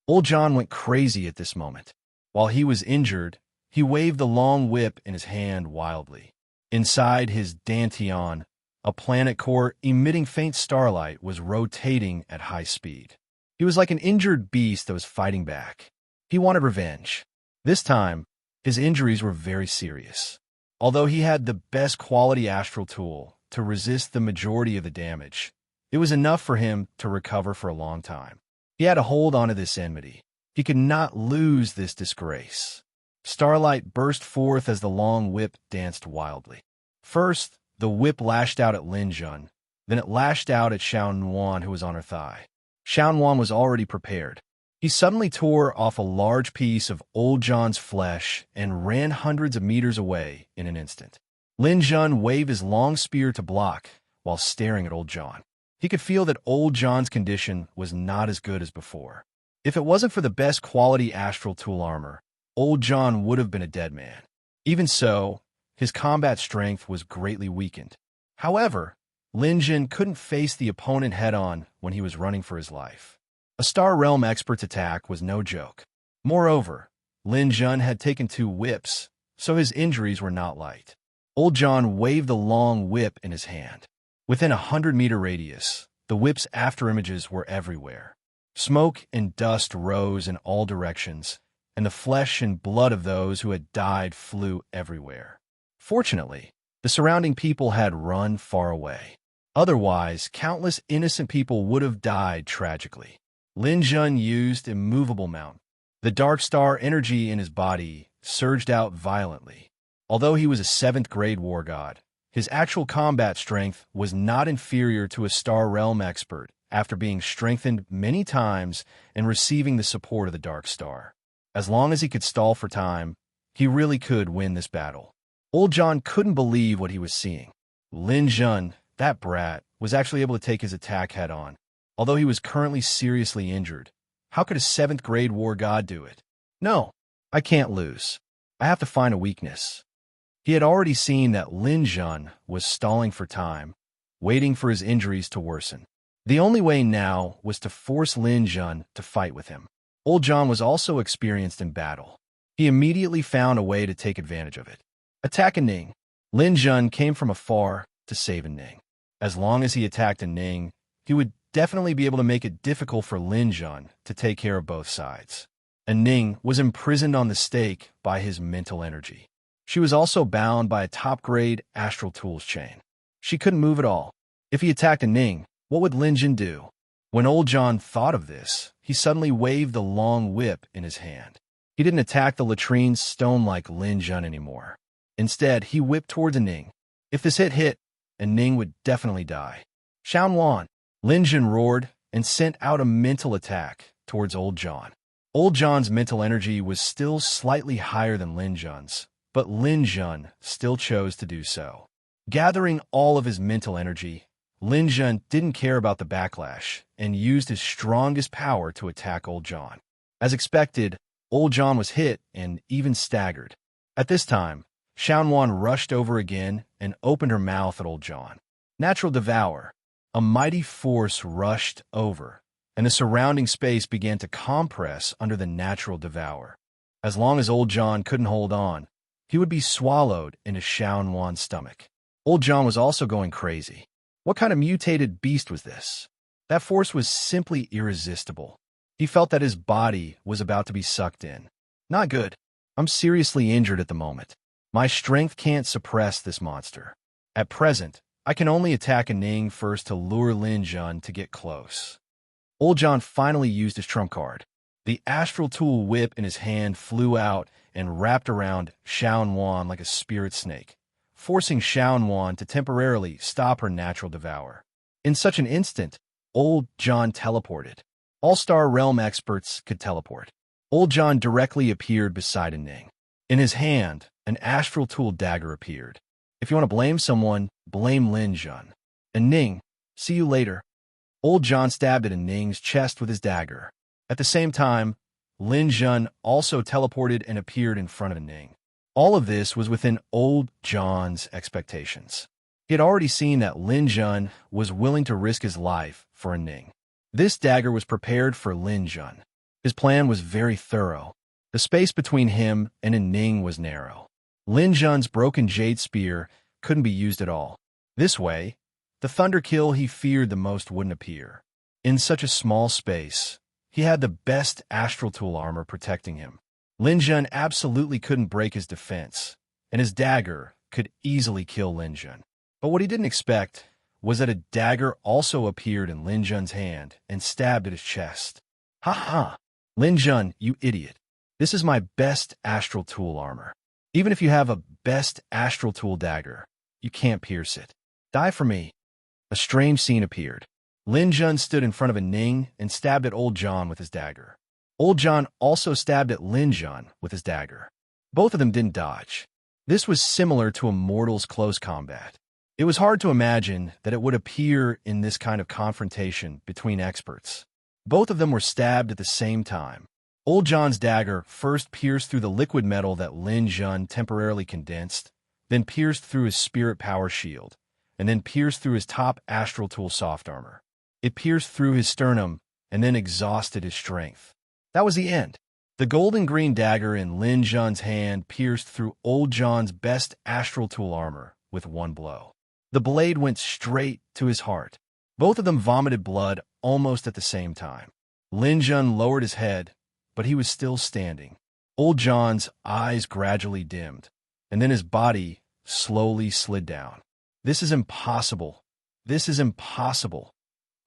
Old John went crazy at this moment. While he was injured, he waved the long whip in his hand wildly. Inside his Dantian, a planet core emitting faint starlight was rotating at high speed. He was like an injured beast that was fighting back. He wanted revenge. This time, his injuries were very serious. Although he had the best quality astral tool to resist the majority of the damage, it was enough for him to recover for a long time. He had to hold on to this enmity. He could not lose this disgrace. Starlight burst forth as the long whip danced wildly. First, the whip lashed out at Lin Jun, then it lashed out at Xiaonuan, who was on her thigh. Xiaonuan was already prepared. He suddenly tore off a large piece of Old John's flesh and ran hundreds of meters away in an instant. Lin Jun waved his long spear to block while staring at Old John. He could feel that Old John's condition was not as good as before. If it wasn't for the best quality astral tool armor, Old John would have been a dead man. Even so, his combat strength was greatly weakened. However, Lin Jun couldn't face the opponent head-on when he was running for his life. A Star Realm expert's attack was no joke. Moreover, Lin Jun had taken 2 whips, so his injuries were not light. Old John waved the long whip in his hand. Within a 100-meter radius, the whip's afterimages were everywhere. Smoke and dust rose in all directions, and the flesh and blood of those who had died flew everywhere. Fortunately, the surrounding people had run far away. Otherwise, countless innocent people would have died tragically. Lin Jun used Immovable Mount. The dark star energy in his body surged out violently. Although he was a 7th grade war god, his actual combat strength was not inferior to a Star Realm expert after being strengthened many times and receiving the support of the Dark Star. As long as he could stall for time, he really could win this battle. Old John couldn't believe what he was seeing. Lin Jun, that brat, was actually able to take his attack head-on. Although he was currently seriously injured, how could a 7th grade war god do it? No, I can't lose. I have to find a weakness. He had already seen that Lin Jun was stalling for time, waiting for his injuries to worsen. The only way now was to force Lin Jun to fight with him. Old John was also experienced in battle. He immediately found a way to take advantage of it. Attack a Ning. Lin Jun came from afar to save a Ning. As long as he attacked a Ning, he would definitely be able to make it difficult for Lin Jun to take care of both sides. A Ning was imprisoned on the stake by his mental energy. She was also bound by a top-grade astral tools chain. She couldn't move at all. If he attacked a Ning, what would Lin Jun do? When Old John thought of this, he suddenly waved the long whip in his hand. He didn't attack the latrine stone like Lin Jun anymore. Instead, he whipped towards a Ning. If this hit, a Ning would definitely die. Xiaonuan. Lin Jun roared and sent out a mental attack towards Old John. Old John's mental energy was still slightly higher than Lin Jun's, but Lin Jun still chose to do so. Gathering all of his mental energy, Lin Jun didn't care about the backlash and used his strongest power to attack Old John. As expected, Old John was hit and even staggered. At this time, Xiaonuan rushed over again and opened her mouth at Old John. Natural Devour. A mighty force rushed over, and the surrounding space began to compress under the natural devour. As long as old John couldn't hold on, he would be swallowed into Xiao Wan's stomach. Old John was also going crazy. What kind of mutated beast was this? That force was simply irresistible. He felt that his body was about to be sucked in. Not good. I'm seriously injured at the moment. My strength can't suppress this monster. At present, I can only attack a Ning first to lure Lin Jun to get close. Old John finally used his trump card. The astral tool whip in his hand flew out and wrapped around Xiao Wan like a spirit snake, forcing Xiao Wan to temporarily stop her natural devour. In such an instant, Old John teleported. All-Star Realm experts could teleport. Old John directly appeared beside a Ning. In his hand, an astral tool dagger appeared. If you want to blame someone, blame Lin Jun. And Ning, see you later. Old John stabbed at a Ning's chest with his dagger. At the same time, Lin Jun also teleported and appeared in front of a Ning. All of this was within Old John's expectations. He had already seen that Lin Jun was willing to risk his life for a Ning. This dagger was prepared for Lin Jun. His plan was very thorough. The space between him and a Ning was narrow. Lin Jun's broken jade spear couldn't be used at all. This way, the thunder kill he feared the most wouldn't appear. In such a small space, he had the best astral tool armor protecting him. Lin Jun absolutely couldn't break his defense, and his dagger could easily kill Lin Jun. But what he didn't expect was that a dagger also appeared in Lin Jun's hand and stabbed at his chest. Ha ha! Lin Jun, you idiot. This is my best astral tool armor. Even if you have a best astral tool dagger, you can't pierce it. Die for me. A strange scene appeared. Lin Jun stood in front of a Ning and stabbed at Old John with his dagger. Old John also stabbed at Lin Jun with his dagger. Both of them didn't dodge. This was similar to a mortal's close combat. It was hard to imagine that it would appear in this kind of confrontation between experts. Both of them were stabbed at the same time. Old John's dagger first pierced through the liquid metal that Lin Jun temporarily condensed, then pierced through his spirit power shield, and then pierced through his top astral tool soft armor. It pierced through his sternum and then exhausted his strength. That was the end. The golden-green dagger in Lin Jun's hand pierced through Old John's best astral tool armor with one blow. The blade went straight to his heart. Both of them vomited blood almost at the same time. Lin Jun lowered his head, but he was still standing. Old John's eyes gradually dimmed, and then his body slowly slid down. This is impossible. This is impossible.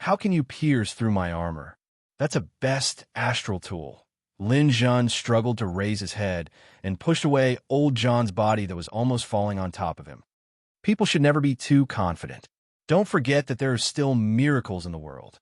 How can you pierce through my armor? That's a best astral tool. Lin Jun struggled to raise his head and pushed away Old John's body that was almost falling on top of him. People should never be too confident. Don't forget that there are still miracles in the world.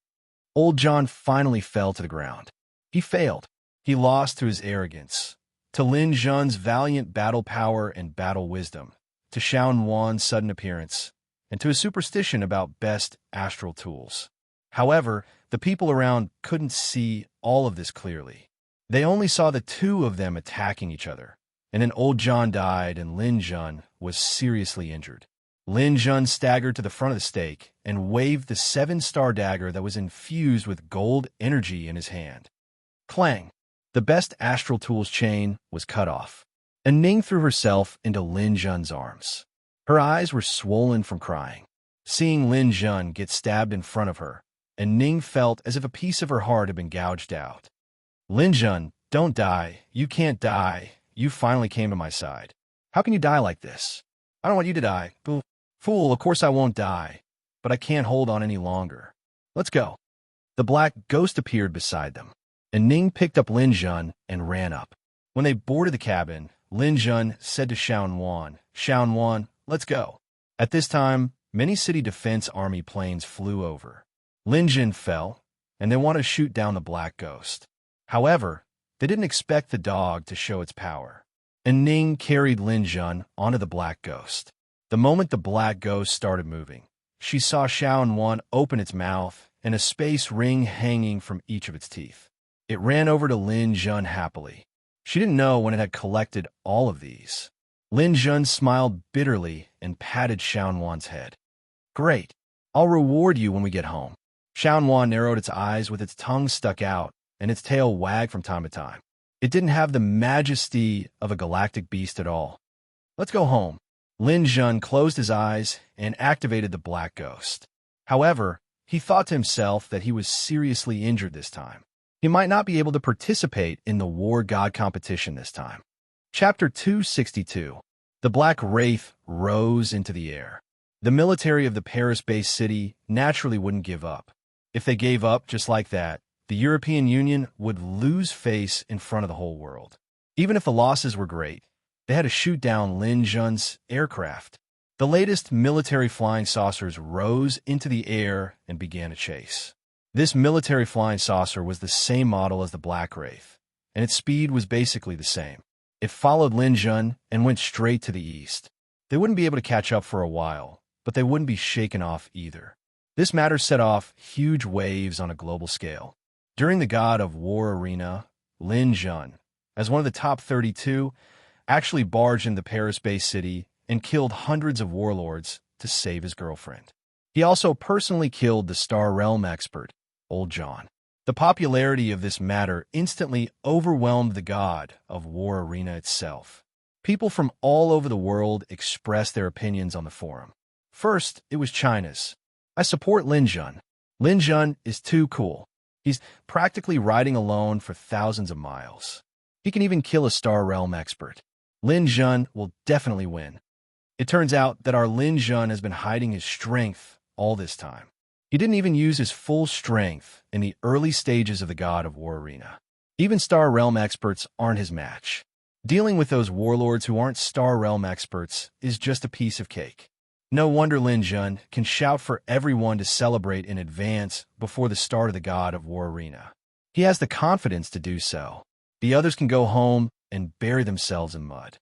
Old John finally fell to the ground. He failed. He lost to his arrogance, to Lin Jun's valiant battle power and battle wisdom, to Xiao Wan's sudden appearance, and to his superstition about best astral tools. However, the people around couldn't see all of this clearly. They only saw the two of them attacking each other, and then Old John died and Lin Jun was seriously injured. Lin Jun staggered to the front of the stake and waved the 7-star dagger that was infused with gold energy in his hand. Clang! The best astral tools chain was cut off, and Ning threw herself into Lin Jun's arms. Her eyes were swollen from crying. Seeing Lin Jun get stabbed in front of her, and Ning felt as if a piece of her heart had been gouged out. Lin Jun, don't die. You can't die. You finally came to my side. How can you die like this? I don't want you to die. Fool, of course I won't die, but I can't hold on any longer. Let's go. The black ghost appeared beside them, and Ning picked up Lin Jun and ran up. When they boarded the cabin, Lin Jun said to Xiao Wan, let's go. At this time, many city defense army planes flew over. Lin Jun fell, and they wanted to shoot down the black ghost. However, they didn't expect the dog to show its power, and Ning carried Lin Jun onto the black ghost. The moment the black ghost started moving, she saw Xiao Wan open its mouth and a space ring hanging from each of its teeth. It ran over to Lin Jun happily. She didn't know when it had collected all of these. Lin Jun smiled bitterly and patted Xiao Wan's head. Great. I'll reward you when we get home. Xiaonuan narrowed its eyes with its tongue stuck out and its tail wagged from time to time. It didn't have the majesty of a galactic beast at all. Let's go home. Lin Jun closed his eyes and activated the black ghost. However, he thought to himself that he was seriously injured this time. He might not be able to participate in the war god competition this time. Chapter 262. The Black Wraith rose into the air. The military of the Paris-based city naturally wouldn't give up. If they gave up just like that, the European Union would lose face in front of the whole world. Even if the losses were great, they had to shoot down Lin Jun's aircraft. The latest military flying saucers rose into the air and began a chase. This military flying saucer was the same model as the Black Wraith, and its speed was basically the same. It followed Lin Jun and went straight to the east. They wouldn't be able to catch up for a while, but they wouldn't be shaken off either. This matter set off huge waves on a global scale. During the God of War arena, Lin Jun, as one of the top 32, actually barged into the Paris-based city and killed hundreds of warlords to save his girlfriend. He also personally killed the Star Realm expert, Old John. The popularity of this matter instantly overwhelmed the God of War arena itself. People from all over the world expressed their opinions on the forum. First, it was China's. I support Lin Jun. Lin Jun is too cool. He's practically riding alone for thousands of miles. He can even kill a Star Realm expert. Lin Jun will definitely win. It turns out that our Lin Jun has been hiding his strength all this time. He didn't even use his full strength in the early stages of the God of War arena. Even Star Realm experts aren't his match. Dealing with those warlords who aren't Star Realm experts is just a piece of cake. No wonder Lin Jun can shout for everyone to celebrate in advance before the start of the God of War arena. He has the confidence to do so. The others can go home and bury themselves in mud.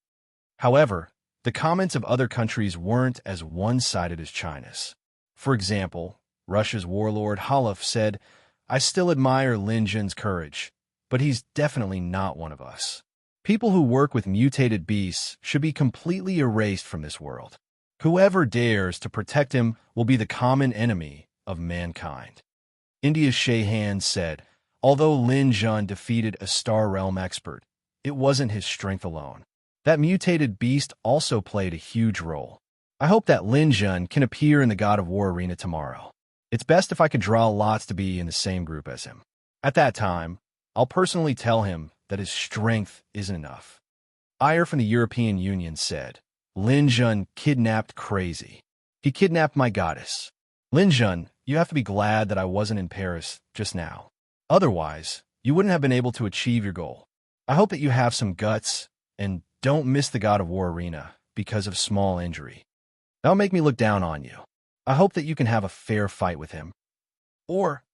However, the comments of other countries weren't as one-sided as China's. For example, Russia's warlord Halef said, "I still admire Lin Jun's courage, but he's definitely not one of us. People who work with mutated beasts should be completely erased from this world. Whoever dares to protect him will be the common enemy of mankind." India's Shehan said, although Lin Jun defeated a Star Realm expert, it wasn't his strength alone. That mutated beast also played a huge role. I hope that Lin Jun can appear in the God of War arena tomorrow. It's best if I could draw lots to be in the same group as him. At that time, I'll personally tell him that his strength isn't enough. Ire from the European Union said, Lin Jun kidnapped crazy. He kidnapped my goddess. Lin Jun, you have to be glad that I wasn't in Paris just now. Otherwise, you wouldn't have been able to achieve your goal. I hope that you have some guts and don't miss the God of War arena because of small injury. That'll make me look down on you. I hope that you can have a fair fight with him. Or,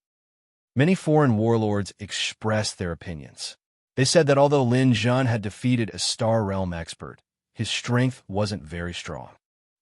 many foreign warlords expressed their opinions. They said that although Lin Jun had defeated a Star Realm expert, his strength wasn't very strong.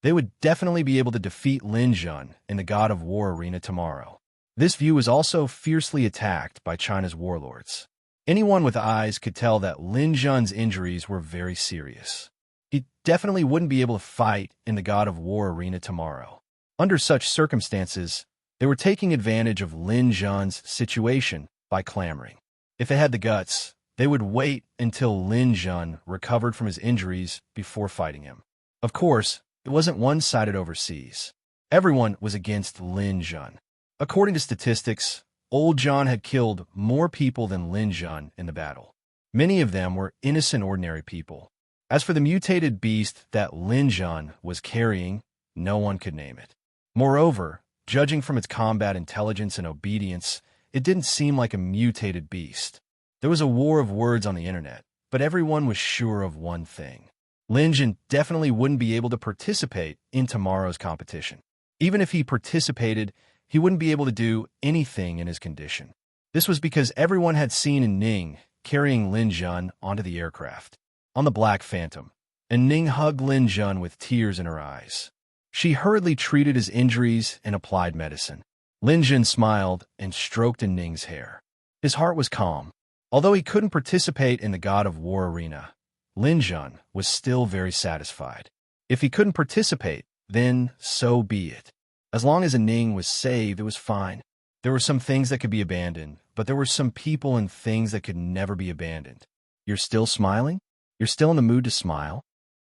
They would definitely be able to defeat Lin Jun in the God of War arena tomorrow. This view was also fiercely attacked by China's warlords. Anyone with eyes could tell that Lin Jun's injuries were very serious. He definitely wouldn't be able to fight in the God of War arena tomorrow. Under such circumstances, they were taking advantage of Lin Jun's situation by clamoring. If they had the guts, they would wait until Lin Jun recovered from his injuries before fighting him. Of course, it wasn't one-sided overseas. Everyone was against Lin Jun. According to statistics, Old John had killed more people than Lin Jun in the battle. Many of them were innocent ordinary people. As for the mutated beast that Lin Jun was carrying, no one could name it. Moreover, judging from its combat intelligence and obedience, it didn't seem like a mutated beast. There was a war of words on the internet, but everyone was sure of one thing. Lin Jun definitely wouldn't be able to participate in tomorrow's competition. Even if he participated, he wouldn't be able to do anything in his condition. This was because everyone had seen Ning carrying Lin Jun onto the aircraft, on the Black Phantom, and Ning hugged Lin Jun with tears in her eyes. She hurriedly treated his injuries and applied medicine. Lin Jun smiled and stroked Ning's hair. His heart was calm. Although he couldn't participate in the God of War arena, Lin Jun was still very satisfied. If he couldn't participate, then so be it. As long as Ning was saved, it was fine. There were some things that could be abandoned, but there were some people and things that could never be abandoned. You're still smiling? You're still in the mood to smile?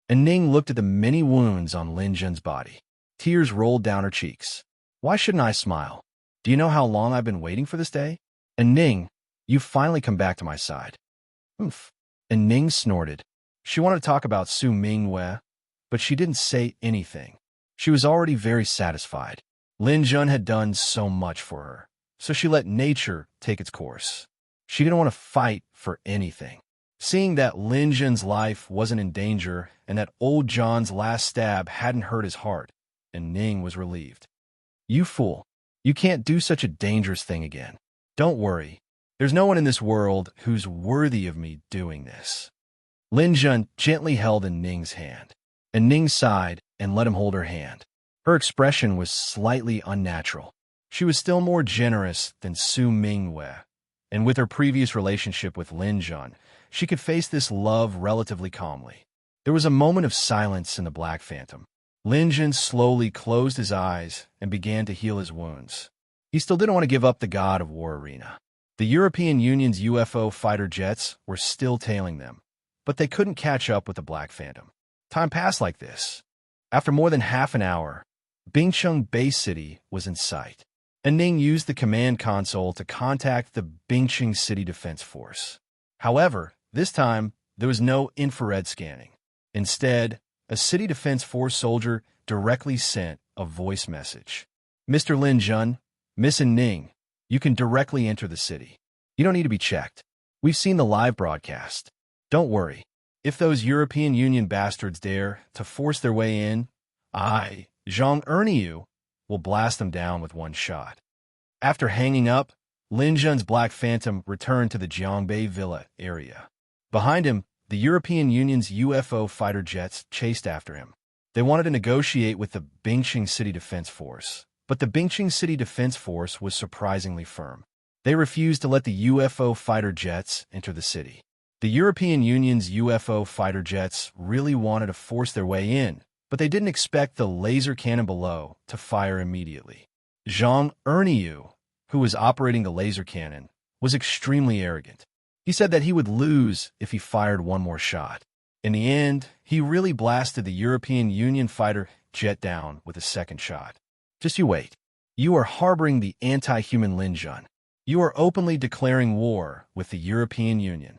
And Ning looked at the many wounds on Lin Jun's body. Tears rolled down her cheeks. Why shouldn't I smile? Do you know how long I've been waiting for this day? And Ning, you've finally come back to my side. Oomph. And Ning snorted. She wanted to talk about Su Mingwei, but she didn't say anything. She was already very satisfied. Lin Jun had done so much for her, so she let nature take its course. She didn't want to fight for anything. Seeing that Lin Jun's life wasn't in danger and that old John's last stab hadn't hurt his heart, and Ning was relieved. You fool. You can't do such a dangerous thing again. Don't worry. There's no one in this world who's worthy of me doing this. Lin Jun gently held in Ning's hand, and Ning sighed and let him hold her hand. Her expression was slightly unnatural. She was still more generous than Su Mingwei, and with her previous relationship with Lin Jun, she could face this love relatively calmly. There was a moment of silence in the Black Phantom. Lin Jun slowly closed his eyes and began to heal his wounds. He still didn't want to give up the god of war arena. The European Union's UFO fighter jets were still tailing them, but they couldn't catch up with the Black Phantom. Time passed like this. After more than half an hour, Bingcheng Bay City was in sight, and Ning used the command console to contact the Bingcheng City Defense Force. However, this time, there was no infrared scanning. Instead, a City Defense Force soldier directly sent a voice message. Mr. Lin Jun, Miss and Ning, you can directly enter the city. You don't need to be checked. We've seen the live broadcast. Don't worry. If those European Union bastards dare to force their way in, I, Zhang Erniu, will blast them down with one shot. After hanging up, Lin Jun's Black Phantom returned to the Jiangbei Villa area. Behind him, the European Union's UFO fighter jets chased after him. They wanted to negotiate with the Bingcheng City Defense Force, but the Bingcheng City Defense Force was surprisingly firm. They refused to let the UFO fighter jets enter the city. The European Union's UFO fighter jets really wanted to force their way in, but they didn't expect the laser cannon below to fire immediately. Zhang Erniu, who was operating the laser cannon, was extremely arrogant. He said that he would lose if he fired one more shot. In the end, he really blasted the European Union fighter jet down with a second shot. Just you wait. You are harboring the anti-human Lin Jun. You are openly declaring war with the European Union.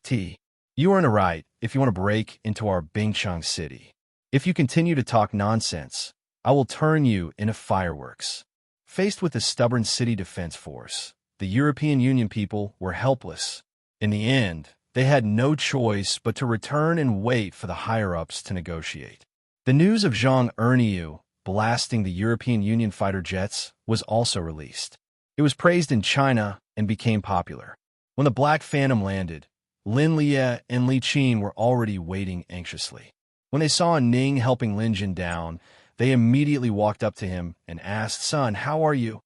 T. You are in the right if you want to break into our Bingcheng city. If you continue to talk nonsense, I will turn you into fireworks. Faced with the stubborn city defense force, the European Union people were helpless. In the end, they had no choice but to return and wait for the higher-ups to negotiate. The news of Zhang Erniu blasting the European Union fighter jets was also released. It was praised in China and became popular. When the Black Phantom landed, Lin Lie and Li Qin were already waiting anxiously. When they saw Ning helping Lin Jun down, they immediately walked up to him and asked, "Son, how are you?"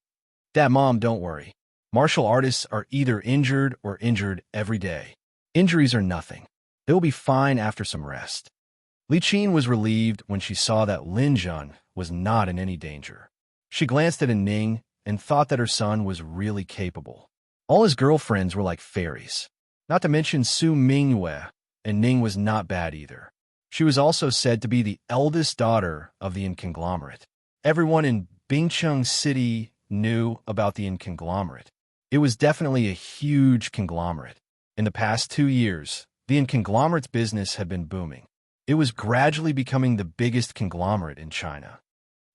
"Dad, Mom, don't worry. Martial artists are either injured or injured every day. Injuries are nothing. They will be fine after some rest." Li Qin was relieved when she saw that Lin Jun was not in any danger. She glanced at Ning and thought that her son was really capable. All his girlfriends were like fairies. Not to mention Su Mingwei, and Ning was not bad either. She was also said to be the eldest daughter of the conglomerate. Everyone in Bingcheng City knew about the conglomerate. It was definitely a huge conglomerate. In the past 2 years, the conglomerate's business had been booming. It was gradually becoming the biggest conglomerate in China.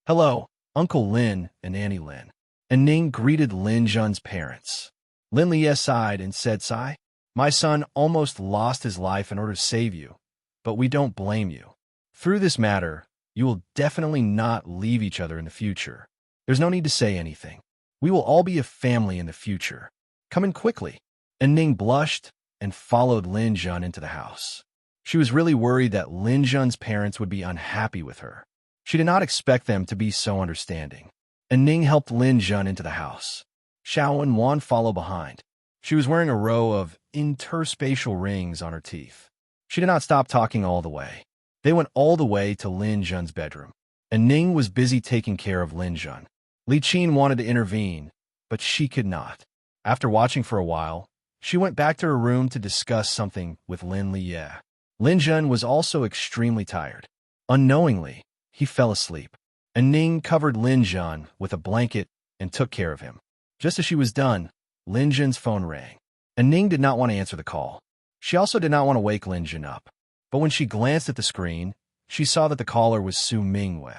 "Hello, Uncle Lin and Auntie Lin." And Ning greeted Lin Jun's parents. Lin Lie sighed and said, "Sai, my son almost lost his life in order to save you, but we don't blame you. Through this matter, you will definitely not leave each other in the future. There's no need to say anything. We will all be a family in the future. Come in quickly." And Ning blushed and followed Lin Jun into the house. She was really worried that Lin Jun's parents would be unhappy with her. She did not expect them to be so understanding. And Ning helped Lin Jun into the house. Xiao and Wan followed behind. She was wearing a row of interspatial rings on her teeth. She did not stop talking all the way. They went all the way to Lin Jun's bedroom. and Ning was busy taking care of Lin Jun. Li Qin wanted to intervene, but she could not. After watching for a while, she went back to her room to discuss something with Lin Liye. Lin Jun was also extremely tired. Unknowingly, he fell asleep, and Ning covered Lin Jun with a blanket and took care of him. Just as she was done, Lin Jun's phone rang, and Ning did not want to answer the call. She also did not want to wake Lin Jun up. But when she glanced at the screen, she saw that the caller was Su Mingwei,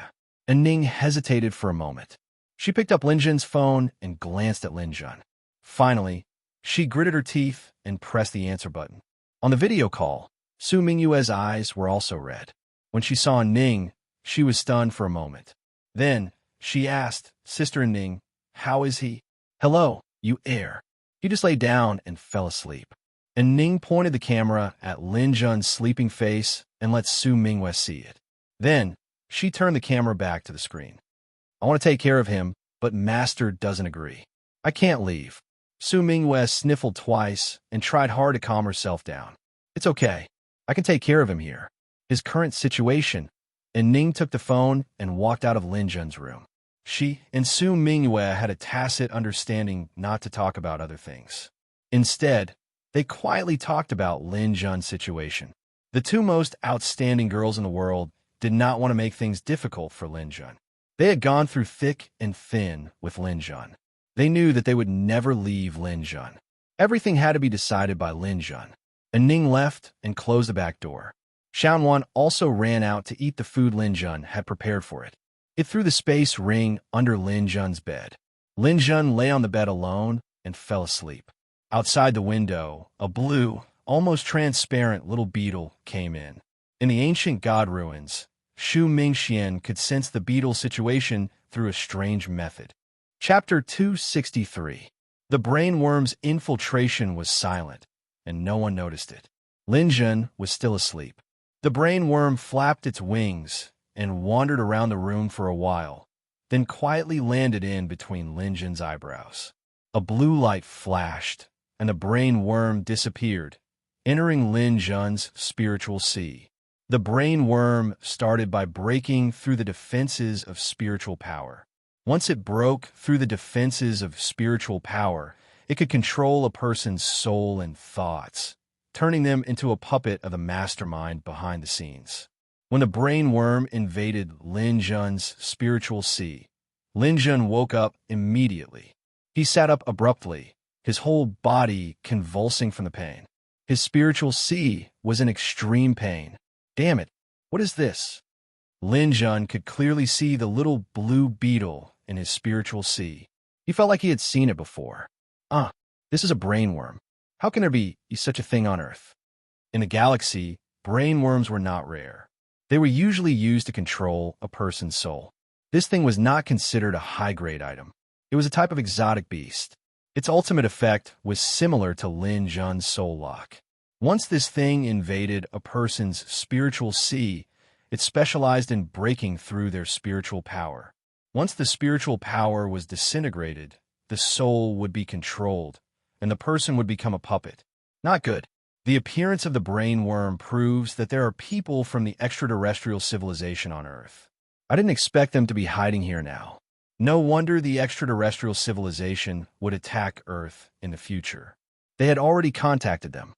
and Ning hesitated for a moment. She picked up Lin Jun's phone and glanced at Lin Jun. Finally, she gritted her teeth and pressed the answer button. On the video call, Su Mingwei's eyes were also red. When she saw Ning, she was stunned for a moment. Then, she asked, "Sister Ning, how is he?" "Hello, you heir." He just lay down and fell asleep. And Ning pointed the camera at Lin Jun's sleeping face and let Su Mingwei see it. Then, she turned the camera back to the screen. "I want to take care of him, but Master doesn't agree. I can't leave." Su Mingwei sniffled twice and tried hard to calm herself down. "It's okay. I can take care of him here. His current situation." And Ning took the phone and walked out of Lin Jun's room. She and Su Mingwei had a tacit understanding not to talk about other things. Instead, they quietly talked about Lin Jun's situation. The two most outstanding girls in the world did not want to make things difficult for Lin Jun. They had gone through thick and thin with Lin Jun. They knew that they would never leave Lin Jun. Everything had to be decided by Lin Jun. And Ning left and closed the back door. Xianwan also ran out to eat the food Lin Jun had prepared for it. It threw the space ring under Lin Jun's bed. Lin Jun lay on the bed alone and fell asleep. Outside the window, a blue, almost transparent little beetle came in. In the ancient god ruins, Xu Mingxian could sense the beetle situation through a strange method. Chapter 263. The brainworm's infiltration was silent, and no one noticed it. Lin Jun was still asleep. The brainworm flapped its wings and wandered around the room for a while, then quietly landed in between Lin Jun's eyebrows. A blue light flashed, and the brainworm disappeared, entering Lin Jun's spiritual sea. The brainworm started by breaking through the defenses of spiritual power. Once it broke through the defenses of spiritual power, it could control a person's soul and thoughts, turning them into a puppet of the mastermind behind the scenes. When the brainworm invaded Lin Jun's spiritual sea, Lin Jun woke up immediately. He sat up abruptly, his whole body convulsing from the pain. His spiritual sea was in extreme pain. "Damn it, what is this?" Lin Jun could clearly see the little blue beetle in his spiritual sea. He felt like he had seen it before. This is a brainworm. How can there be such a thing on Earth? In the galaxy, brainworms were not rare. They were usually used to control a person's soul. This thing was not considered a high-grade item. It was a type of exotic beast. Its ultimate effect was similar to Lin Jun's soul lock. Once this thing invaded a person's spiritual sea, it specialized in breaking through their spiritual power. Once the spiritual power was disintegrated, the soul would be controlled, and the person would become a puppet. Not good. The appearance of the brainworm proves that there are people from the extraterrestrial civilization on Earth. I didn't expect them to be hiding here now. No wonder the extraterrestrial civilization would attack Earth in the future. They had already contacted them.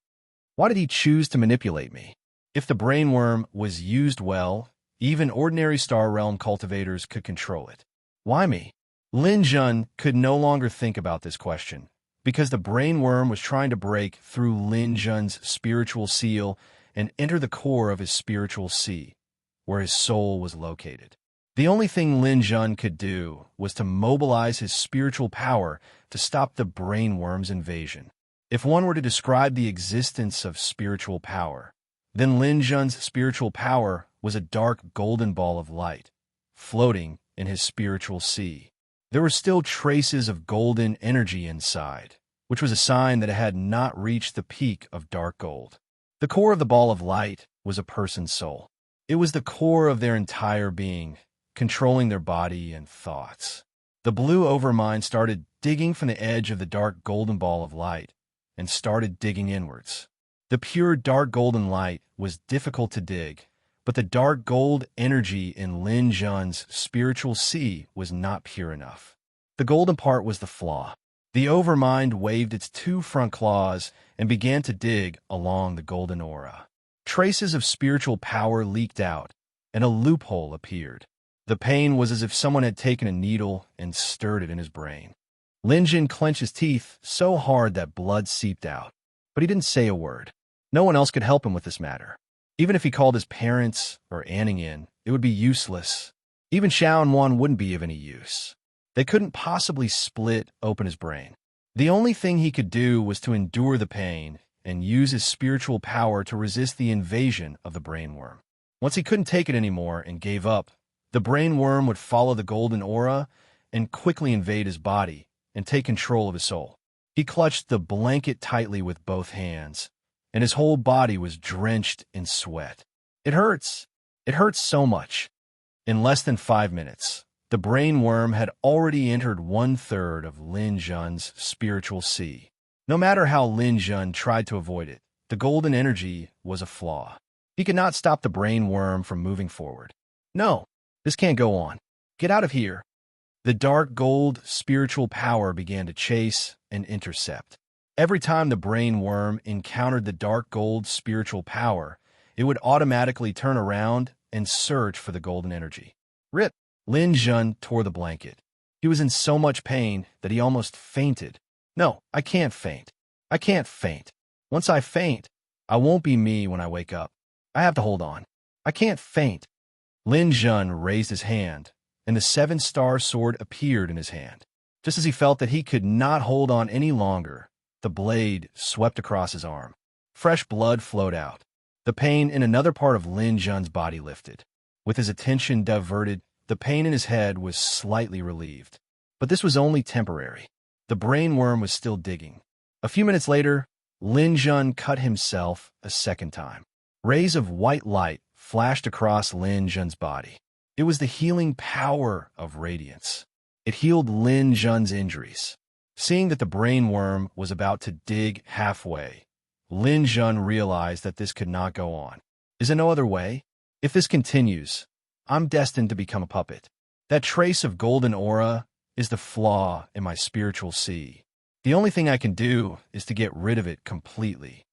Why did he choose to manipulate me? If the brainworm was used well, even ordinary Star Realm cultivators could control it. Why me? Lin Jun could no longer think about this question, because the brainworm was trying to break through Lin Jun's spiritual seal and enter the core of his spiritual sea, where his soul was located. The only thing Lin Jun could do was to mobilize his spiritual power to stop the brainworm's invasion. If one were to describe the existence of spiritual power, then Lin Jun's spiritual power was a dark golden ball of light, floating in his spiritual sea. There were still traces of golden energy inside, which was a sign that it had not reached the peak of dark gold. The core of the ball of light was a person's soul. It was the core of their entire being, controlling their body and thoughts. The blue overmind started digging from the edge of the dark golden ball of light and started digging inwards. The pure dark golden light was difficult to dig, But the dark gold energy in Lin Jun's spiritual sea was not pure enough. The golden part was the flaw. The overmind waved its two front claws and began to dig along the golden aura. Traces of spiritual power leaked out, and a loophole appeared. The pain was as if someone had taken a needle and stirred it in his brain. Lin Jun clenched his teeth so hard that blood seeped out, but he didn't say a word. No one else could help him with this matter. Even if he called his parents or Anning in, it would be useless. Even Xiao and Wan wouldn't be of any use. They couldn't possibly split open his brain. The only thing he could do was to endure the pain and use his spiritual power to resist the invasion of the brainworm. Once he couldn't take it anymore and gave up, the brainworm would follow the golden aura and quickly invade his body and take control of his soul. He clutched the blanket tightly with both hands, and his whole body was drenched in sweat. It hurts. It hurts so much. In less than 5 minutes, the brainworm had already entered 1/3 of Lin Jun's spiritual sea. No matter how Lin Jun tried to avoid it, the golden energy was a flaw. He could not stop the brainworm from moving forward. No, this can't go on. Get out of here. The dark gold spiritual power began to chase and intercept. Every time the brainworm encountered the dark gold spiritual power, it would automatically turn around and search for the golden energy. Rip! Lin Jun tore the blanket. He was in so much pain that he almost fainted. No, I can't faint. I can't faint. Once I faint, I won't be me when I wake up. I have to hold on. I can't faint. Lin Jun raised his hand, and the 7-star sword appeared in his hand. Just as he felt that he could not hold on any longer, the blade swept across his arm. Fresh blood flowed out. The pain in another part of Lin Jun's body lifted. With his attention diverted, the pain in his head was slightly relieved. But this was only temporary. The brainworm was still digging. A few minutes later, Lin Jun cut himself a second time. Rays of white light flashed across Lin Jun's body. It was the healing power of radiance. It healed Lin Jun's injuries. Seeing that the brainworm was about to dig halfway, Lin Jun realized that this could not go on. Is there no other way? If this continues, I'm destined to become a puppet. That trace of golden aura is the flaw in my spiritual sea. The only thing I can do is to get rid of it completely.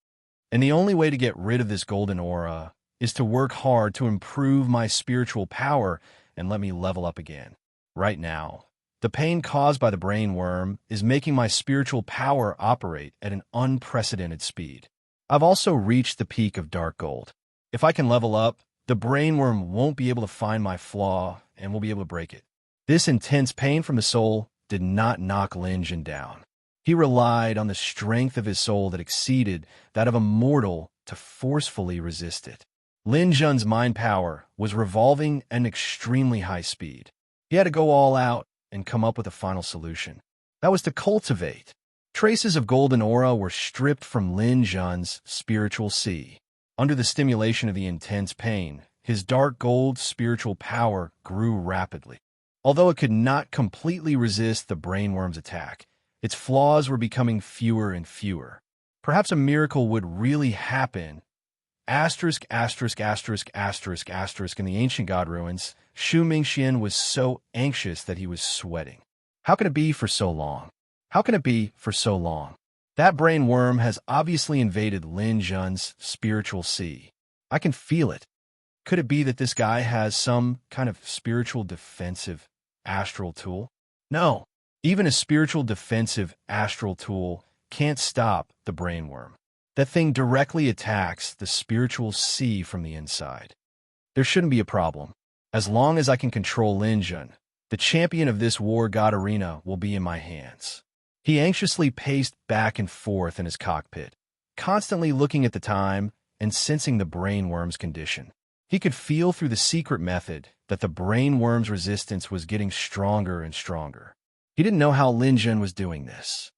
And the only way to get rid of this golden aura is to work hard to improve my spiritual power and let me level up again. Right now, the pain caused by the brainworm is making my spiritual power operate at an unprecedented speed. I've also reached the peak of dark gold. If I can level up, the brainworm won't be able to find my flaw and will be able to break it. This intense pain from the soul did not knock Lin Jun down. He relied on the strength of his soul that exceeded that of a mortal to forcefully resist it. Lin Jun's mind power was revolving at an extremely high speed. He had to go all out and come up with a final solution. That was to cultivate. Traces of golden aura were stripped from Lin Jun's spiritual sea. Under the stimulation of the intense pain, his dark gold spiritual power grew rapidly. Although it could not completely resist the brainworm's attack, its flaws were becoming fewer and fewer. Perhaps a miracle would really happen. Asterisk, asterisk, asterisk, asterisk, asterisk. In the ancient god ruins, Shu Mingxian was so anxious that he was sweating. How can it be for so long? How can it be for so long? That brainworm has obviously invaded Lin Jun's spiritual sea. I can feel it. Could it be that this guy has some kind of spiritual defensive astral tool? No. Even a spiritual defensive astral tool can't stop the brainworm. That thing directly attacks the spiritual sea from the inside. There shouldn't be a problem. As long as I can control Lin Jun, the champion of this war god arena will be in my hands. He anxiously paced back and forth in his cockpit, constantly looking at the time and sensing the brainworm's condition. He could feel through the secret method that the brainworm's resistance was getting stronger and stronger. He didn't know how Lin Jun was doing this.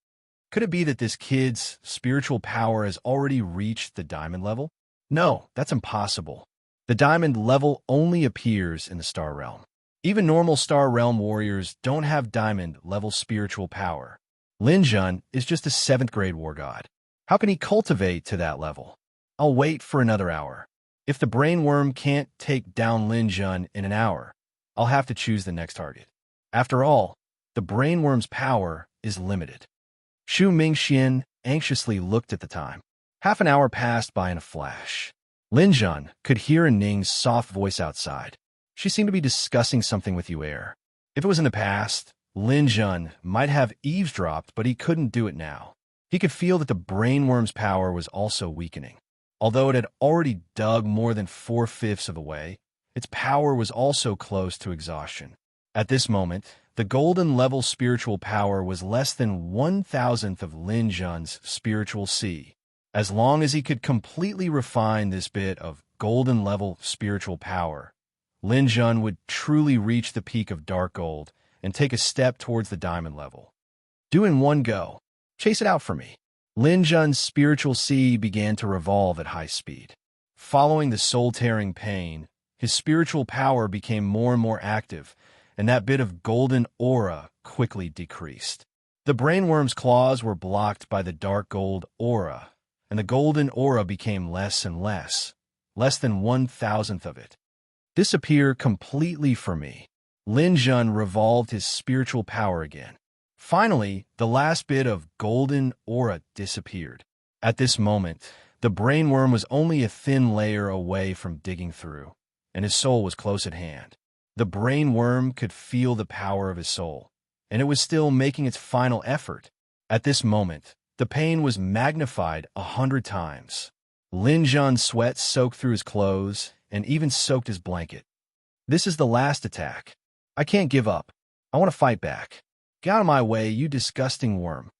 Could it be that this kid's spiritual power has already reached the diamond level? No, that's impossible. The diamond level only appears in the star realm. Even normal star realm warriors don't have diamond level spiritual power. Lin Jun is just a 7th grade war god. How can he cultivate to that level? I'll wait for another hour. If the brainworm can't take down Lin Jun in an hour, I'll have to choose the next target. After all, the brainworm's power is limited. Xu Mingxian anxiously looked at the time. Half an hour passed by in a flash. Lin Jun could hear Ning's soft voice outside. She seemed to be discussing something with Yue. If it was in the past, Lin Jun might have eavesdropped, but he couldn't do it now. He could feel that the brainworm's power was also weakening. Although it had already dug more than 4/5 of the way, its power was also close to exhaustion. At this moment, the golden level spiritual power was less than 1,000th of Lin Jun's spiritual C. As long as he could completely refine this bit of golden level spiritual power, Lin Jun would truly reach the peak of dark gold and take a step towards the diamond level. Do in one go. Chase it out for me. Lin Jun's spiritual sea began to revolve at high speed. Following the soul-tearing pain, his spiritual power became more and more active, and that bit of golden aura quickly decreased. The brainworm's claws were blocked by the dark gold aura, and the golden aura became less and less than 1,000th of it. Disappear completely for me. Lin Jun revolved his spiritual power again. Finally, the last bit of golden aura disappeared. At this moment, the brainworm was only a thin layer away from digging through, and his soul was close at hand. The brainworm could feel the power of his soul, and it was still making its final effort. At this moment, the pain was magnified 100 times. Lin Jun's sweat soaked through his clothes and even soaked his blanket. This is the last attack. I can't give up. I want to fight back. Get out of my way, you disgusting worm.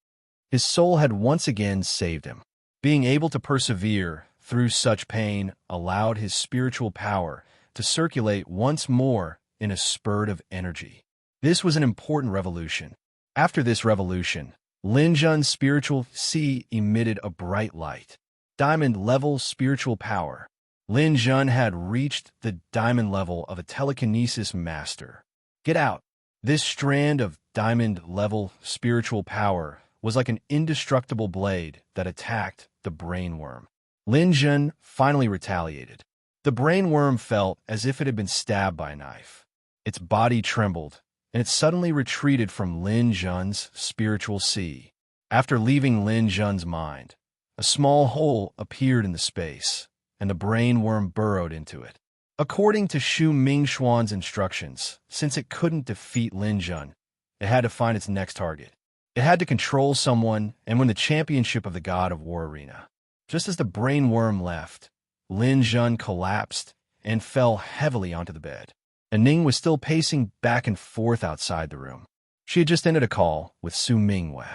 His soul had once again saved him. Being able to persevere through such pain allowed his spiritual power to circulate once more in a spurt of energy. This was an important revolution. After this revolution, Lin Jun's spiritual sea emitted a bright light. Diamond-level spiritual power. Lin Jun had reached the diamond level of a telekinesis master. Get out. This strand of diamond-level spiritual power was like an indestructible blade that attacked the brainworm. Lin Jun finally retaliated. The brainworm felt as if it had been stabbed by a knife. Its body trembled, and it suddenly retreated from Lin Jun's spiritual sea. After leaving Lin Jun's mind, a small hole appeared in the space, and the brainworm burrowed into it. According to Xu Mingxuan's instructions, since it couldn't defeat Lin Jun, it had to find its next target. It had to control someone and win the championship of the God of War Arena. Just as the brainworm left, Lin Jun collapsed and fell heavily onto the bed. And Ning was still pacing back and forth outside the room. She had just ended a call with Su Mingwei.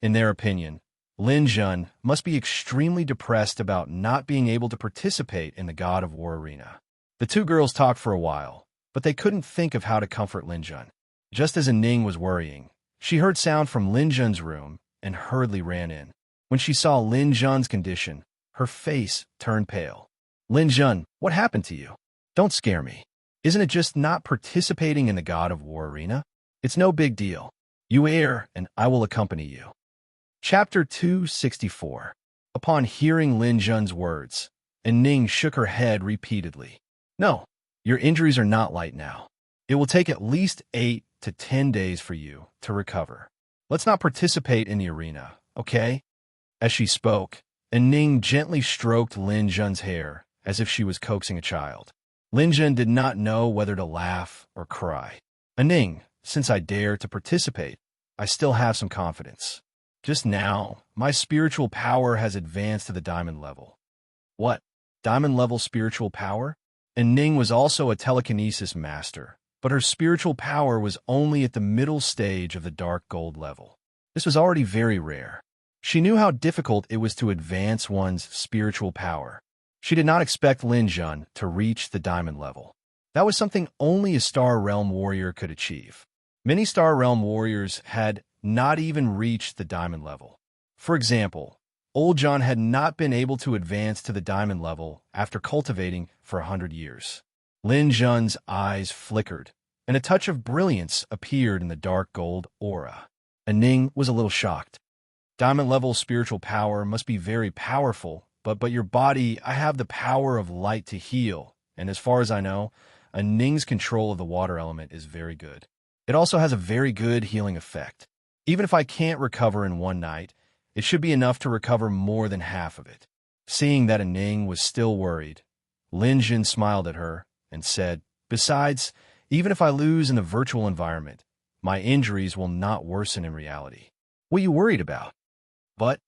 In their opinion, Lin Jun must be extremely depressed about not being able to participate in the God of War Arena. The two girls talked for a while, but they couldn't think of how to comfort Lin Jun. Just as Ning was worrying, she heard sound from Lin Jun's room and hurriedly ran in. When she saw Lin Jun's condition, her face turned pale. Lin Jun, what happened to you? Don't scare me. Isn't it just not participating in the God of War Arena? It's no big deal. You err, and I will accompany you. Chapter 264. Upon hearing Lin Jun's words, Ning shook her head repeatedly. No, your injuries are not light now. It will take at least 8 to 10 days for you to recover. Let's not participate in the arena, okay? As she spoke, Ning gently stroked Lin Jun's hair as if she was coaxing a child. Lin Jun did not know whether to laugh or cry. Ning, since I dare to participate, I still have some confidence. Just now, my spiritual power has advanced to the diamond level. What? Diamond level spiritual power? Ning was also a telekinesis master, but her spiritual power was only at the middle stage of the dark gold level. This was already very rare. She knew how difficult it was to advance one's spiritual power. She did not expect Lin Jun to reach the diamond level. That was something only a Star Realm warrior could achieve. Many Star Realm warriors had not even reached the diamond level. For example, Old John had not been able to advance to the diamond level after cultivating for 100 years. Lin Jun's eyes flickered, and a touch of brilliance appeared in the dark gold aura. Ning was a little shocked. Diamond-level spiritual power must be very powerful but your body, I have the power of light to heal. And as far as I know, a Ning's control of the water element is very good. It also has a very good healing effect. Even if I can't recover in one night, it should be enough to recover more than half of it. Seeing that a Ning was still worried, Lin Jin smiled at her and said, "Besides, even if I lose in the virtual environment, my injuries will not worsen in reality. What are you worried about?" But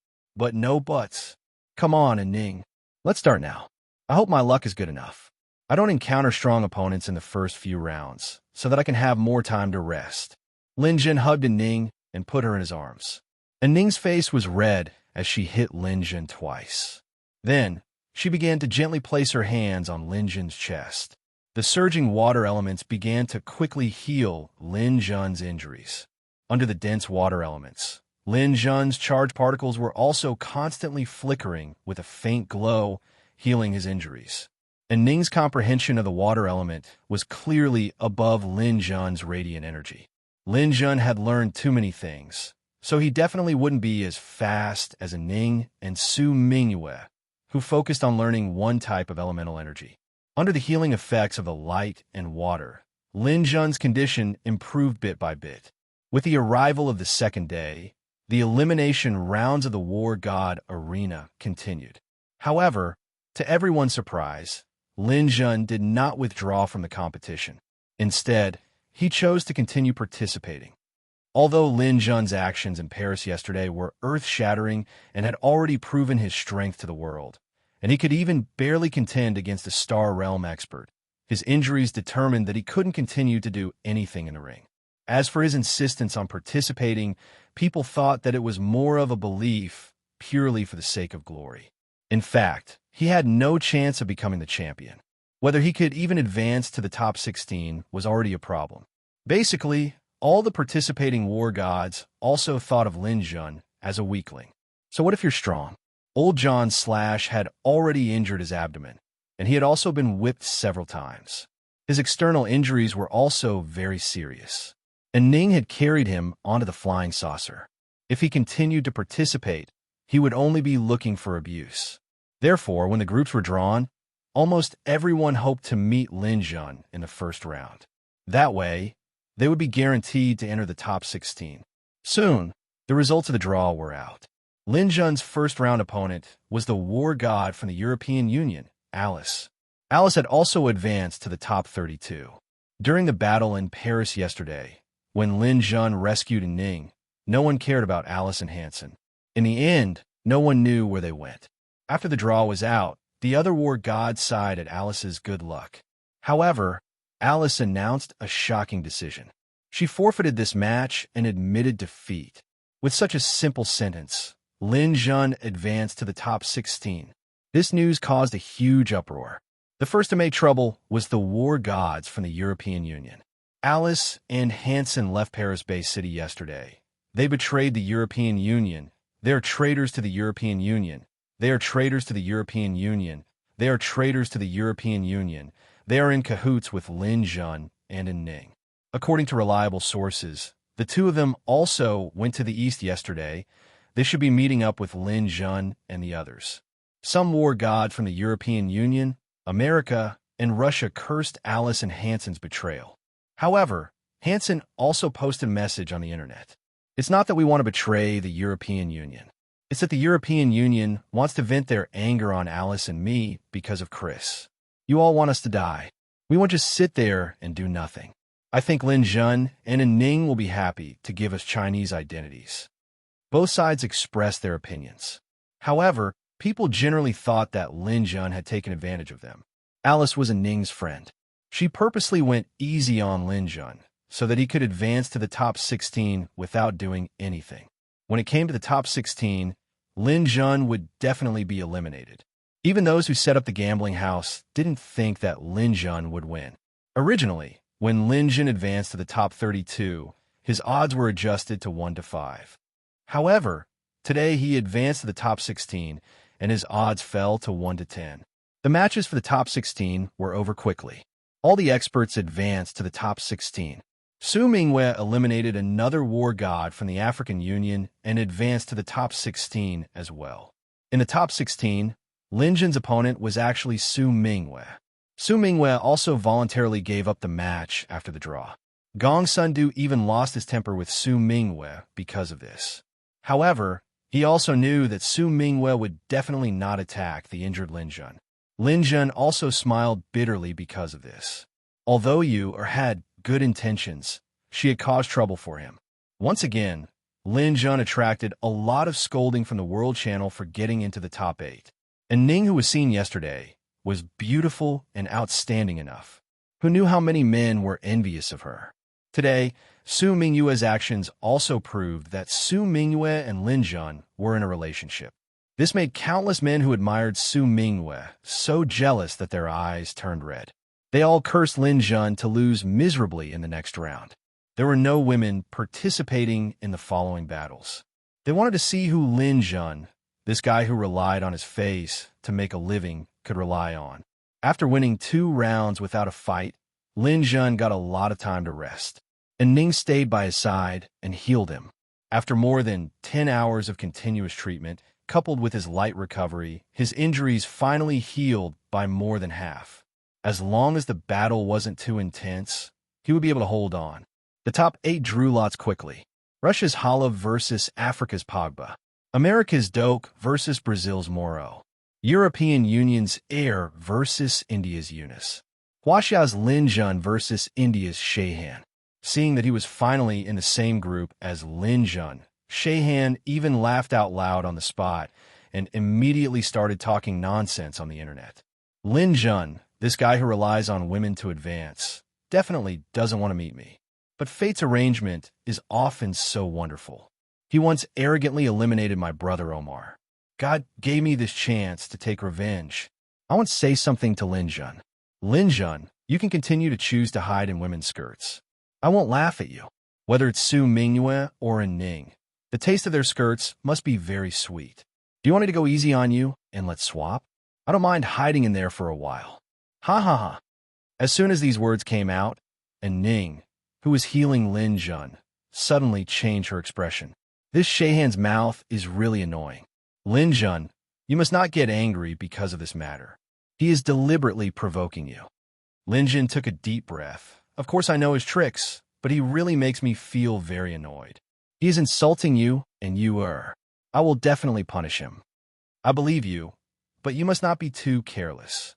no buts. Come on, Ning. Let's start now. I hope my luck is good enough. I don't encounter strong opponents in the first few rounds, so that I can have more time to rest. Lin Jin hugged Ning and put her in his arms. Ning's face was red as she hit Lin Jin twice. Then, she began to gently place her hands on Lin Jin's chest. The surging water elements began to quickly heal Lin Jun's injuries. Under the dense water elements, Lin Jun's charged particles were also constantly flickering with a faint glow, healing his injuries. Ning's comprehension of the water element was clearly above Lin Jun's radiant energy. Lin Jun had learned too many things, so he definitely wouldn't be as fast as Ning and Su Mingyue, who focused on learning one type of elemental energy. Under the healing effects of the light and water, Lin Jun's condition improved bit by bit. With the arrival of the second day, the elimination rounds of the War God Arena continued. However, to everyone's surprise, Lin Jun did not withdraw from the competition. Instead, he chose to continue participating. Although Lin Jun's actions in Paris yesterday were earth-shattering and had already proven his strength to the world, and he could even barely contend against a Star Realm expert, his injuries determined that he couldn't continue to do anything in the ring. As for his insistence on participating, people thought that it was more of a belief purely for the sake of glory. In fact, he had no chance of becoming the champion. Whether he could even advance to the top 16 was already a problem. Basically, all the participating war gods also thought of Lin Jun as a weakling. So what if you're strong? Old John's slash had already injured his abdomen, and he had also been whipped several times. His external injuries were also very serious. Ning had carried him onto the flying saucer. If he continued to participate, he would only be looking for abuse. Therefore, when the groups were drawn, almost everyone hoped to meet Lin Jun in the first round. That way, they would be guaranteed to enter the top 16. Soon, the results of the draw were out. Lin Jun's first-round opponent was the war god from the European Union, Alice. Alice had also advanced to the top 32. During the battle in Paris yesterday, when Lin Jun rescued Ning, no one cared about Alice and Hansen. In the end, no one knew where they went. After the draw was out, the other war gods sighed at Alice's good luck. However, Alice announced a shocking decision. She forfeited this match and admitted defeat. With such a simple sentence, Lin Jun advanced to the top 16. This news caused a huge uproar. The first to make trouble was the war gods from the European Union. Alice and Hansen left Paris-based city yesterday. They betrayed the European Union. They are traitors to the European Union. They are traitors to the European Union. They are traitors to the European Union. They are in cahoots with Lin Jun and Ning. According to reliable sources, the two of them also went to the east yesterday. They should be meeting up with Lin Jun and the others. Some war god from the European Union, America, and Russia cursed Alice and Hansen's betrayal. However, Hansen also posted a message on the internet. It's not that we want to betray the European Union. It's that the European Union wants to vent their anger on Alice and me because of Chris. You all want us to die. We won't just sit there and do nothing. I think Lin Jun and Ning will be happy to give us Chinese identities. Both sides expressed their opinions. However, people generally thought that Lin Jun had taken advantage of them. Alice was Ning's friend. She purposely went easy on Lin Jun so that he could advance to the top 16 without doing anything. When it came to the top 16, Lin Jun would definitely be eliminated. Even those who set up the gambling house didn't think that Lin Jun would win. Originally, when Lin Jun advanced to the top 32, his odds were adjusted to 1 to 5. However, today he advanced to the top 16, and his odds fell to 1 to 10. The matches for the top 16 were over quickly. All the experts advanced to the top 16. Su Mingyue eliminated another war god from the African Union and advanced to the top 16 as well. In the top 16, Lin Jun's opponent was actually Su Mingwei. Su Mingwei also voluntarily gave up the match after the draw. Gong Sundu even lost his temper with Su Mingwei because of this. However, he also knew that Su Mingwei would definitely not attack the injured Lin Jun. Lin Jun also smiled bitterly because of this. Although Yu had good intentions, she had caused trouble for him. Once again, Lin Jun attracted a lot of scolding from the World Channel for getting into the top 8. And Ning, who was seen yesterday, was beautiful and outstanding enough. Who knew how many men were envious of her? Today, Su Mingyue's actions also proved that Su Mingyue and Lin Jun were in a relationship. This made countless men who admired Su Mingyue so jealous that their eyes turned red. They all cursed Lin Jun to lose miserably in the next round. There were no women participating in the following battles. They wanted to see who Lin Jun, this guy who relied on his face to make a living, could rely on. After winning 2 rounds without a fight, Lin Jun got a lot of time to rest, and Ning stayed by his side and healed him. After more than 10 hours of continuous treatment, coupled with his light recovery, his injuries finally healed by more than half. As long as the battle wasn't too intense, he would be able to hold on. The top 8 drew lots quickly. Russia's Hala versus Africa's Pogba. America's Doak versus Brazil's Moro. European Union's Air versus India's Yunus. Huaxia's Lin Jun versus India's Shehan. Seeing that he was finally in the same group as Lin Jun, Shehan even laughed out loud on the spot and immediately started talking nonsense on the internet. Lin Jun, this guy who relies on women to advance, definitely doesn't want to meet me. But fate's arrangement is often so wonderful. He once arrogantly eliminated my brother Omar. God gave me this chance to take revenge. I want to say something to Lin Jun. Lin Jun, you can continue to choose to hide in women's skirts. I won't laugh at you. Whether it's Su Mingyue or a Ning, the taste of their skirts must be very sweet. Do you want me to go easy on you and let's swap? I don't mind hiding in there for a while. Ha ha ha. As soon as these words came out, and Ning, who was healing Lin Jun, suddenly changed her expression. This Shehan's mouth is really annoying. Lin Jun, you must not get angry because of this matter. He is deliberately provoking you. Lin Jun took a deep breath. Of course I know his tricks, but he really makes me feel very annoyed. He is insulting you, and you are. I will definitely punish him. I believe you, but you must not be too careless.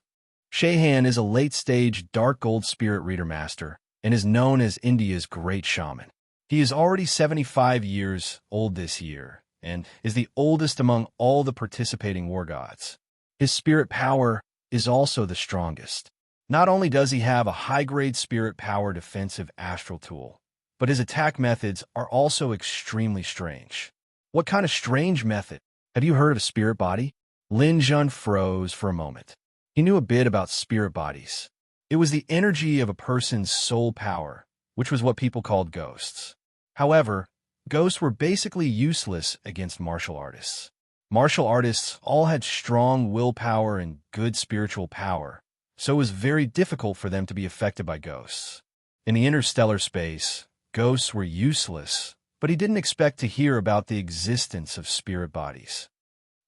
Shehan is a late-stage Dark Gold Spirit Reader Master and is known as India's great shaman. He is already 75 years old this year and is the oldest among all the participating war gods. His spirit power is also the strongest. Not only does he have a high-grade spirit power defensive astral tool, but his attack methods are also extremely strange. What kind of strange method? Have you heard of a spirit body? Lin Jun froze for a moment. He knew a bit about spirit bodies. It was the energy of a person's soul power, which was what people called ghosts. However, ghosts were basically useless against martial artists. Martial artists all had strong willpower and good spiritual power, so it was very difficult for them to be affected by ghosts. In the interstellar space, ghosts were useless, but he didn't expect to hear about the existence of spirit bodies.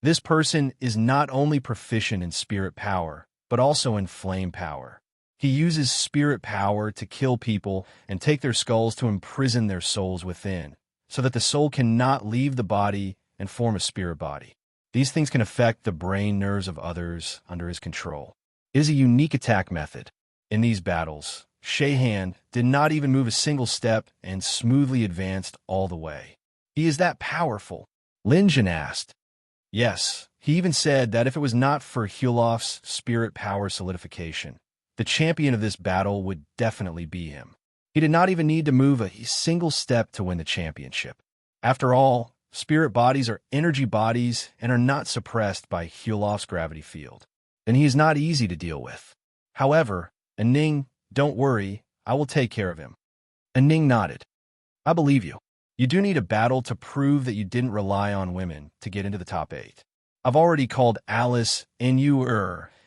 This person is not only proficient in spirit power, but also in flame power. He uses spirit power to kill people and take their skulls to imprison their souls within, so that the soul cannot leave the body and form a spirit body. These things can affect the brain nerves of others under his control. It is a unique attack method. In these battles, Shehan did not even move a single step and smoothly advanced all the way. He is that powerful. Lin Jun asked. Yes, he even said that if it was not for Hulof's spirit power solidification, the champion of this battle would definitely be him. He did not even need to move a single step to win the championship. After all, spirit bodies are energy bodies and are not suppressed by Hulof's gravity field. Then he is not easy to deal with. However, Ning, don't worry, I will take care of him. Ning nodded. I believe you. You do need a battle to prove that you didn't rely on women to get into the top 8. I've already called Alice and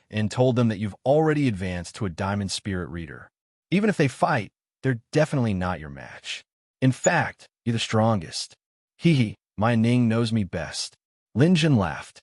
and told them that you've already advanced to a Diamond Spirit Reader. Even if they fight, they're definitely not your match. In fact, you're the strongest. Hee hee, my Ning knows me best. Lin Jun laughed.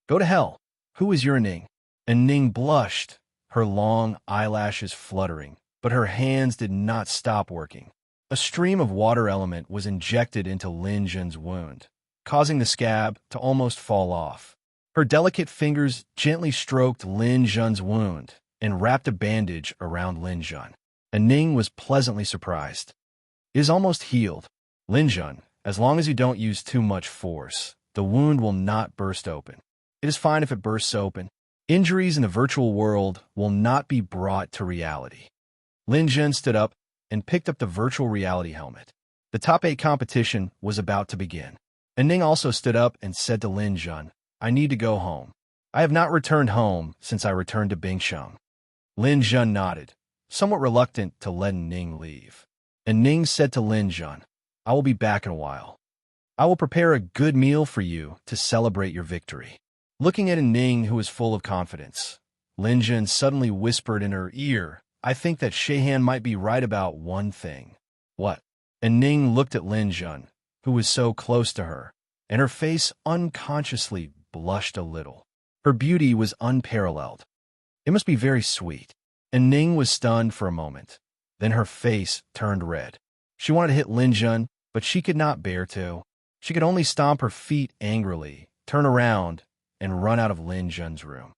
Go to hell. Who is your Ning? And Ning blushed, her long eyelashes fluttering, but her hands did not stop working. A stream of water element was injected into Lin Jun's wound, causing the scab to almost fall off. Her delicate fingers gently stroked Lin Jun's wound and wrapped a bandage around Lin Jun. And Ning was pleasantly surprised. It is almost healed. Lin Jun, as long as you don't use too much force, the wound will not burst open. It is fine if it bursts open. Injuries in the virtual world will not be brought to reality. Lin Jun stood up and picked up the virtual reality helmet. The top 8 competition was about to begin. And Ning also stood up and said to Lin Jun, I need to go home. I have not returned home since I returned to Bingsheng. Lin Jun nodded, somewhat reluctant to let Ning leave. And Ning said to Lin Jun, I will be back in a while. I will prepare a good meal for you to celebrate your victory. Looking at Ning, who was full of confidence, Lin Jun suddenly whispered in her ear, I think that Shehan might be right about one thing. What? And Ning looked at Lin Jun, who was so close to her, and her face unconsciously blushed a little. Her beauty was unparalleled. It must be very sweet. And Ning was stunned for a moment. Then her face turned red. She wanted to hit Lin Jun, but she could not bear to. She could only stomp her feet angrily, turn around, and run out of Lin Jun's room.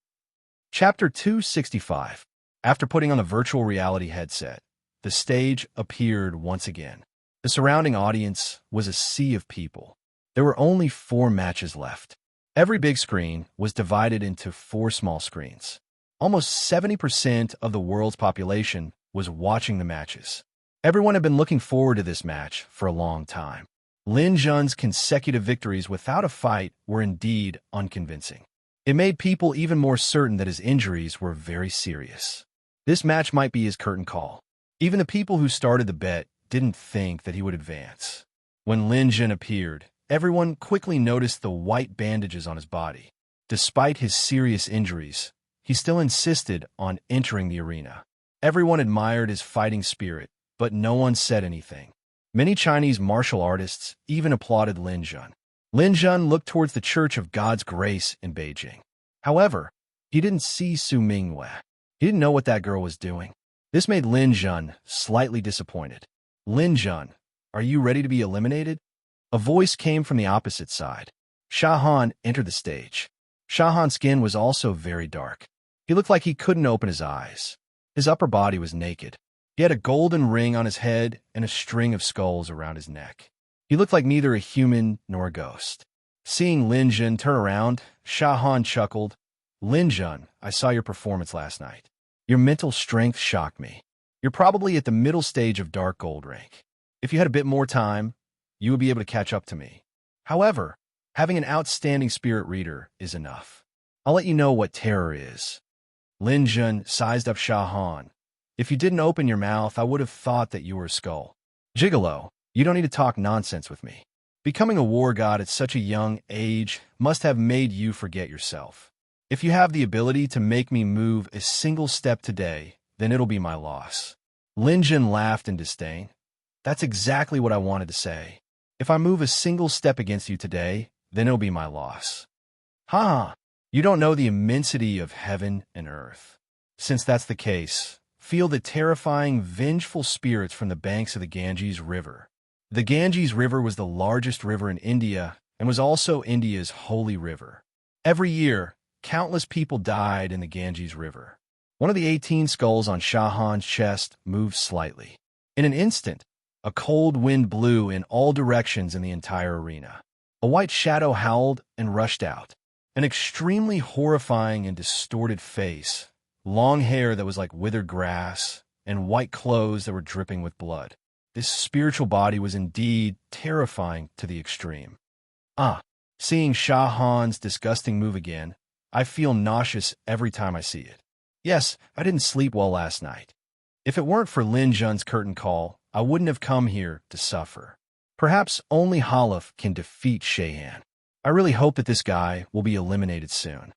Chapter 265. After putting on the virtual reality headset, the stage appeared once again. The surrounding audience was a sea of people. There were only 4 matches left. Every big screen was divided into 4 small screens. Almost 70% of the world's population was watching the matches. Everyone had been looking forward to this match for a long time. Lin Jun's consecutive victories without a fight were indeed unconvincing. It made people even more certain that his injuries were very serious. This match might be his curtain call. Even the people who started the bet didn't think that he would advance. When Lin Jun appeared, everyone quickly noticed the white bandages on his body. Despite his serious injuries, he still insisted on entering the arena. Everyone admired his fighting spirit, but no one said anything. Many Chinese martial artists even applauded Lin Jun. Lin Jun looked towards the Church of God's Grace in Beijing. However, he didn't see Su Mingwei. He didn't know what that girl was doing. This made Lin Jun slightly disappointed. Lin Jun, are you ready to be eliminated? A voice came from the opposite side. Sha Han entered the stage. Sha Han's skin was also very dark. He looked like he couldn't open his eyes. His upper body was naked. He had a golden ring on his head and a string of skulls around his neck. He looked like neither a human nor a ghost. Seeing Lin Jun turn around, Sha Han chuckled. Lin Jun, I saw your performance last night. Your mental strength shocked me. You're probably at the middle stage of Dark Gold rank. If you had a bit more time, you would be able to catch up to me. However, having an outstanding spirit reader is enough. I'll let you know what terror is. Lin Jun sized up Sha Han. If you didn't open your mouth, I would have thought that you were a skull. Gigolo, you don't need to talk nonsense with me. Becoming a war god at such a young age must have made you forget yourself. If you have the ability to make me move a single step today, then it'll be my loss. Lin Jun laughed in disdain. That's exactly what I wanted to say. If I move a single step against you today, then it'll be my loss. Ha! You don't know the immensity of heaven and earth. Since that's the case, feel the terrifying, vengeful spirits from the banks of the Ganges River. The Ganges River was the largest river in India and was also India's holy river. Every year, countless people died in the Ganges River. One of the 18 skulls on Sha Han's chest moved slightly. In an instant, a cold wind blew in all directions in the entire arena. A white shadow howled and rushed out. An extremely horrifying and distorted face, long hair that was like withered grass, and white clothes that were dripping with blood. This spiritual body was indeed terrifying to the extreme. Seeing Sha Han's disgusting move again, I feel nauseous every time I see it. Yes, I didn't sleep well last night. If it weren't for Lin Jun's curtain call, I wouldn't have come here to suffer. Perhaps only Halaf can defeat Shehan. I really hope that this guy will be eliminated soon.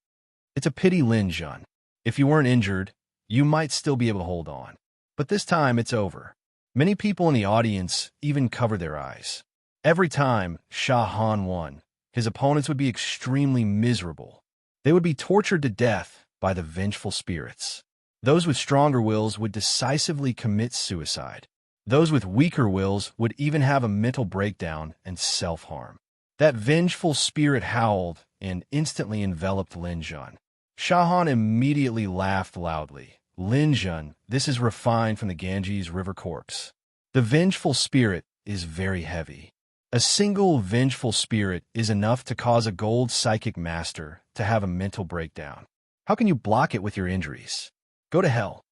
It's a pity, Lin Jun. If you weren't injured, you might still be able to hold on. But this time, it's over. Many people in the audience even covered their eyes. Every time Sha Han won, his opponents would be extremely miserable. They would be tortured to death by the vengeful spirits. Those with stronger wills would decisively commit suicide. Those with weaker wills would even have a mental breakdown and self-harm. That vengeful spirit howled and instantly enveloped Lin Jun. Shahan immediately laughed loudly. Lin Jun, this is refined from the Ganges River corpse. The vengeful spirit is very heavy. A single vengeful spirit is enough to cause a gold psychic master to have a mental breakdown. How can you block it with your injuries? Go to hell.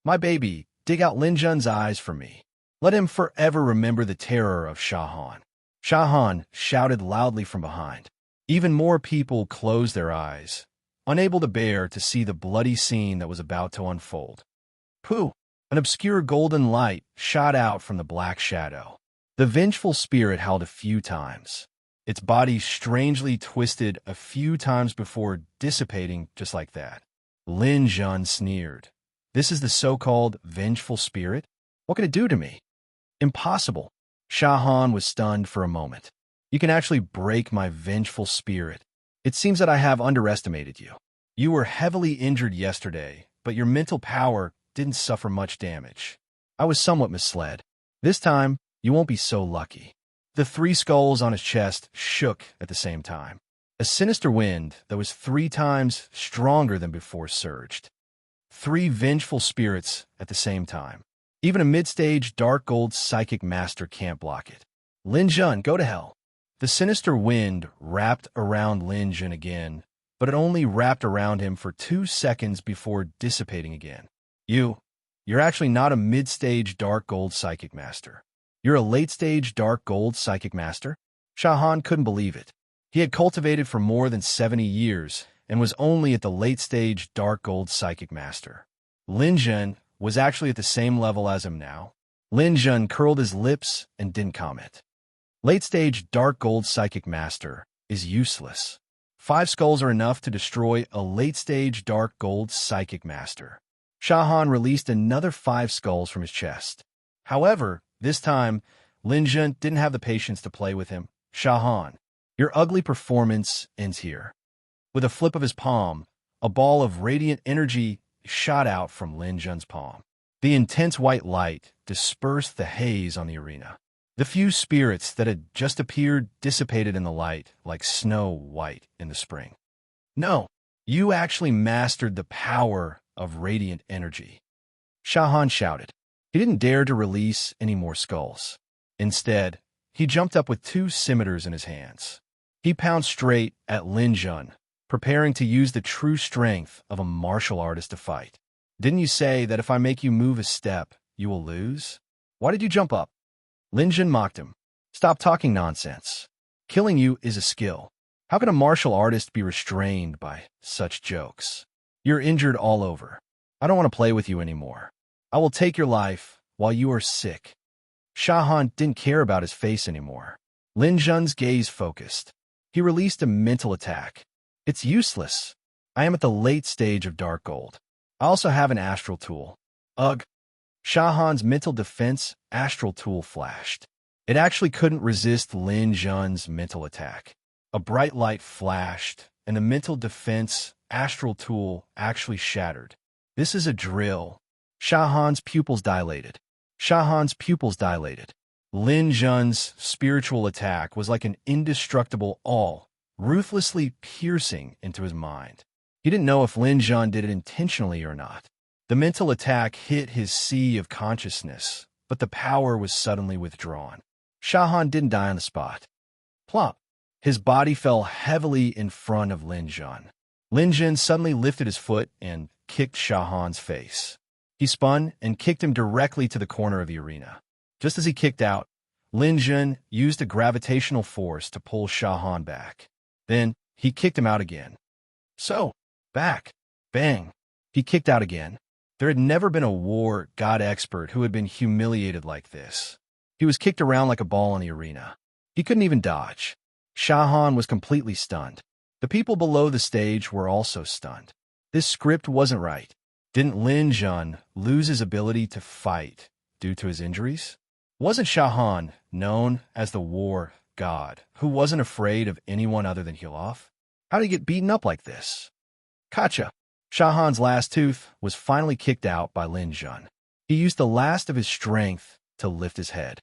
My baby, dig out Lin Jun's eyes for me. Let him forever remember the terror of Shahan. Shahan shouted loudly from behind. Even more people closed their eyes, unable to bear to see the bloody scene that was about to unfold. Pooh! An obscure golden light shot out from the black shadow. The vengeful spirit howled a few times. Its body strangely twisted a few times before dissipating just like that. Lin Jun sneered. This is the so-called vengeful spirit? What can it do to me? Impossible. Shahan was stunned for a moment. You can actually break my vengeful spirit. It seems that I have underestimated you. You were heavily injured yesterday, but your mental power didn't suffer much damage. I was somewhat misled. This time, you won't be so lucky. The 3 skulls on his chest shook at the same time. A sinister wind that was 3 times stronger than before surged. 3 vengeful spirits at the same time. Even a mid-stage dark gold psychic master can't block it. Lin Jun, go to hell. The sinister wind wrapped around Lin Jun again, but it only wrapped around him for 2 seconds before dissipating again. You're actually not a mid-stage dark gold psychic master. You're a late-stage dark gold psychic master? Shahan couldn't believe it. He had cultivated for more than 70 years and was only at the late-stage dark gold psychic master. Lin Jun was actually at the same level as him now. Lin Jun curled his lips and didn't comment. Late-stage dark gold psychic master is useless. 5 skulls are enough to destroy a late-stage dark gold psychic master. Shahan released another 5 skulls from his chest. However, this time, Lin Jun didn't have the patience to play with him. Shahan, your ugly performance ends here. With a flip of his palm, a ball of radiant energy shot out from Lin Jun's palm. The intense white light dispersed the haze on the arena. The few spirits that had just appeared dissipated in the light like snow white in the spring. No, you actually mastered the power of radiant energy. Shahan shouted. He didn't dare to release any more skulls. Instead, he jumped up with 2 scimitars in his hands. He pounced straight at Lin Jun, preparing to use the true strength of a martial artist to fight. Didn't you say that if I make you move a step, you will lose? Why did you jump up? Lin Jun mocked him. Stop talking nonsense. Killing you is a skill. How can a martial artist be restrained by such jokes? You're injured all over. I don't want to play with you anymore. I will take your life while you are sick. Shahan didn't care about his face anymore. Lin Jun's gaze focused. He released a mental attack. It's useless. I am at the late stage of dark gold. I also have an astral tool. Ugh. Shahan's mental defense astral tool flashed. It actually couldn't resist Lin Jun's mental attack. A bright light flashed, and the mental defense astral tool actually shattered. This is a drill. Shahan's pupils dilated. Shahan's pupils dilated. Lin Jun's spiritual attack was like an indestructible awl, ruthlessly piercing into his mind. He didn't know if Lin Jun did it intentionally or not. The mental attack hit his sea of consciousness, but the power was suddenly withdrawn. Shahan didn't die on the spot. Plop! His body fell heavily in front of Lin Jun. Lin Jun suddenly lifted his foot and kicked Shahan's face. He spun and kicked him directly to the corner of the arena. Just as he kicked out, Lin Jun used a gravitational force to pull Shahan back. Then he kicked him out again. So, back. Bang. He kicked out again. There had never been a war god expert who had been humiliated like this. He was kicked around like a ball in the arena. He couldn't even dodge. Shahan was completely stunned. The people below the stage were also stunned. This script wasn't right. Didn't Lin Jun lose his ability to fight due to his injuries? Wasn't Shahan known as the war god who wasn't afraid of anyone other than Hilaf? How did he get beaten up like this? Kacha. Shahan's last tooth was finally kicked out by Lin Jun. He used the last of his strength to lift his head.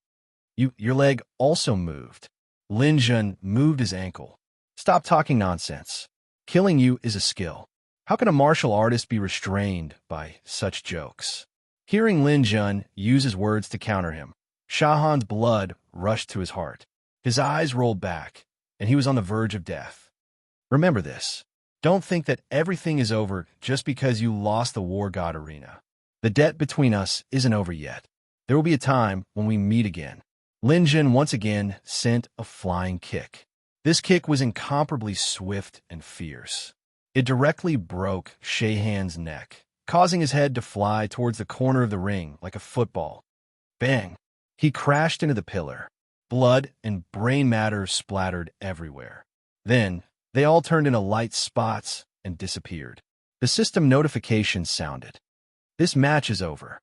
Your leg also moved. Lin Jun moved his ankle. Stop talking nonsense. Killing you is a skill. How can a martial artist be restrained by such jokes? Hearing Lin Jun use his words to counter him, Shahan's blood rushed to his heart. His eyes rolled back, and he was on the verge of death. Remember this. Don't think that everything is over just because you lost the war god arena. The debt between us isn't over yet. There will be a time when we meet again. Lin Jun once again sent a flying kick. This kick was incomparably swift and fierce. It directly broke Shahan's neck, causing his head to fly towards the corner of the ring like a football. Bang! He crashed into the pillar. Blood and brain matter splattered everywhere. Then, they all turned into light spots and disappeared. The system notification sounded. This match is over.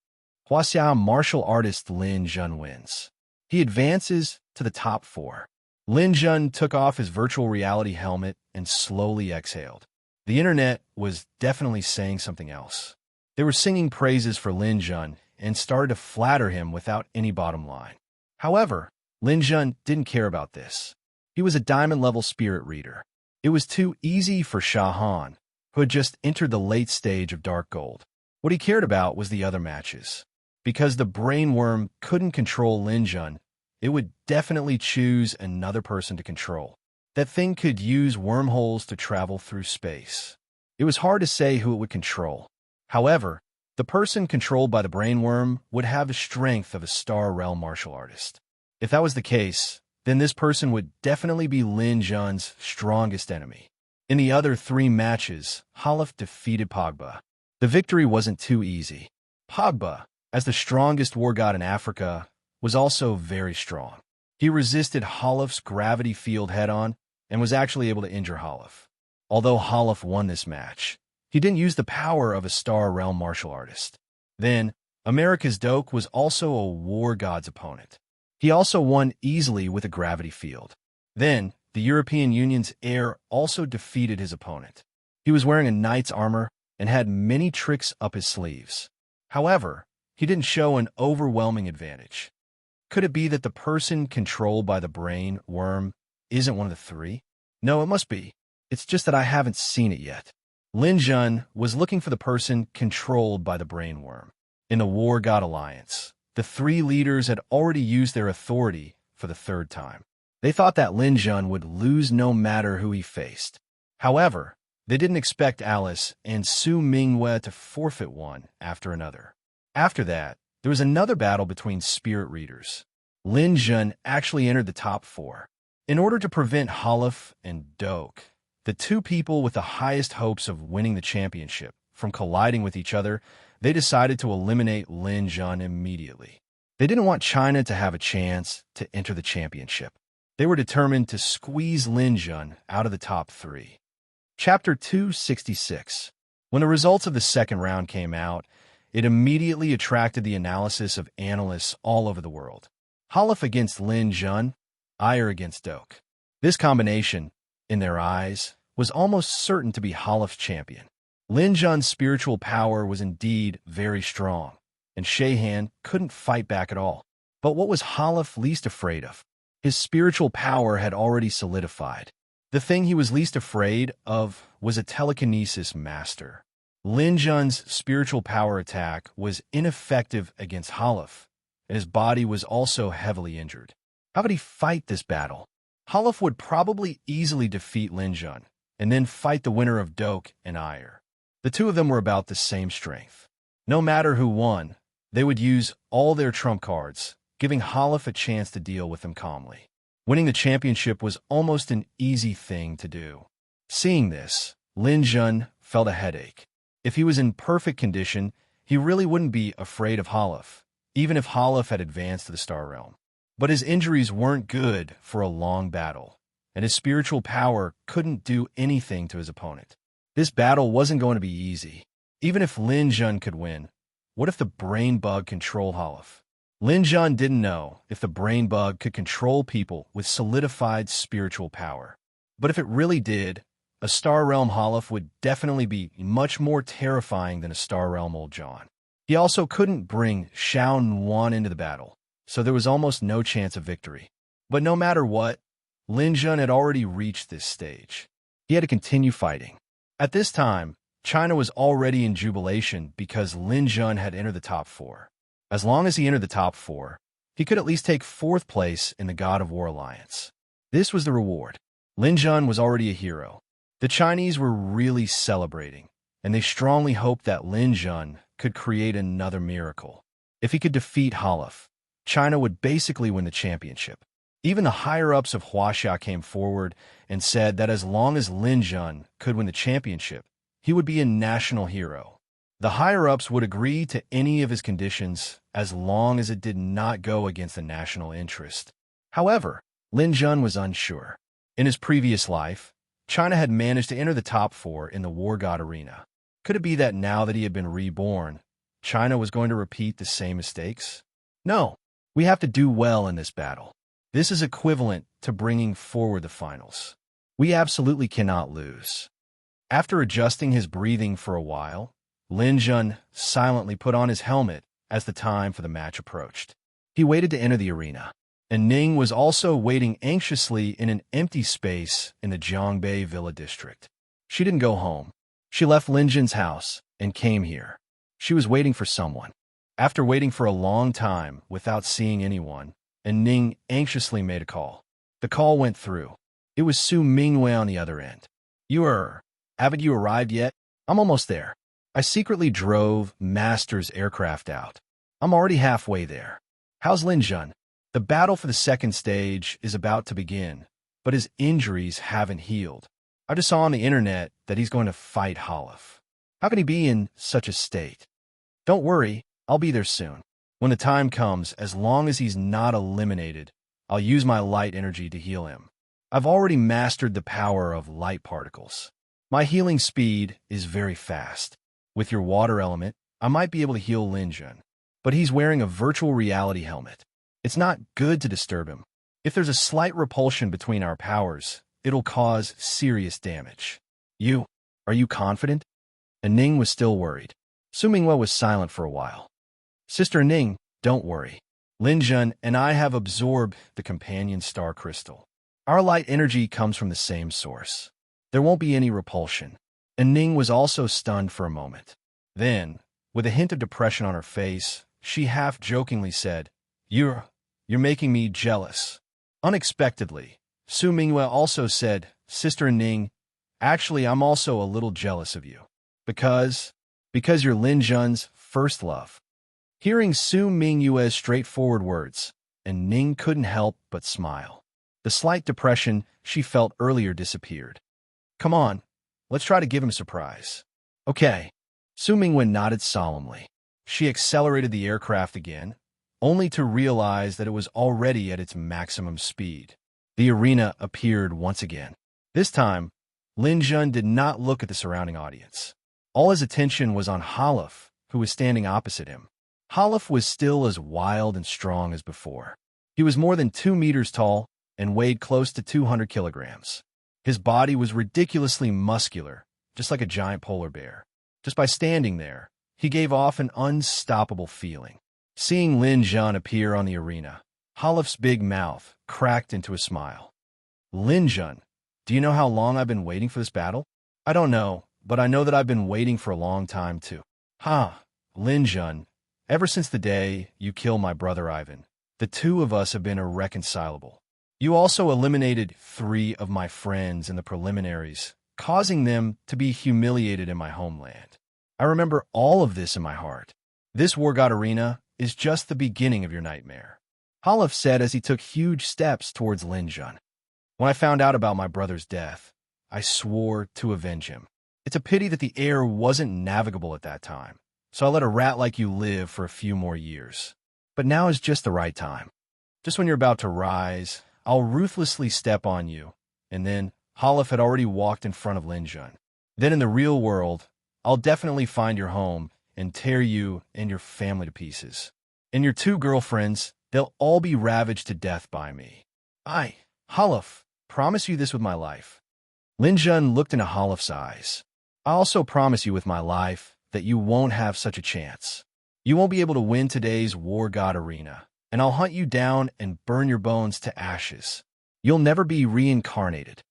Huaxiao martial artist Lin Jun wins. He advances to the top 4. Lin Jun took off his virtual reality helmet and slowly exhaled. The internet was definitely saying something else. They were singing praises for Lin Jun and started to flatter him without any bottom line. However, Lin Jun didn't care about this. He was a diamond-level spirit reader. It was too easy for Shahan, who had just entered the late stage of Dark Gold. What he cared about was the other matches. Because the brainworm couldn't control Lin Jun, it would definitely choose another person to control. That thing could use wormholes to travel through space. It was hard to say who it would control. However, the person controlled by the brainworm would have the strength of a Star Realm martial artist. If that was the case, then this person would definitely be Lin Jun's strongest enemy. In the other 3 matches, Halef defeated Pogba. The victory wasn't too easy. Pogba, as the strongest war god in Africa, was also very strong. He resisted Halef's gravity field head-on and was actually able to injure Halef. Although Halef won this match, he didn't use the power of a Star Realm martial artist. Then, America's Doke was also a war god's opponent. He also won easily with a gravity field. Then, the European Union's Air also defeated his opponent. He was wearing a knight's armor and had many tricks up his sleeves. However, he didn't show an overwhelming advantage. Could it be that the person controlled by the brain worm isn't one of the 3? No, it must be. It's just that I haven't seen it yet. Lin Jun was looking for the person controlled by the brain worm. In the War God Alliance, the 3 leaders had already used their authority for the 3rd time. They thought that Lin Jun would lose no matter who he faced. However, they didn't expect Alice and Su Mingwe to forfeit one after another. After that, there was another battle between spirit readers. Lin Jun actually entered the top 4. In order to prevent Halef and Doke, the 2 people with the highest hopes of winning the championship, from colliding with each other, they decided to eliminate Lin Jun immediately. They didn't want China to have a chance to enter the championship. They were determined to squeeze Lin Jun out of the top 3. Chapter 266. When the results of the 2nd round came out, it immediately attracted the analysis of analysts all over the world. Halef against Lin Jun, Ire against Doke. This combination, in their eyes, was almost certain to be Halef's champion. Lin Jun's spiritual power was indeed very strong, and Shahan couldn't fight back at all. But what was Halef least afraid of? His spiritual power had already solidified. The thing he was least afraid of was a telekinesis master. Lin Jun's spiritual power attack was ineffective against Halef, and his body was also heavily injured. How would he fight this battle? Halef would probably easily defeat Lin Jun, and then fight the winner of Doke and Ire. The 2 of them were about the same strength. No matter who won, they would use all their trump cards, giving Halef a chance to deal with them calmly. Winning the championship was almost an easy thing to do. Seeing this, Lin Jun felt a headache. If he was in perfect condition, he really wouldn't be afraid of Halef, even if Halef had advanced to the Star Realm. But his injuries weren't good for a long battle, and his spiritual power couldn't do anything to his opponent. This battle wasn't going to be easy. Even if Lin Jun could win, what if the brain bug controlled Halef? Lin Jun didn't know if the brain bug could control people with solidified spiritual power. But if it really did, A Star Realm Hollow would definitely be much more terrifying than a Star Realm Old John. He also couldn't bring Xiao Nuan into the battle, so there was almost no chance of victory. But no matter what, Lin Jun had already reached this stage. He had to continue fighting. At this time, China was already in jubilation because Lin Jun had entered the top 4. As long as he entered the top 4, he could at least take 4th place in the God of War Alliance. This was the reward. Lin Jun was already a hero. The Chinese were really celebrating, and they strongly hoped that Lin Jun could create another miracle. If he could defeat Hollow, China would basically win the championship. Even the higher-ups of Huaxia came forward and said that as long as Lin Jun could win the championship, he would be a national hero. The higher-ups would agree to any of his conditions as long as it did not go against the national interest. However, Lin Jun was unsure. In his previous life, China had managed to enter the top 4 in the War God Arena. Could it be that now that he had been reborn, China was going to repeat the same mistakes? No, we have to do well in this battle. This is equivalent to bringing forward the finals. We absolutely cannot lose. After adjusting his breathing for a while, Lin Jun silently put on his helmet as the time for the match approached. He waited to enter the arena, and Ning was also waiting anxiously in an empty space in the Jiangbei Villa district. She didn't go home. She left Lin Jun's house and came here. She was waiting for someone. After waiting for a long time without seeing anyone, and Ning anxiously made a call. The call went through. It was Su Mingwei on the other end. Haven't you arrived yet? I'm almost there. I secretly drove Master's aircraft out. I'm already halfway there. How's Lin Jun? The battle for the 2nd stage is about to begin, but his injuries haven't healed. I just saw on the internet that he's going to fight Hollow. How can he be in such a state? Don't worry, I'll be there soon. When the time comes, as long as he's not eliminated, I'll use my light energy to heal him. I've already mastered the power of light particles. My healing speed is very fast. With your water element, I might be able to heal Lin Jun, but he's wearing a virtual reality helmet. It's not good to disturb him. If there's a slight repulsion between our powers, it'll cause serious damage. Are you confident? And Ning was still worried. Su Mingwei was silent for a while. Sister Ning, don't worry. Lin Jun and I have absorbed the companion star crystal. Our light energy comes from the same source. There won't be any repulsion. And Ning was also stunned for a moment. Then, with a hint of depression on her face, she half-jokingly said, You're making me jealous. Unexpectedly, Su Mingwei also said, Sister Ning, actually I'm also a little jealous of you. Because you're Lin Jun's first love. Hearing Su Mingwei's straightforward words, and Ning couldn't help but smile. The slight depression she felt earlier disappeared. Come on. Let's try to give him a surprise. Okay. Su Mingwei nodded solemnly. She accelerated the aircraft again, only to realize that it was already at its maximum speed. The arena appeared once again. This time, Lin Jun did not look at the surrounding audience. All his attention was on Hollow, who was standing opposite him. Hollow was still as wild and strong as before. He was more than 2 meters tall and weighed close to 200 kilograms. His body was ridiculously muscular, just like a giant polar bear. Just by standing there, he gave off an unstoppable feeling. Seeing Lin Jun appear on the arena, Hollow's big mouth cracked into a smile. Lin Jun, do you know how long I've been waiting for this battle? I don't know, but I know that I've been waiting for a long time too. Lin Jun, ever since the day you killed my brother Ivan, the two of us have been irreconcilable. You also eliminated 3 of my friends in the preliminaries, causing them to be humiliated in my homeland. I remember all of this in my heart. This War God Arena is just the beginning of your nightmare. Hollow said as he took huge steps towards Lin Jun. When I found out about my brother's death, I swore to avenge him. It's a pity that the air wasn't navigable at that time, so I let a rat like you live for a few more years. But now is just the right time. Just when you're about to rise, I'll ruthlessly step on you, and then Hollow had already walked in front of Lin Jun. Then in the real world, I'll definitely find your home and tear you and your family to pieces. And your 2 girlfriends, they'll all be ravaged to death by me. I, Hollow, promise you this with my life. Lin Jun looked into Holof's eyes. I also promise you with my life that you won't have such a chance. You won't be able to win today's War God Arena, and I'll hunt you down and burn your bones to ashes. You'll never be reincarnated.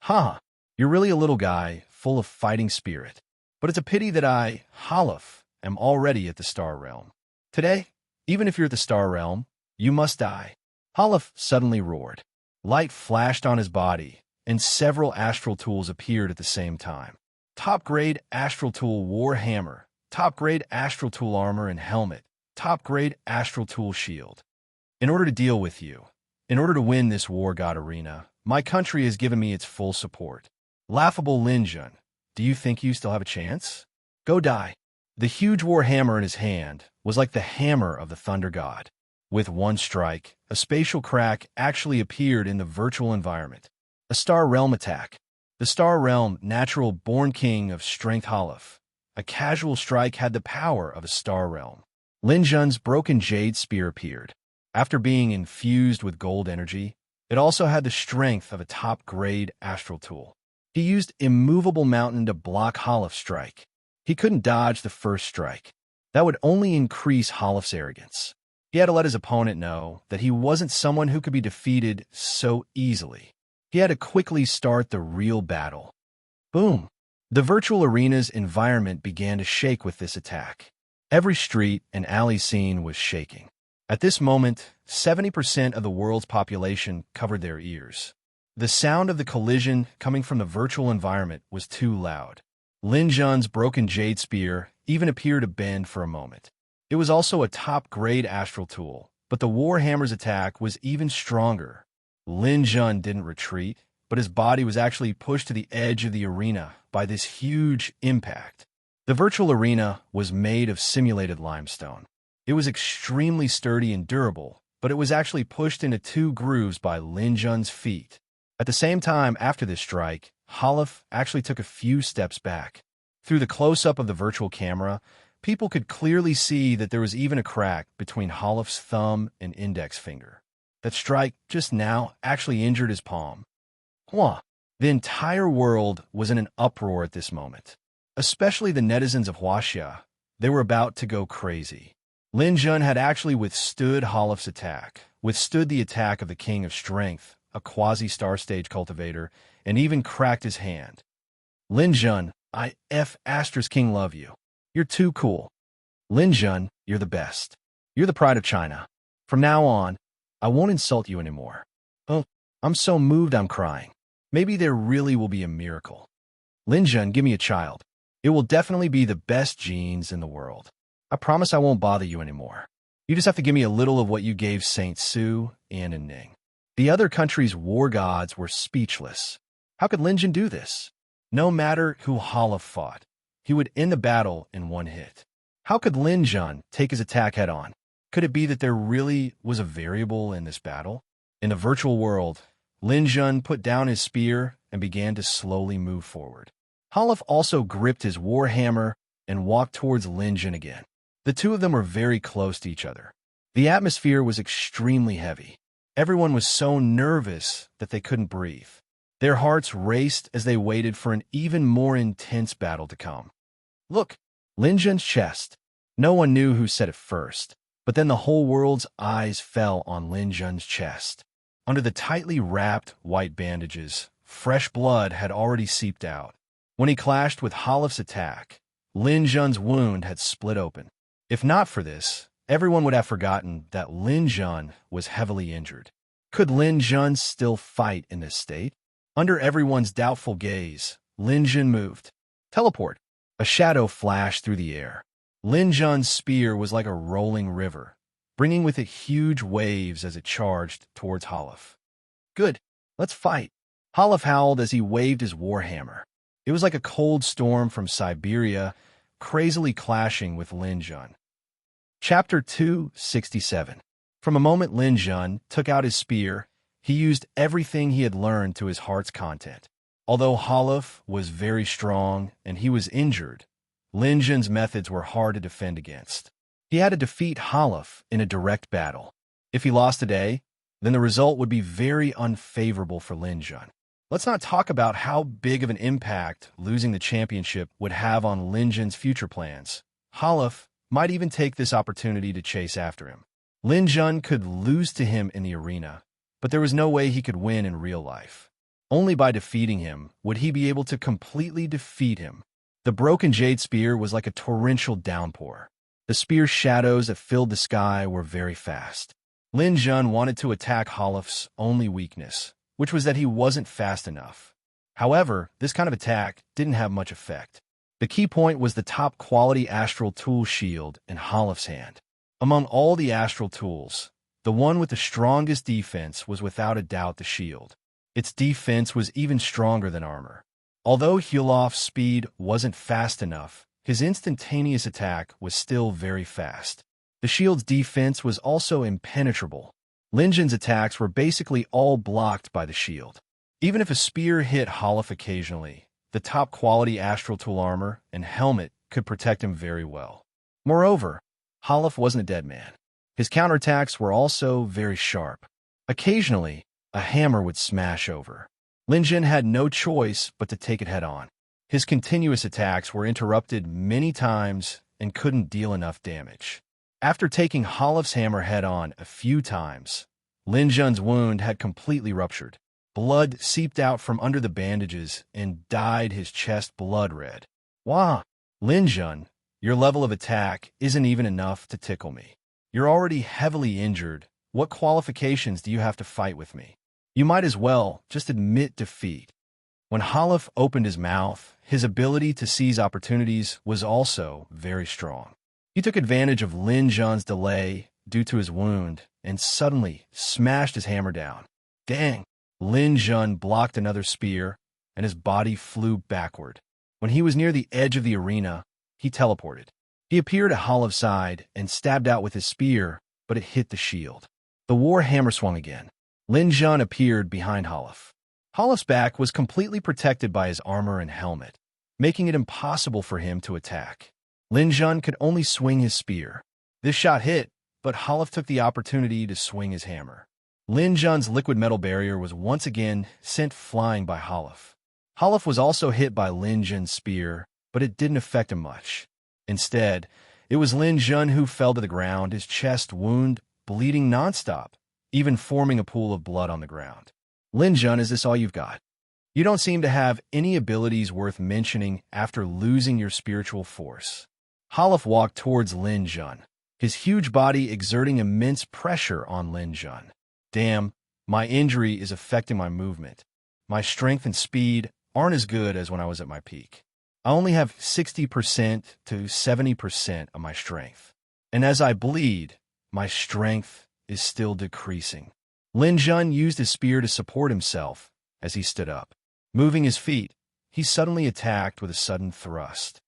Haha, you're really a little guy, full of fighting spirit. But it's a pity that I, Holof, am already at the Star Realm. Today, even if you're at the Star Realm, you must die. Holof suddenly roared. Light flashed on his body, and several astral tools appeared at the same time. Top-grade astral tool war hammer, top-grade astral tool armor and helmet, top-grade astral tool shield. In order to deal with you, in order to win this War God Arena, my country has given me its full support. Laughable Lin Jun, do you think you still have a chance? Go die. The huge war hammer in his hand was like the hammer of the thunder god. With one strike, a spatial crack actually appeared in the virtual environment. A Star Realm attack. The Star Realm, natural born king of strength Holof. A casual strike had the power of a Star Realm. Lin Jun's broken jade spear appeared. After being infused with gold energy, it also had the strength of a top-grade astral tool. He used Immovable Mountain to block Holof's strike. He couldn't dodge the first strike. That would only increase Holof's arrogance. He had to let his opponent know that he wasn't someone who could be defeated so easily. He had to quickly start the real battle. Boom! The virtual arena's environment began to shake with this attack. Every street and alley scene was shaking. At this moment, 70% of the world's population covered their ears. The sound of the collision coming from the virtual environment was too loud. Lin Jun's broken jade spear even appeared to bend for a moment. It was also a top-grade astral tool, but the Warhammer's attack was even stronger. Lin Jun didn't retreat, but his body was actually pushed to the edge of the arena by this huge impact. The virtual arena was made of simulated limestone. It was extremely sturdy and durable, but it was actually pushed into two grooves by Lin Jun's feet. At the same time, after this strike, Holof actually took a few steps back. Through the close-up of the virtual camera, people could clearly see that there was even a crack between Holof's thumb and index finger. That strike just now actually injured his palm. The entire world was in an uproar at this moment. Especially the netizens of Huaxia. They were about to go crazy. Lin Jun had actually withstood Holof's attack, withstood the attack of the King of Strength, a quasi-star stage cultivator, and even cracked his hand. Lin Jun, I Asterisk King love you. You're too cool. Lin Jun, you're the best. You're the pride of China. From now on, I won't insult you anymore. Oh, I'm so moved I'm crying. Maybe there really will be a miracle. Lin Jun, give me a child. It will definitely be the best genes in the world. I promise I won't bother you anymore. You just have to give me a little of what you gave Saint Su, An, and Ning. The other country's war gods were speechless. How could Lin Jun do this? No matter who Holof fought, he would end the battle in one hit. How could Lin Jun take his attack head-on? Could it be that there really was a variable in this battle? In the virtual world, Lin Jun put down his spear and began to slowly move forward. Holof also gripped his war hammer and walked towards Lin Jun again. The two of them were very close to each other. The atmosphere was extremely heavy. Everyone was so nervous that they couldn't breathe. Their hearts raced as they waited for an even more intense battle to come. Look, Lin Jun's chest. No one knew who said it first, but then the whole world's eyes fell on Lin Jun's chest. Under the tightly wrapped white bandages, fresh blood had already seeped out. When he clashed with Holof's attack, Lin Jun's wound had split open. If not for this, everyone would have forgotten that Lin Jun was heavily injured. Could Lin Jun still fight in this state? Under everyone's doubtful gaze, Lin Jun moved. Teleport. A shadow flashed through the air. Lin Jun's spear was like a rolling river, bringing with it huge waves as it charged towards Holof. Good, let's fight. Holof howled as he waved his warhammer. It was like a cold storm from Siberia, crazily clashing with Lin Jun. Chapter 267. From a moment Lin Jun took out his spear, he used everything he had learned to his heart's content. Although Holof was very strong and he was injured, Lin Jun's methods were hard to defend against. He had to defeat Holof in a direct battle. If he lost today, then the result would be very unfavorable for Lin Jun. Let's not talk about how big of an impact losing the championship would have on Lin Jun's future plans. Halef might even take this opportunity to chase after him. Lin Jun could lose to him in the arena, but there was no way he could win in real life. Only by defeating him would he be able to completely defeat him. The broken jade spear was like a torrential downpour. The spear's shadows that filled the sky were very fast. Lin Jun wanted to attack Halef's only weakness, which was that he wasn't fast enough. However, this kind of attack didn't have much effect. The key point was the top-quality astral tool shield in Halef's hand. Among all the astral tools, the one with the strongest defense was without a doubt the shield. Its defense was even stronger than armor. Although Hulof's speed wasn't fast enough, his instantaneous attack was still very fast. The shield's defense was also impenetrable. Lin Jun's attacks were basically all blocked by the shield. Even if a spear hit Halef occasionally, the top-quality astral tool armor and helmet could protect him very well. Moreover, Halef wasn't a dead man. His counterattacks were also very sharp. Occasionally, a hammer would smash over. Lin Jun had no choice but to take it head-on. His continuous attacks were interrupted many times and couldn't deal enough damage. After taking Halef's hammer head-on a few times, Lin Jun's wound had completely ruptured. Blood seeped out from under the bandages and dyed his chest blood red. Wah! Lin Jun, your level of attack isn't even enough to tickle me. You're already heavily injured. What qualifications do you have to fight with me? You might as well just admit defeat. When Halef opened his mouth, his ability to seize opportunities was also very strong. He took advantage of Lin Jun's delay due to his wound and suddenly smashed his hammer down. Dang! Lin Jun blocked another spear, and his body flew backward. When he was near the edge of the arena, he teleported. He appeared at Halef's side and stabbed out with his spear, but it hit the shield. The war hammer swung again. Lin Jun appeared behind Halef. Halef's back was completely protected by his armor and helmet, making it impossible for him to attack. Lin Jun could only swing his spear. This shot hit, but Halef took the opportunity to swing his hammer. Lin Jun's liquid metal barrier was once again sent flying by Halef. Halef was also hit by Lin Jun's spear, but it didn't affect him much. Instead, it was Lin Jun who fell to the ground, his chest wound bleeding nonstop, even forming a pool of blood on the ground. Lin Jun, is this all you've got? You don't seem to have any abilities worth mentioning after losing your spiritual force. Halef walked towards Lin Jun, his huge body exerting immense pressure on Lin Jun. Damn, my injury is affecting my movement. My strength and speed aren't as good as when I was at my peak. I only have 60% to 70% of my strength. And as I bleed, my strength is still decreasing. Lin Jun used his spear to support himself as he stood up. Moving his feet, he suddenly attacked with a sudden thrust.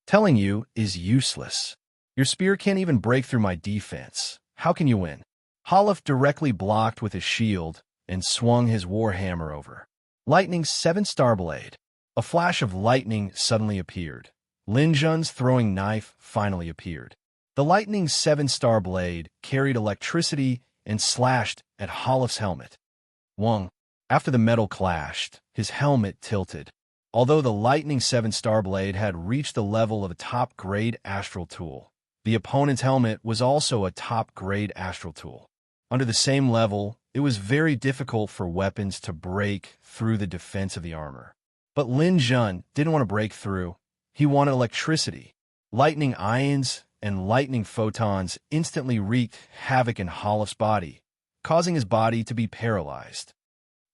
Telling you is useless. Your spear can't even break through my defense. How can you win? Halef directly blocked with his shield and swung his war hammer over. Lightning's 7-star blade. A flash of lightning suddenly appeared. Lin Jun's throwing knife finally appeared. The lightning's 7-star blade carried electricity and slashed at Halef's helmet. Wong. After the metal clashed, his helmet tilted. Although the lightning 7-star blade had reached the level of a top-grade astral tool, the opponent's helmet was also a top-grade astral tool. Under the same level, it was very difficult for weapons to break through the defense of the armor. But Lin Jun didn't want to break through. He wanted electricity. Lightning ions and lightning photons instantly wreaked havoc in Halef's body, causing his body to be paralyzed.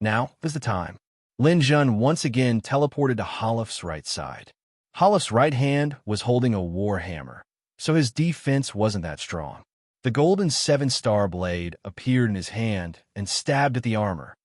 Now is the time. Lin Jun once again teleported to Halef's right side. Halef's right hand was holding a war hammer, so his defense wasn't that strong. The golden 7-star blade appeared in his hand and stabbed at the armor.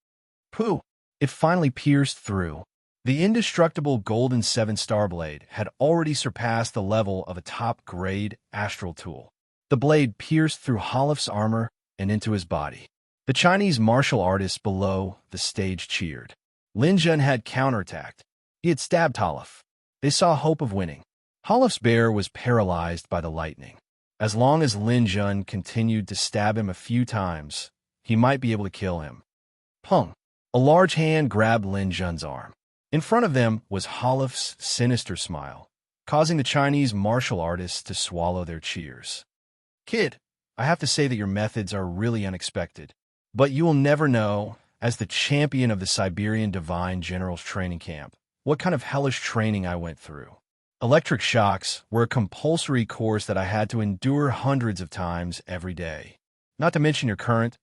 Pooh! It finally pierced through. The indestructible golden 7-star blade had already surpassed the level of a top-grade astral tool. The blade pierced through Halef's armor and into his body. The Chinese martial artists below the stage cheered. Lin Jun had counterattacked. He had stabbed Halef. They saw hope of winning. Halef's bear was paralyzed by the lightning. As long as Lin Jun continued to stab him a few times, he might be able to kill him. Pung! A A large hand grabbed Lin Jun's arm. In front of them was Holof's sinister smile, causing the Chinese martial artists to swallow their cheers. Kid, I have to say that your methods are really unexpected, but you will never know, as the champion of the Siberian Divine General's training camp, what kind of hellish training I went through. Electric shocks were a compulsory course that I had to endure hundreds of times every day. Not to mention your current,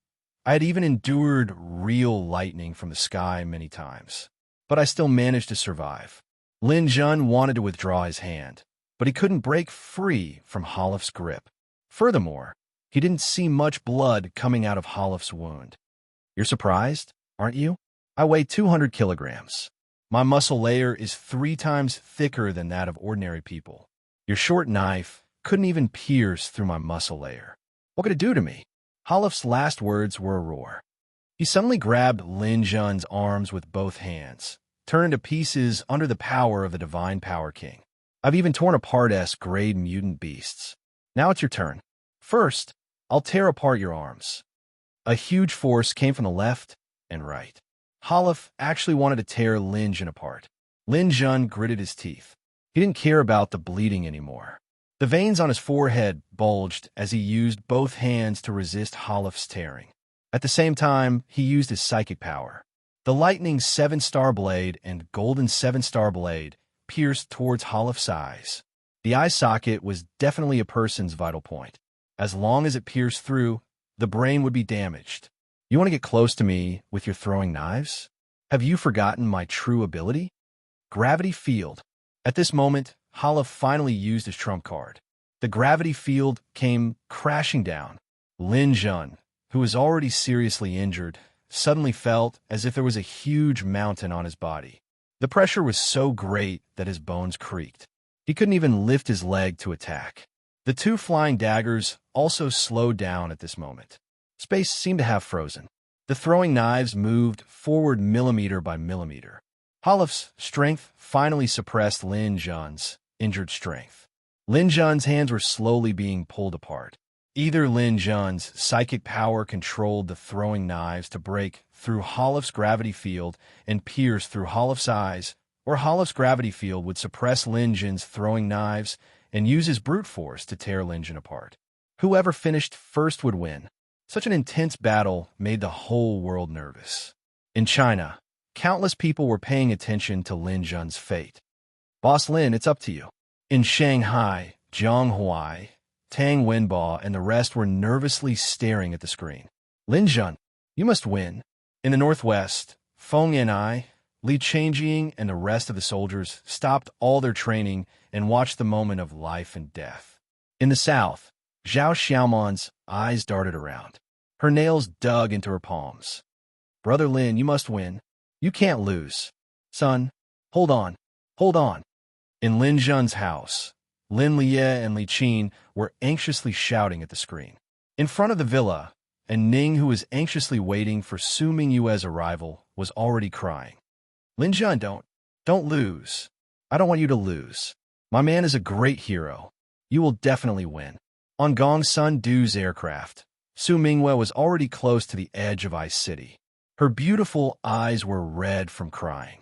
I had even endured real lightning from the sky many times. But I still managed to survive. Lin Jun wanted to withdraw his hand, but he couldn't break free from Holof's grip. Furthermore, he didn't see much blood coming out of Holof's wound. You're surprised, aren't you? I weigh 200 kilograms. My muscle layer is 3 times thicker than that of ordinary people. Your short knife couldn't even pierce through my muscle layer. What could it do to me? Holof's last words were a roar. He suddenly grabbed Lin Jun's arms with both hands, turned to pieces under the power of the Divine Power King. I've even torn apart S-grade mutant beasts. Now it's your turn. First, I'll tear apart your arms. A huge force came from the left and right. Holof actually wanted to tear Lin Jun apart. Lin Jun gritted his teeth. He didn't care about the bleeding anymore. The veins on his forehead bulged as he used both hands to resist Holof's tearing. At the same time, he used his psychic power. The lightning 7-star blade and golden 7-star blade pierced towards Holof's eyes. The eye socket was definitely a person's vital point. As long as it pierced through, the brain would be damaged. You want to get close to me with your throwing knives? Have you forgotten my true ability? Gravity field. At this moment, Holof finally used his trump card. The gravity field came crashing down. Lin Jun, who was already seriously injured, suddenly felt as if there was a huge mountain on his body. The pressure was so great that his bones creaked. He couldn't even lift his leg to attack. The 2 flying daggers also slowed down at this moment. Space seemed to have frozen. The throwing knives moved forward millimeter by millimeter. Holof's strength finally suppressed Lin Jun's injured strength. Lin Jun's hands were slowly being pulled apart. Either Lin Jun's psychic power controlled the throwing knives to break through Holof's gravity field and pierce through Holof's eyes, or Holof's gravity field would suppress Lin Jun's throwing knives and use his brute force to tear Lin Jun apart. Whoever finished first would win. Such an intense battle made the whole world nervous. In China, countless people were paying attention to Lin Jun's fate. Boss Lin, it's up to you. In Shanghai, Zhang Huai, Tang Wenbo, and the rest were nervously staring at the screen. Lin Jun, you must win. In the northwest, Feng Yan'ai, Li Changjing, and the rest of the soldiers stopped all their training and watched the moment of life and death. In the south, Zhao Xiaomon's eyes darted around. Her nails dug into her palms. Brother Lin, you must win. You can't lose. Son, hold on. Hold on. In Lin Jun's house, Lin Lie and Li Qin were anxiously shouting at the screen. In front of the villa, and Ning, who was anxiously waiting for Su Mingyue's arrival, was already crying. Lin Jun, don't lose. I don't want you to lose. My man is a great hero. You will definitely win. On Gong Sun Du's aircraft, Su Mingyue was already close to the edge of Ice City. Her beautiful eyes were red from crying.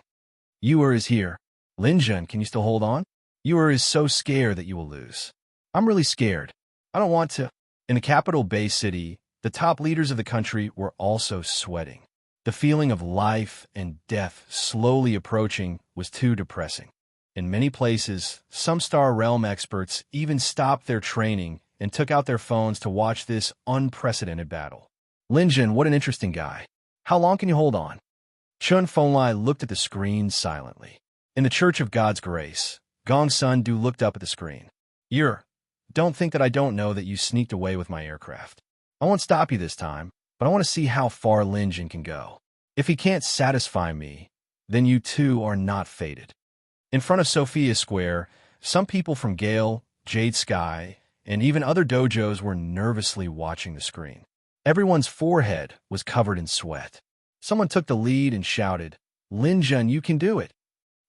Yue is here. Lin Jun, can you still hold on? Yue is so scared that you will lose. I'm really scared. I don't want to. In the capital Bay City, the top leaders of the country were also sweating. The feeling of life and death slowly approaching was too depressing. In many places, some Star Realm experts even stopped their training and took out their phones to watch this unprecedented battle. Lin Jun, what an interesting guy. How long can you hold on? Chun Fenlai looked at the screen silently. In the Church of God's Grace, Gong Sun Du looked up at the screen. Don't think that I don't know that you sneaked away with my aircraft. I won't stop you this time, but I want to see how far Lin Jun can go. If he can't satisfy me, then you too are not fated. In front of Sophia Square, some people from Gale, Jade Sky, and even other dojos were nervously watching the screen. Everyone's forehead was covered in sweat. Someone took the lead and shouted, Lin Jun, you can do it.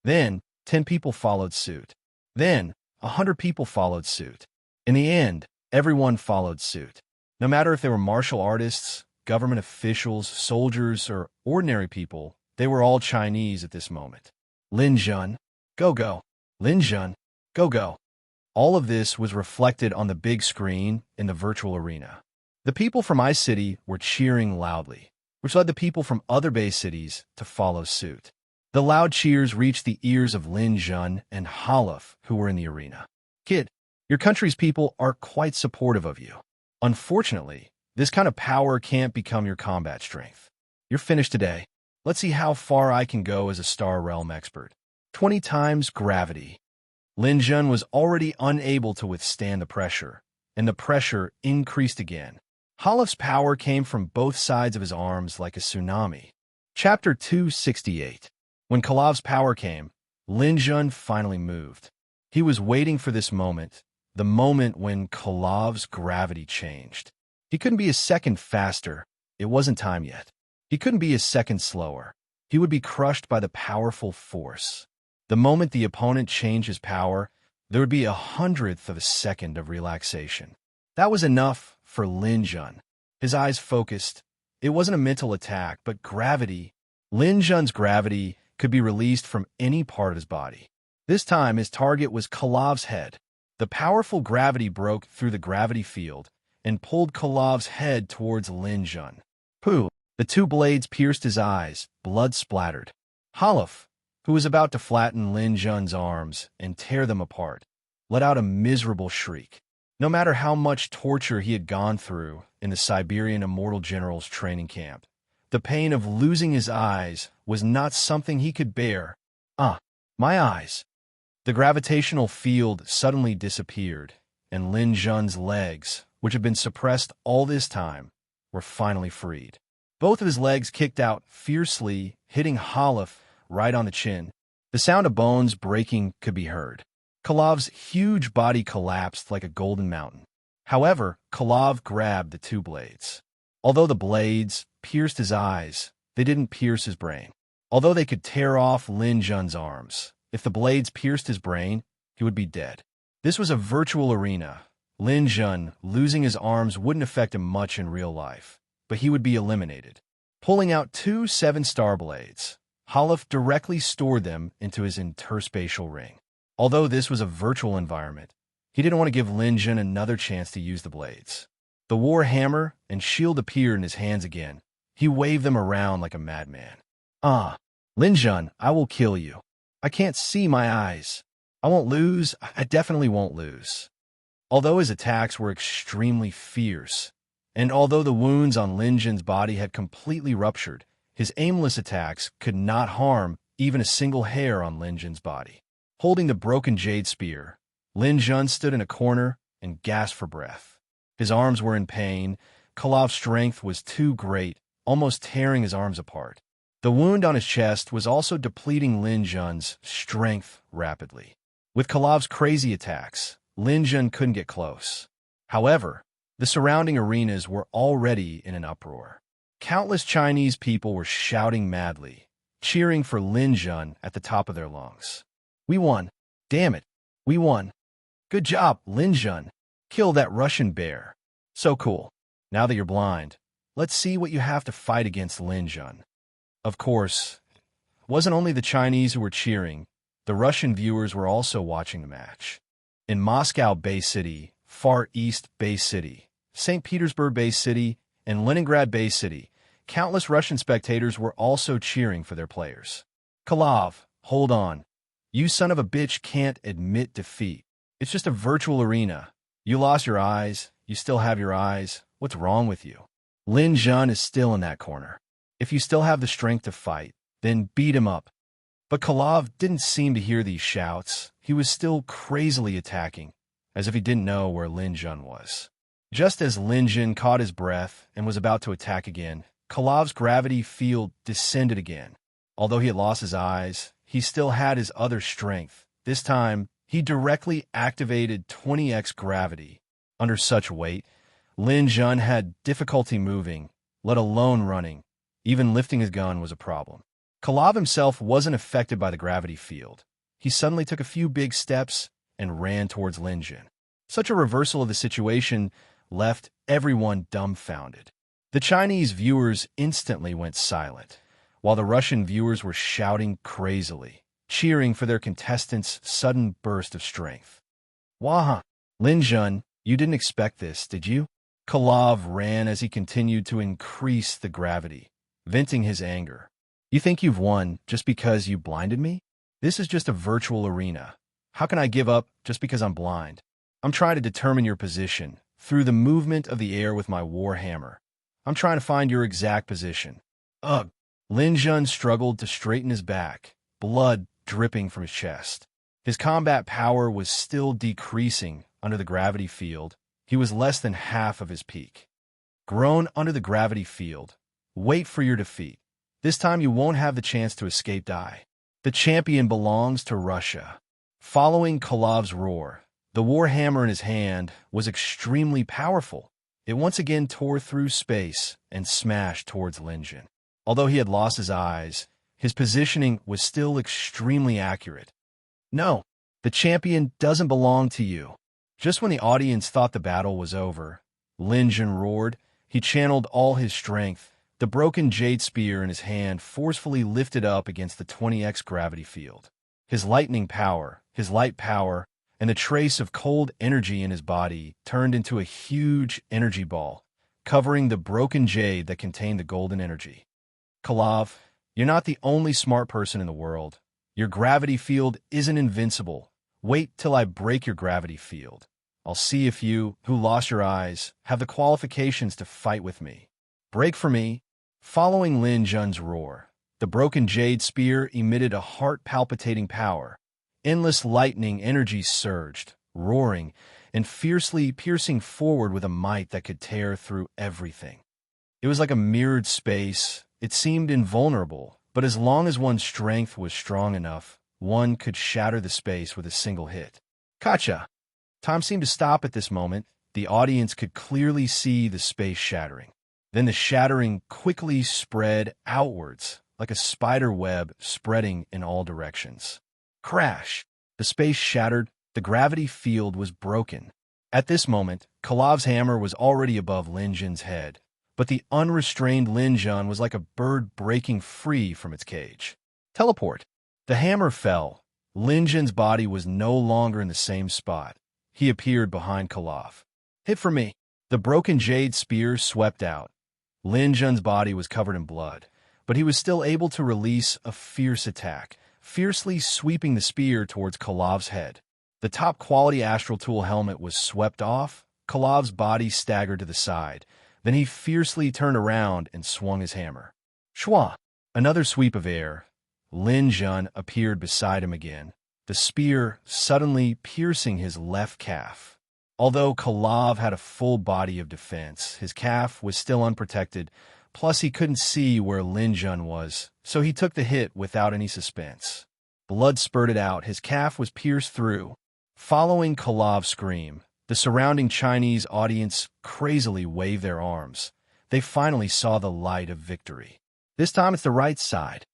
Then, 10 people followed suit. Then, 100 people followed suit. In the end, everyone followed suit. No matter if they were martial artists, government officials, soldiers, or ordinary people, they were all Chinese at this moment. Lin Jun, go go. Lin Jun, go go. All of this was reflected on the big screen in the virtual arena. The people from iCity were cheering loudly, which led the people from other Bay cities to follow suit. The loud cheers reached the ears of Lin Jun and Halaf, who were in the arena. Kid, your country's people are quite supportive of you. Unfortunately, this kind of power can't become your combat strength. You're finished today. Let's see how far I can go as a Star Realm expert. 20 times gravity. Lin Jun was already unable to withstand the pressure, and the pressure increased again. Halaf's power came from both sides of his arms like a tsunami. Chapter 268. When Kalav's power came, Lin Jun finally moved. He was waiting for this moment, the moment when Kalav's gravity changed. He couldn't be a second faster. It wasn't time yet. He couldn't be a second slower. He would be crushed by the powerful force. The moment the opponent changed his power, there would be 1/100th of a second of relaxation. That was enough for Lin Jun. His eyes focused. It wasn't a mental attack, but gravity. Lin Jun's gravity could be released from any part of his body. This time, his target was Kalav's head. The powerful gravity broke through the gravity field and pulled Kalav's head towards Lin Jun. Pooh! The two blades pierced his eyes, blood splattered. Halaf, who was about to flatten Lin Jun's arms and tear them apart, let out a miserable shriek. No matter how much torture he had gone through in the Siberian Immortal General's training camp, the pain of losing his eyes was not something he could bear. My eyes. The gravitational field suddenly disappeared, and Lin Jun's legs, which had been suppressed all this time, were finally freed. Both of his legs kicked out fiercely, hitting Halaf right on the chin. The sound of bones breaking could be heard. Kalav's huge body collapsed like a golden mountain. However, Kalav grabbed the two blades. Although the blades pierced his eyes, they didn't pierce his brain. Although they could tear off Lin Jun's arms, if the blades pierced his brain, he would be dead. This was a virtual arena. Lin Jun losing his arms wouldn't affect him much in real life, but he would be eliminated. Pulling out 2 7-star blades, Halaf directly stored them into his interspatial ring. Although this was a virtual environment, he didn't want to give Lin Jun another chance to use the blades. The war hammer and shield appeared in his hands again. He waved them around like a madman. Lin Jun, I will kill you. I can't see my eyes. I won't lose. I definitely won't lose. Although his attacks were extremely fierce, and although the wounds on Lin Jun's body had completely ruptured, his aimless attacks could not harm even a single hair on Lin Jun's body. Holding the broken jade spear, Lin Jun stood in a corner and gasped for breath. His arms were in pain. Kalav's strength was too great, almost tearing his arms apart. The wound on his chest was also depleting Lin Jun's strength rapidly. With Kalav's crazy attacks, Lin Jun couldn't get close. However, the surrounding arenas were already in an uproar. Countless Chinese people were shouting madly, cheering for Lin Jun at the top of their lungs. We won. Damn it. We won. Good job, Lin Jun. Kill that Russian bear. So cool. Now that you're blind, let's see what you have to fight against Lin Jun. Of course, it wasn't only the Chinese who were cheering. The Russian viewers were also watching the match. In Moscow Bay City, Far East Bay City, St. Petersburg Bay City, and Leningrad Bay City, countless Russian spectators were also cheering for their players. Kalav, hold on. You son of a bitch can't admit defeat. It's just a virtual arena. You lost your eyes. You still have your eyes. What's wrong with you? Lin Jun is still in that corner. If you still have the strength to fight, then beat him up. But Kalav didn't seem to hear these shouts. He was still crazily attacking, as if he didn't know where Lin Jun was. Just as Lin Jun caught his breath and was about to attack again, Kalav's gravity field descended again. Although he had lost his eyes, he still had his other strength. This time, he directly activated 20x gravity. Under such weight, Lin Jun had difficulty moving, let alone running. Even lifting his gun was a problem. Kalav himself wasn't affected by the gravity field. He suddenly took a few big steps and ran towards Lin Jun. Such a reversal of the situation left everyone dumbfounded. The Chinese viewers instantly went silent, while the Russian viewers were shouting crazily, cheering for their contestants' sudden burst of strength. Wah! Lin Jun, you didn't expect this, did you? Kalav ran as he continued to increase the gravity, venting his anger. You think you've won just because you blinded me? This is just a virtual arena. How can I give up just because I'm blind? I'm trying to determine your position through the movement of the air with my war hammer. I'm trying to find your exact position. Ugh! Lin Jun struggled to straighten his back, blood dripping from his chest. His combat power was still decreasing under the gravity field. He was less than half of his peak. Grown under the gravity field. Wait for your defeat. This time you won't have the chance to escape die. The champion belongs to Russia. Following Kalav's roar, the war hammer in his hand was extremely powerful. It once again tore through space and smashed towards Lin Jun. Although he had lost his eyes, his positioning was still extremely accurate. No, the champion doesn't belong to you. Just when the audience thought the battle was over, Lin Jun roared. He channeled all his strength. The broken jade spear in his hand forcefully lifted up against the 20x gravity field. His lightning power, his light power, and the trace of cold energy in his body turned into a huge energy ball, covering the broken jade that contained the golden energy. Kalav, you're not the only smart person in the world. Your gravity field isn't invincible. Wait till I break your gravity field. I'll see if you, who lost your eyes, have the qualifications to fight with me. Break for me. Following Lin Jun's roar, the broken jade spear emitted a heart-palpitating power. Endless lightning energy surged, roaring, and fiercely piercing forward with a might that could tear through everything. It was like a mirrored space. It seemed invulnerable, but as long as one's strength was strong enough, one could shatter the space with a single hit. Gotcha! Time seemed to stop at this moment. The audience could clearly see the space shattering. Then the shattering quickly spread outwards, like a spider web spreading in all directions. Crash! The space shattered. The gravity field was broken. At this moment, Kalav's hammer was already above Lin Jun's head, but the unrestrained Lin Jun was like a bird breaking free from its cage. Teleport! The hammer fell. Lin Jun's body was no longer in the same spot. He appeared behind Kalav. Hit for me! The broken jade spear swept out. Lin Jun's body was covered in blood, but he was still able to release a fierce attack, fiercely sweeping the spear towards Kalav's head. The top-quality Astral Tool helmet was swept off. Kalav's body staggered to the side. Then he fiercely turned around and swung his hammer. Shwa! Another sweep of air. Lin Jun appeared beside him again, the spear suddenly piercing his left calf. Although Kalav had a full body of defense, his calf was still unprotected, plus he couldn't see where Lin Jun was, so he took the hit without any suspense. Blood spurted out, his calf was pierced through. Following Kalav's scream, the surrounding Chinese audience crazily waved their arms. They finally saw the light of victory. This time it's the right side.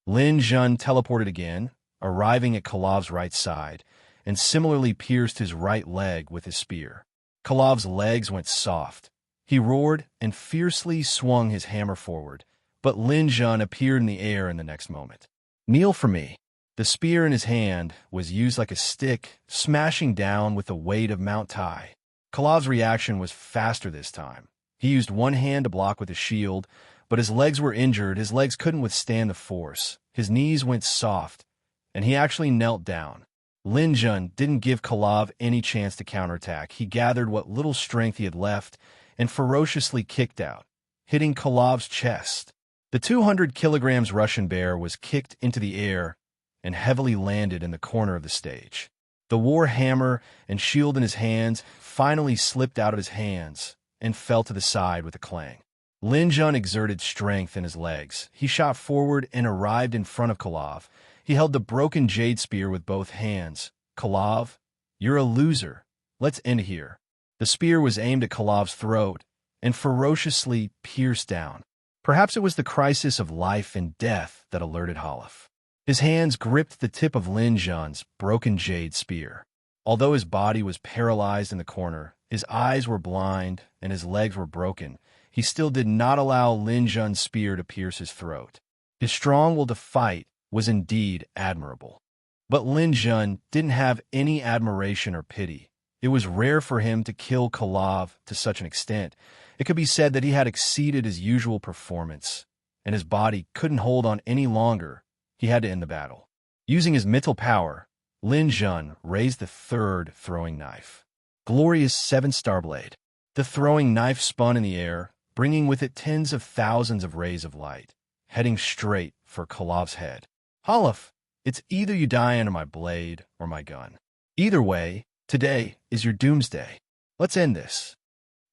Lin Jun teleported again, arriving at Kalav's right side, and similarly pierced his right leg with his spear. Kalav's legs went soft. He roared and fiercely swung his hammer forward, but Lin Jun appeared in the air in the next moment. Kneel for me. The spear in his hand was used like a stick, smashing down with the weight of Mount Tai. Kalav's reaction was faster this time. He used one hand to block with his shield, but his legs were injured. His legs couldn't withstand the force. His knees went soft, and he actually knelt down. Lin Jun didn't give Kalav any chance to counterattack. He gathered what little strength he had left and ferociously kicked out, hitting Kalav's chest. The 200 kilograms Russian bear was kicked into the air and heavily landed in the corner of the stage. The war hammer and shield in his hands finally slipped out of his hands and fell to the side with a clang. Lin Jun exerted strength in his legs. He shot forward and arrived in front of Kalav. He held the broken jade spear with both hands. Kalav, you're a loser. Let's end here. The spear was aimed at Kalav's throat and ferociously pierced down. Perhaps it was the crisis of life and death that alerted Halef. His hands gripped the tip of Lin Jun's broken jade spear. Although his body was paralyzed in the corner, his eyes were blind and his legs were broken, he still did not allow Lin Jun's spear to pierce his throat. His strong will to fight was indeed admirable. But Lin Jun didn't have any admiration or pity. It was rare for him to kill Kalav to such an extent. It could be said that he had exceeded his usual performance, and his body couldn't hold on any longer. He had to end the battle. Using his mental power, Lin Jun raised the third throwing knife. Glorious seven-star blade. The throwing knife spun in the air, bringing with it tens of thousands of rays of light, heading straight for Kalav's head. Holaf, it's either you die under my blade or my gun. Either way, today is your doomsday. Let's end this.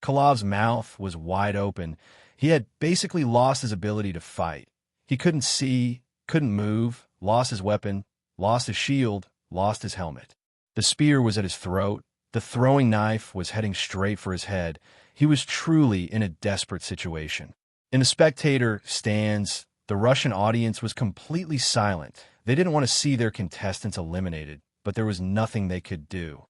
Kalav's mouth was wide open. He had basically lost his ability to fight. He couldn't see, couldn't move, lost his weapon, lost his shield, lost his helmet. The spear was at his throat. The throwing knife was heading straight for his head. He was truly in a desperate situation. In the spectator stands, the Russian audience was completely silent. They didn't want to see their contestants eliminated, but there was nothing they could do.